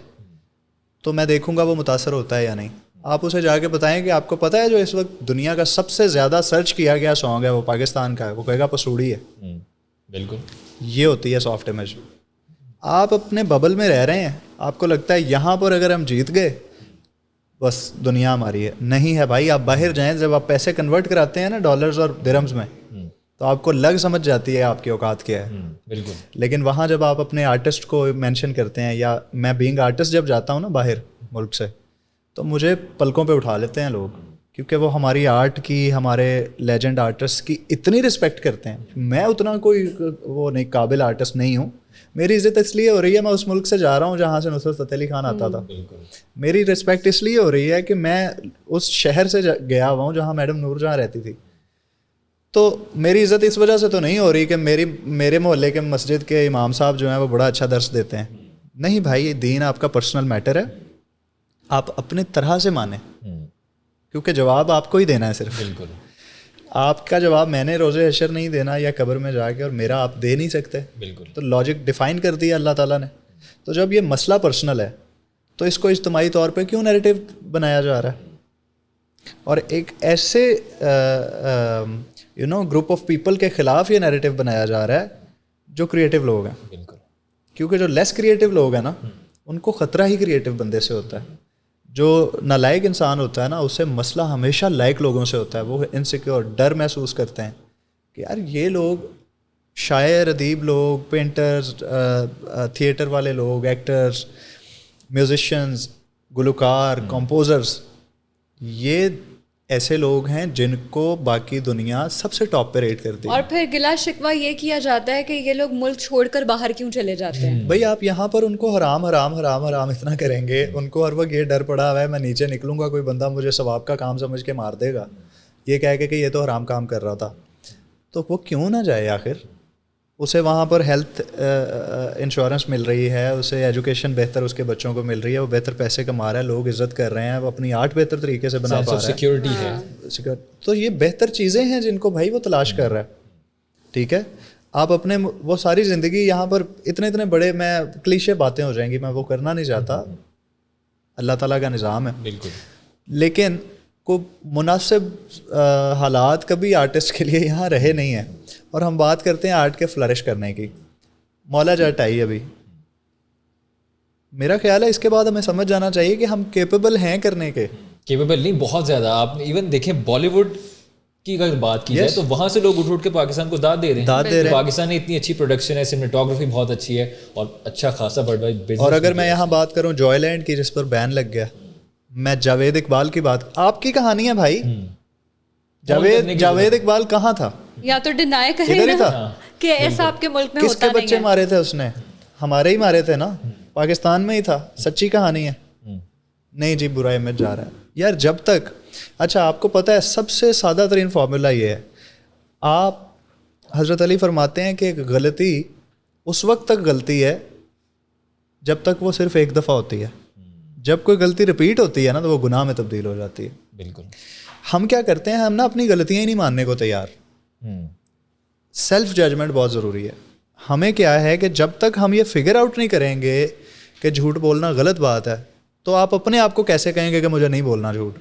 تو میں دیکھوں گا وہ متاثر ہوتا ہے یا نہیں. آپ اسے جا کے بتائیں کہ آپ کو پتہ ہے جو اس وقت دنیا کا سب سے زیادہ سرچ کیا گیا سانگ ہے وہ پاکستان کا ہے, وہ کہے گا پسوڑی ہے. بالکل. یہ ہوتی ہے سافٹ امیج. آپ اپنے ببل میں رہ رہے ہیں, آپ کو لگتا ہے یہاں پر اگر ہم جیت گئے بس دنیا ہماری ہے. نہیں ہے بھائی. آپ باہر جائیں, جب آپ پیسے کنورٹ کراتے ہیں نا ڈالرز اور درہمز میں, تو آپ کو لگ سمجھ جاتی ہے آپ کی اوقات کیا ہے. بالکل. لیکن وہاں جب آپ اپنے آرٹسٹ کو مینشن کرتے ہیں, یا میں بینگ آرٹسٹ جب جاتا ہوں نا باہر ملک سے, تو مجھے پلکوں پہ اٹھا لیتے ہیں لوگ, کیونکہ وہ ہماری آرٹ کی, ہمارے لیجنڈ آرٹسٹ کی اتنی رسپیکٹ کرتے ہیں. میں اتنا کوئی وہ نہیں, قابل آرٹسٹ نہیں ہوں. میری عزت اس لیے ہو رہی ہے میں اس ملک سے جا رہا ہوں جہاں سے نصرت فتح علی خان آتا تھا. میری رسپیکٹ اس لیے ہو رہی ہے کہ میں اس شہر سے گیا ہوا ہوں جہاں میڈم نور جہاں رہتی تھی. تو میری عزت اس وجہ سے تو نہیں ہو رہی کہ میرے محلے کے مسجد کے امام صاحب جو ہیں وہ بڑا اچھا درس دیتے ہیں. نہیں بھائی, یہ دین آپ کا پرسنل میٹر ہے, آپ اپنے طرح سے مانیں, کیونکہ جواب آپ کو ہی دینا ہے صرف. بالکل. آپ کا جواب میں نے روز حشر نہیں دینا یا قبر میں جا کے, اور میرا آپ دے نہیں سکتے. بالکل. تو لاجک ڈیفائن کر دیا اللہ تعالیٰ نے. تو جب یہ مسئلہ پرسنل ہے تو اس کو اجتماعی طور پہ کیوں نیریٹو بنایا جا رہا ہے, اور ایک ایسے گروپ آف پیپل کے خلاف یہ نیریٹو بنایا جا رہا ہے جو کریٹیو لوگ ہیں. بالکل. کیونکہ جو لیس کریٹیو لوگ ہیں نا, ان کو خطرہ ہی کریٹیو بندے سے ہوتا ہے. جو نالائق انسان ہوتا ہے نا, اس سے مسئلہ ہمیشہ لائق لوگوں سے ہوتا ہے. وہ انسیکیور, ڈر محسوس کرتے ہیں کہ یار یہ لوگ شاعر, ادیب لوگ, پینٹرز, تھیٹر والے لوگ, ایکٹرز, میوزیشنز, گلوکار, کمپوزرز, یہ ایسے لوگ ہیں جن کو باقی دنیا سب سے ٹاپ پہ ریٹ کرتی ہے. اور پھر گلا شکوہ یہ کیا جاتا ہے کہ یہ لوگ ملک چھوڑ کر باہر کیوں چلے جاتے ہیں. بھائی آپ یہاں پر ان کو حرام حرام حرام حرام اتنا کریں گے, ان کو ہر وقت یہ ڈر پڑا ہوا ہے میں نیچے نکلوں گا کوئی بندہ مجھے ثواب کا کام سمجھ کے مار دے گا, یہ کہہ کے کہ یہ تو حرام کام کر رہا تھا. تو وہ کیوں نہ جائے, آخر اسے وہاں پر ہیلتھ انشورنس مل رہی ہے, اسے ایجوکیشن بہتر اس کے بچوں کو مل رہی ہے, وہ بہتر پیسے کما رہا ہے, لوگ عزت کر رہے ہیں, وہ اپنی آرٹ بہتر طریقے سے بنا پا رہا ہے, سیکیورٹی ہے. تو یہ بہتر چیزیں ہیں جن کو بھائی وہ تلاش کر رہا ہے. ٹھیک ہے, آپ اپنے وہ ساری زندگی یہاں پر اتنے بڑے, میں کلیشے باتیں ہو جائیں گی, میں وہ کرنا نہیں چاہتا, اللہ تعالیٰ کا نظام ہے. بالکل. لیکن کو مناسب حالات کبھی آرٹسٹ کے لیے یہاں رہے نہیں ہیں, اور ہم بات کرتے ہیں آرٹ کے فلرش کرنے کی. مولا جٹ آئی ابھی, میرا خیال ہے اس کے بعد ہمیں سمجھ جانا چاہیے کہ ہم کیپیبل ہیں کرنے کے. کیپیبل نہیں, بہت زیادہ. آپ ایون دیکھیں بالی ووڈ کی اگر بات کی جائے تو وہاں سے لوگ اٹھ کے پاکستان کو داد دے رہے ہیں. پاکستان میں اتنی اچھی پروڈکشن ہے, سینیماٹوگرافی بہت اچھی ہے, اور اچھا خاصا بڑا بزنس. اور اگر میں یہاں بات کروں جوائے لینڈ کی جس پر بین لگ گیا, میں جاوید اقبال کی بات, آپ کی کہانی ہے بھائی, جاوید اقبال کہاں تھا؟ یا تو ڈینائی کرے ادھر ہی تھا کہ ایسا آپ کے ملک میں کس ہوتا کے نہیں بچے ہے. مارے تھے اس نے؟ ہمارے ہی مارے تھے نا, پاکستان میں ہی تھا. سچی کہانی ہے. نہیں جی, برا امیج جا رہا ہے یار. جب تک, اچھا آپ کو پتہ ہے سب سے سادہ ترین فارمولا یہ ہے, آپ حضرت علی فرماتے ہیں کہ غلطی اس وقت تک غلطی ہے جب تک وہ صرف ایک دفعہ ہوتی ہے. جب کوئی غلطی ریپیٹ ہوتی ہے نا تو وہ گناہ میں تبدیل ہو جاتی ہے. بالکل. ہم کیا کرتے ہیں, ہم نا اپنی غلطیاں ہی نہیں ماننے کو تیار. سیلف ججمنٹ بہت ضروری ہے. ہمیں کیا ہے کہ جب تک ہم یہ فگر آؤٹ نہیں کریں گے کہ جھوٹ بولنا غلط بات ہے, تو آپ اپنے آپ کو کیسے کہیں گے کہ مجھے نہیں بولنا جھوٹ؟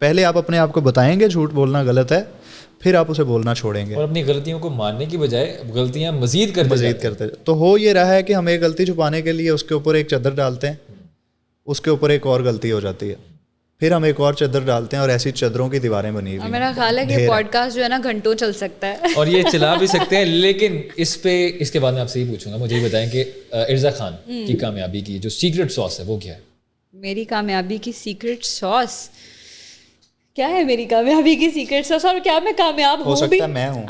پہلے آپ اپنے آپ کو بتائیں گے جھوٹ بولنا غلط ہے, پھر آپ اسے بولنا چھوڑیں گے. اور اپنی غلطیوں کو ماننے کی بجائے غلطیاں مزید کرتے. تو ہو یہ رہا ہے کہ ہم ایک غلطی چھپانے کے لیے اس کے اوپر ایک چادر ڈالتے ہیں, اس کے اوپر ایک اور غلطی ہو جاتی ہے, پھر ہم ایک اور چادر ڈالتے ہیں, اور ایسی چادروں کی دیواریں بنی ہوئی. میرا خیال ہے کہ پوڈ کاسٹ جو ہے نا گھنٹوں چل سکتا ہے, اور یہ چلا بھی سکتے ہیں. لیکن اس کے بعد میں آپ سے یہ پوچھوں گا, مجھے یہ بتائیں کہ ارزا خان کی کامیابی کی جو سیکرٹ ساس ہے وہ کیا ہے؟ میری کامیابی کی سیکرٹ ساس کیا ہے؟ میری کامیابی کی سیکرٹ ساس, اور کیا میں کامیاب ہوں؟ ہو سکتا ہے میں ہوں,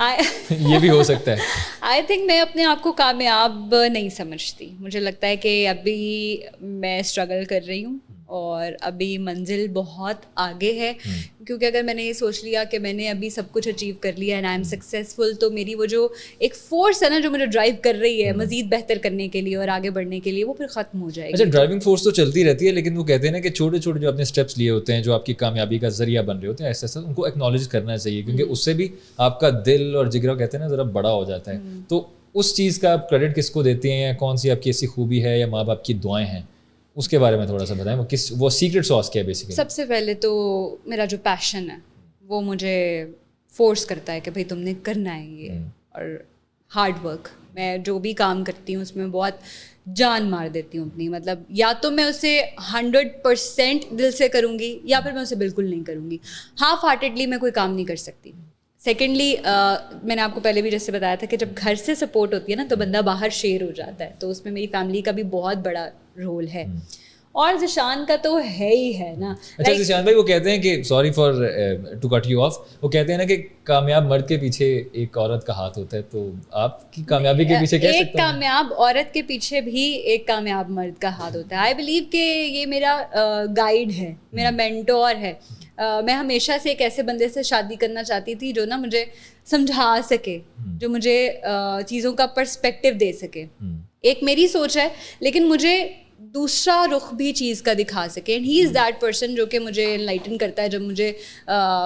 یہ بھی ہو سکتا ہے. آئی تھنک میں اپنے آپ کو کامیاب نہیں سمجھتی. مجھے لگتا ہے کہ ابھی میں اسٹرگل کر رہی ہوں, اور ابھی منزل بہت آگے ہے, کیونکہ اگر میں نے یہ سوچ لیا کہ میں نے ابھی سب کچھ اچیو کر لیا اینڈ آئی ایم سکسیزفل, تو میری وہ جو ایک فورس ہے نا جو مجھے ڈرائیو کر رہی ہے مزید بہتر کرنے کے لیے اور آگے بڑھنے کے لیے, وہ پھر ختم ہو جائے گی. اچھا, ڈرائیونگ فورس تو چلتی رہتی ہے, لیکن وہ کہتے ہیں نا کہ چھوٹے چھوٹے جو اپنے اسٹیپس لیے ہوتے ہیں جو آپ کی کامیابی کا ذریعہ بن رہے ہوتے ہیں, ایسا ایسا ان کو ایکنالج کرنا چاہیے, کیونکہ اس سے بھی آپ کا دل اور جگرا کہتے ہیں نا ذرا بڑا ہو جاتا ہے. تو اس چیز کا آپ کریڈٹ کس کو دیتے ہیں, یا کون سی آپ کی ایسی خوبی ہے یا ماں باپ کی دعائیں ہیں, اس کے بارے میں تھوڑا سا بتائیں. وہ سیکرٹ ساس کیا ہے بیسیکلی؟ سب سے پہلے تو میرا جو پیشن ہے وہ مجھے فورس کرتا ہے کہ بھائی تم نے کرنا ہے یہ, اور ہارڈ ورک. میں جو بھی کام کرتی ہوں اس میں بہت جان مار دیتی ہوں اپنی, مطلب یا تو میں اسے 100% دل سے کروں گی, یا پھر میں اسے بالکل نہیں کروں گی. ہاف ہارٹیڈلی میں کوئی کام نہیں کر سکتی. سیکنڈلی, میں نے آپ کو پہلے بھی جیسے بتایا تھا کہ جب گھر سے سپورٹ ہوتی ہے نا تو بندہ باہر شیر ہو جاتا ہے, تو اس میں میری فیملی کا بھی بہت بڑا رول ہے, اور ذیشان کا تو ہے ہی ہے نا. اچھا ذیشان بھائی, وہ کہتے ہیں کہ sorry for to cut you off, وہ کہتے ہیں نا کہ کامیاب مرد کے پیچھے ایک عورت کا ہاتھ ہوتا ہے, تو آپ کی کامیابی کے پیچھے کہہ سکتے ہیں ایک کامیاب عورت کے پیچھے بھی ایک کامیاب مرد کا ہاتھ ہوتا ہے. آئی بلیو کہ یہ میرا گائیڈ ہے, میرا مینٹور ہے. میں ہمیشہ سے ایک ایسے بندے سے شادی کرنا چاہتی تھی جو نا مجھے سمجھا سکے, جو مجھے چیزوں کا پرسپیکٹیو دے سکے. ایک میری سوچ ہے, لیکن مجھے دوسرا رخ بھی چیز کا دکھا سکے. And he is that person جو کہ مجھے انلائٹن کرتا ہے جب مجھے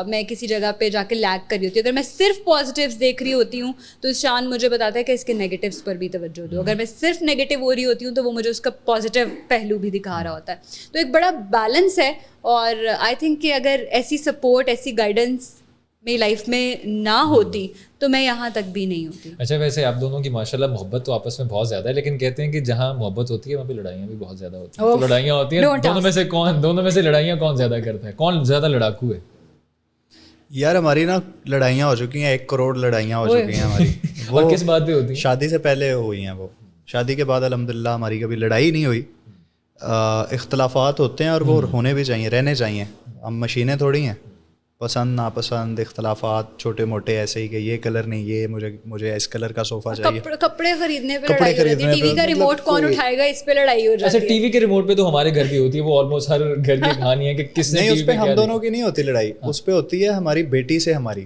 میں کسی جگہ پہ جا کے لیگ کر رہی ہوتی ہوں. اگر میں صرف پازیٹیوز دیکھ رہی ہوتی ہوں تو شان مجھے بتاتا ہے کہ اس کے نیگیٹیوز پر بھی توجہ دو. اگر میں صرف نیگیٹیو ہو رہی ہوتی ہوں تو وہ مجھے اس کا پازیٹیو پہلو بھی دکھا رہا ہوتا ہے. تو ایک بڑا بیلنس ہے, اور آئی تھنک کہ اگر ایسی سپورٹ, ایسی گائیڈنس میری لائف میں نہ ہوتی تو میں یہاں تک بھی نہیں ہوتی. اچھا, ویسے آپ دونوں کی ماشاءاللہ محبت تو آپس میں بہت زیادہ ہے, لیکن کہتے ہیں کہ جہاں محبت ہوتی ہے وہاں پہ لڑائیاں بھی بہت زیادہ ہوتی ہیں. تو لڑائیاں ہوتی ہیں, دونوں میں سے لڑائیاں کون زیادہ کرتا ہے, کون زیادہ لڑاکو ہے؟ یار ہماری نا لڑائیاں ہو چکی ہیں, 1 کروڑ لڑائیاں ہو چکی ہیں ہماری. وہ کس بات پہ ہوتی ہیں؟ شادی سے پہلے ہوئی ہیں, وہ شادی کے بعد الحمدللہ ہماری کبھی لڑائی نہیں ہوئی. اختلافات ہوتے ہیں اور وہ ہونے بھی چاہیے, رہنے چاہیے. ہم مشینیں تھوڑی ہیں, پسند ناپسند اختلافات چھوٹے موٹے ایسے ہی کہ یہ کلر نہیں, یہ مجھے اس کلر کا صوفہ چاہیے. کپڑے خریدنے پہ لڑائی ہوتی ہے, ٹی وی کا ریموٹ کون اٹھائے گا اس پہ لڑائی ہو جاتی ہے. اچھا, ٹی وی کے ریموٹ پہ تو ہمارے گھر بھی ہوتی ہے, وہ آلموسٹ ہر گھر کی کہانی ہے کہ کس نے. نہیں, اس پہ ہم دونوں کی نہیں ہوتی لڑائی, اس پہ ہوتی ہے ہماری بیٹی سے ہماری,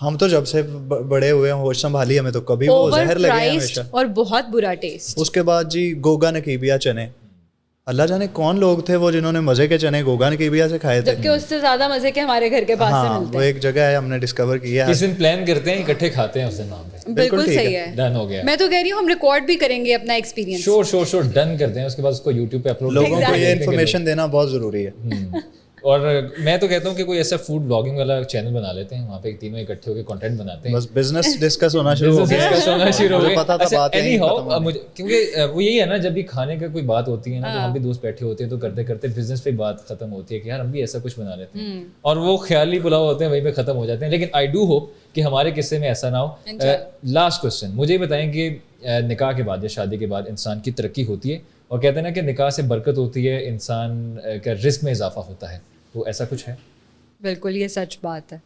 ہم تو جب سے بڑے ہوئے ہیں ہوش سنبھالی ہمیں تو کبھی وہ زہر لگے ہیں ہمیشہ. اور بہت برا ٹیسٹ. اس کے بعد جی گوگا نکیبیا چنے, اللہ جانے کون لوگ تھے وہ جنہوں نے مزے کے چنے گوگا نکیبیا سے کھائے تھے, جبکہ اس سے زیادہ مزے کے ہمارے گھر کے پاس سے ملتے ہیں. وہ ایک جگہ ہے ہم نے ڈسکور کیا ہے, کس دن پلان کرتے ہیں اکٹھے کھاتے ہیں اس دن وہاں پہ. بالکل صحیح ہے, ڈن ہو گیا. میں تو کہہ رہی ہوں ہم ریکارڈ بھی کریں گے اپنا ایکسپیرینس. شور ڈن کرتے ہیں, اس کے بعد اس کو یوٹیوب پہ اپلوڈ. لوگوں کو یہ انفارمیشن دینا بہت ضروری ہے. اور میں تو کہتا ہوں کہ کوئی ایسا فوڈ بلاگنگ والا چینل بنا لیتے ہیں, وہاں پہ تینوں اکٹھے ہو کے کنٹینٹ بناتے ہیں, بس بزنس ڈسکس ہونا شروع ہو گیا. پتا تھا بات نہیں ہو مجھے, کیونکہ وہ یہی ہے نا, جب بھی کھانے کا کوئی بات ہوتی ہے نا تو ہم بھی دوست بیٹھے ہوتے ہیں تو کرتے کرتے بزنس پہ بات ختم ہوتی ہے کہ یار ہم بھی ایسا کچھ بنا لیتے ہیں, اور وہ خیالی پلاؤ ہوتے ہیں وہیں پہ ختم ہو جاتے ہیں. لیکن آئی ڈو ہوپ کہ ہمارے قصے میں ایسا نہ ہو. لاسٹ کوسچن مجھے بتائیں کہ نکاح کے بعد یا شادی کے بعد انسان کی ترقی ہوتی ہے, اور کہتے ہیں نا کہ نکاح سے برکت ہوتی ہے, انسان کا رزق میں اضافہ ہوتا ہے, تو ایسا کچھ ہے؟ بالکل, یہ سچ بات ہے.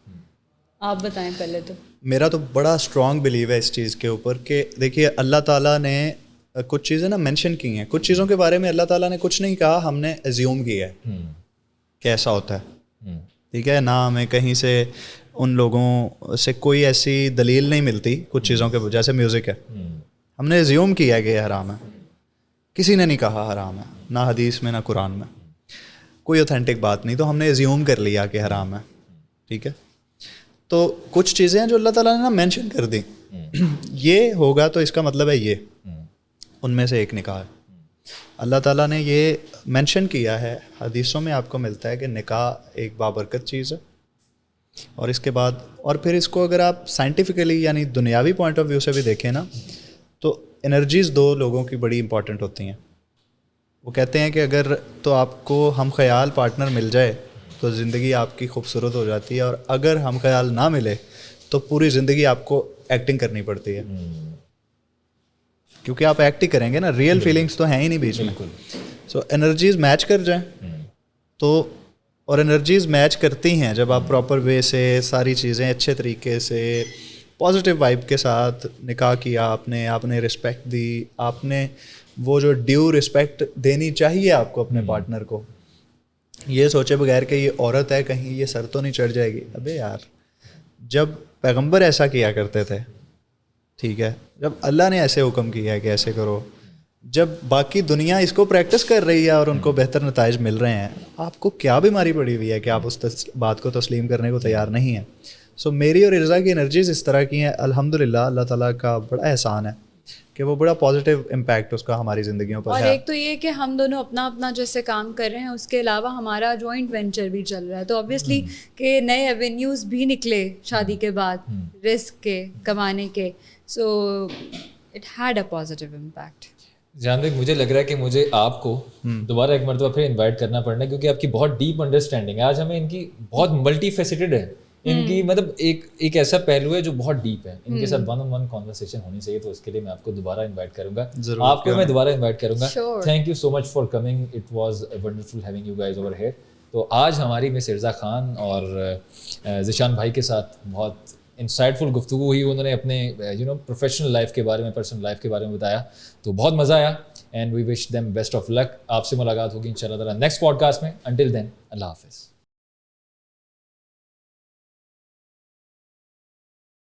آپ بتائیں پہلے. تو میرا تو بڑا اسٹرانگ بلیو ہے اس چیز کے اوپر کہ دیکھیے اللہ تعالیٰ نے کچھ چیزیں نا مینشن کی ہیں, کچھ چیزوں کے بارے میں اللہ تعالیٰ نے کچھ نہیں کہا, ہم نے ایزیوم کیا ہے کہ ایسا ہوتا ہے. ٹھیک ہے نا, ہمیں کہیں سے ان لوگوں سے کوئی ایسی دلیل نہیں ملتی کچھ چیزوں کے, جیسے میوزک ہے, ہم نے ایزیوم کیا کہ یہ حرام ہے, کسی نے نہیں کہا حرام ہے, نہ حدیث میں نہ قرآن میں کوئی اوتھینٹک بات نہیں, تو ہم نے ایزیوم کر لیا کہ حرام ہے. ٹھیک ہے, تو کچھ چیزیں ہیں جو اللہ تعالیٰ نے نا مینشن کر دی, یہ ہوگا تو اس کا مطلب ہے یہ, ان میں سے ایک نکاح ہے. اللہ تعالیٰ نے یہ مینشن کیا ہے, حدیثوں میں آپ کو ملتا ہے کہ نکاح ایک بابرکت چیز ہے. اور اس کے بعد اور پھر اس کو اگر آپ سائنٹیفکلی یعنی دنیاوی پوائنٹ آف ویو سے بھی دیکھیں نا, تو انرجیز دو لوگوں کی بڑی امپورٹنٹ ہوتی ہیں. وہ کہتے ہیں کہ اگر تو آپ کو ہم خیال پارٹنر مل جائے تو زندگی آپ کی خوبصورت ہو جاتی ہے, اور اگر ہم خیال نہ ملے تو پوری زندگی آپ کو ایکٹنگ کرنی پڑتی ہے, کیونکہ آپ ایکٹ ہی کریں گے نا, ریئل فیلنگس تو ہیں ہی نہیں بیچ میں. سو انرجیز میچ کر جائیں تو, اور انرجیز میچ کرتی ہیں جب آپ پراپر وے سے ساری چیزیں اچھے طریقے سے پازیٹیو وائب کے ساتھ نکاح کیا, آپ نے رسپیکٹ دی, آپ نے وہ جو ڈیو رسپیکٹ دینی چاہیے آپ کو اپنے پارٹنر کو, یہ سوچے بغیر کہ یہ عورت ہے کہیں یہ سر تو نہیں چڑھ جائے گی. ابے یار, جب پیغمبر ایسا کیا کرتے تھے, ٹھیک ہے, جب اللہ نے ایسے حکم کیا ہے کہ ایسے کرو, جب باقی دنیا اس کو پریکٹس کر رہی ہے اور ان کو بہتر نتائج مل رہے ہیں, آپ کو کیا بیماری پڑی ہوئی ہے کہ آپ اس بات کو تسلیم کرنے کو تیار نہیں ہیں. سو میری اور ارزا کی انرجیز اس طرح کی ہیں, الحمدللہ اللہ تعالیٰ کا بڑا احسان ہے کہ وہ بڑا پازیٹیو امپیکٹ اس کا ہماری زندگیوں پر ہے. اور ایک تو یہ کہ ہم دونوں اپنا اپنا جیسے کام کر رہے ہیں, اس کے علاوہ ہمارا جوائنٹ وینچر بھی چل رہا ہے, تو آبویسلی کہ نئے ایونیوز بھی نکلے شادی کے بعد, رسک کے, کمانے کے. So it had a positive impact. جان بھائی, مجھے لگ رہا ہے کہ مجھے آپ کو دوبارہ ایک مرتبہ پھر انوائٹ کرنا پڑنا ہے, کیونکہ آپ کی بہت ڈیپ انڈرسٹینڈنگ ہے. آج ہمیں ان کی بہت ملٹی فیسیٹڈ ہے, ان کی مطلب ایک ایسا پہلو ہے جو بہت ڈیپ ہے. ان کے ساتھ ون آن ون کانورسیشن ہونی چاہیے, تو اس کے لیے میں آپ کو دوبارہ انوائٹ کروں گا, آپ کو میں دوبارہ انوائٹ کروں گا. Thank you so much for coming, it was wonderful having you guys over here. تو آج ہماری مس ارزا خان اور ذیشان بھائی کے ساتھ بہت انسائٹ فل گفتگو ہوئی. انہوں نے اپنے پروفیشنل لائف کے بارے میں, پرسنل لائف کے بارے میں بتایا, تو بہت مزہ آیا. And we wish them best of luck. آپ سے ملاقات ہوگی انشاء اللہ تعالیٰ نیکسٹ پوڈ کاسٹ میں. انٹل دین, اللہ حافظ.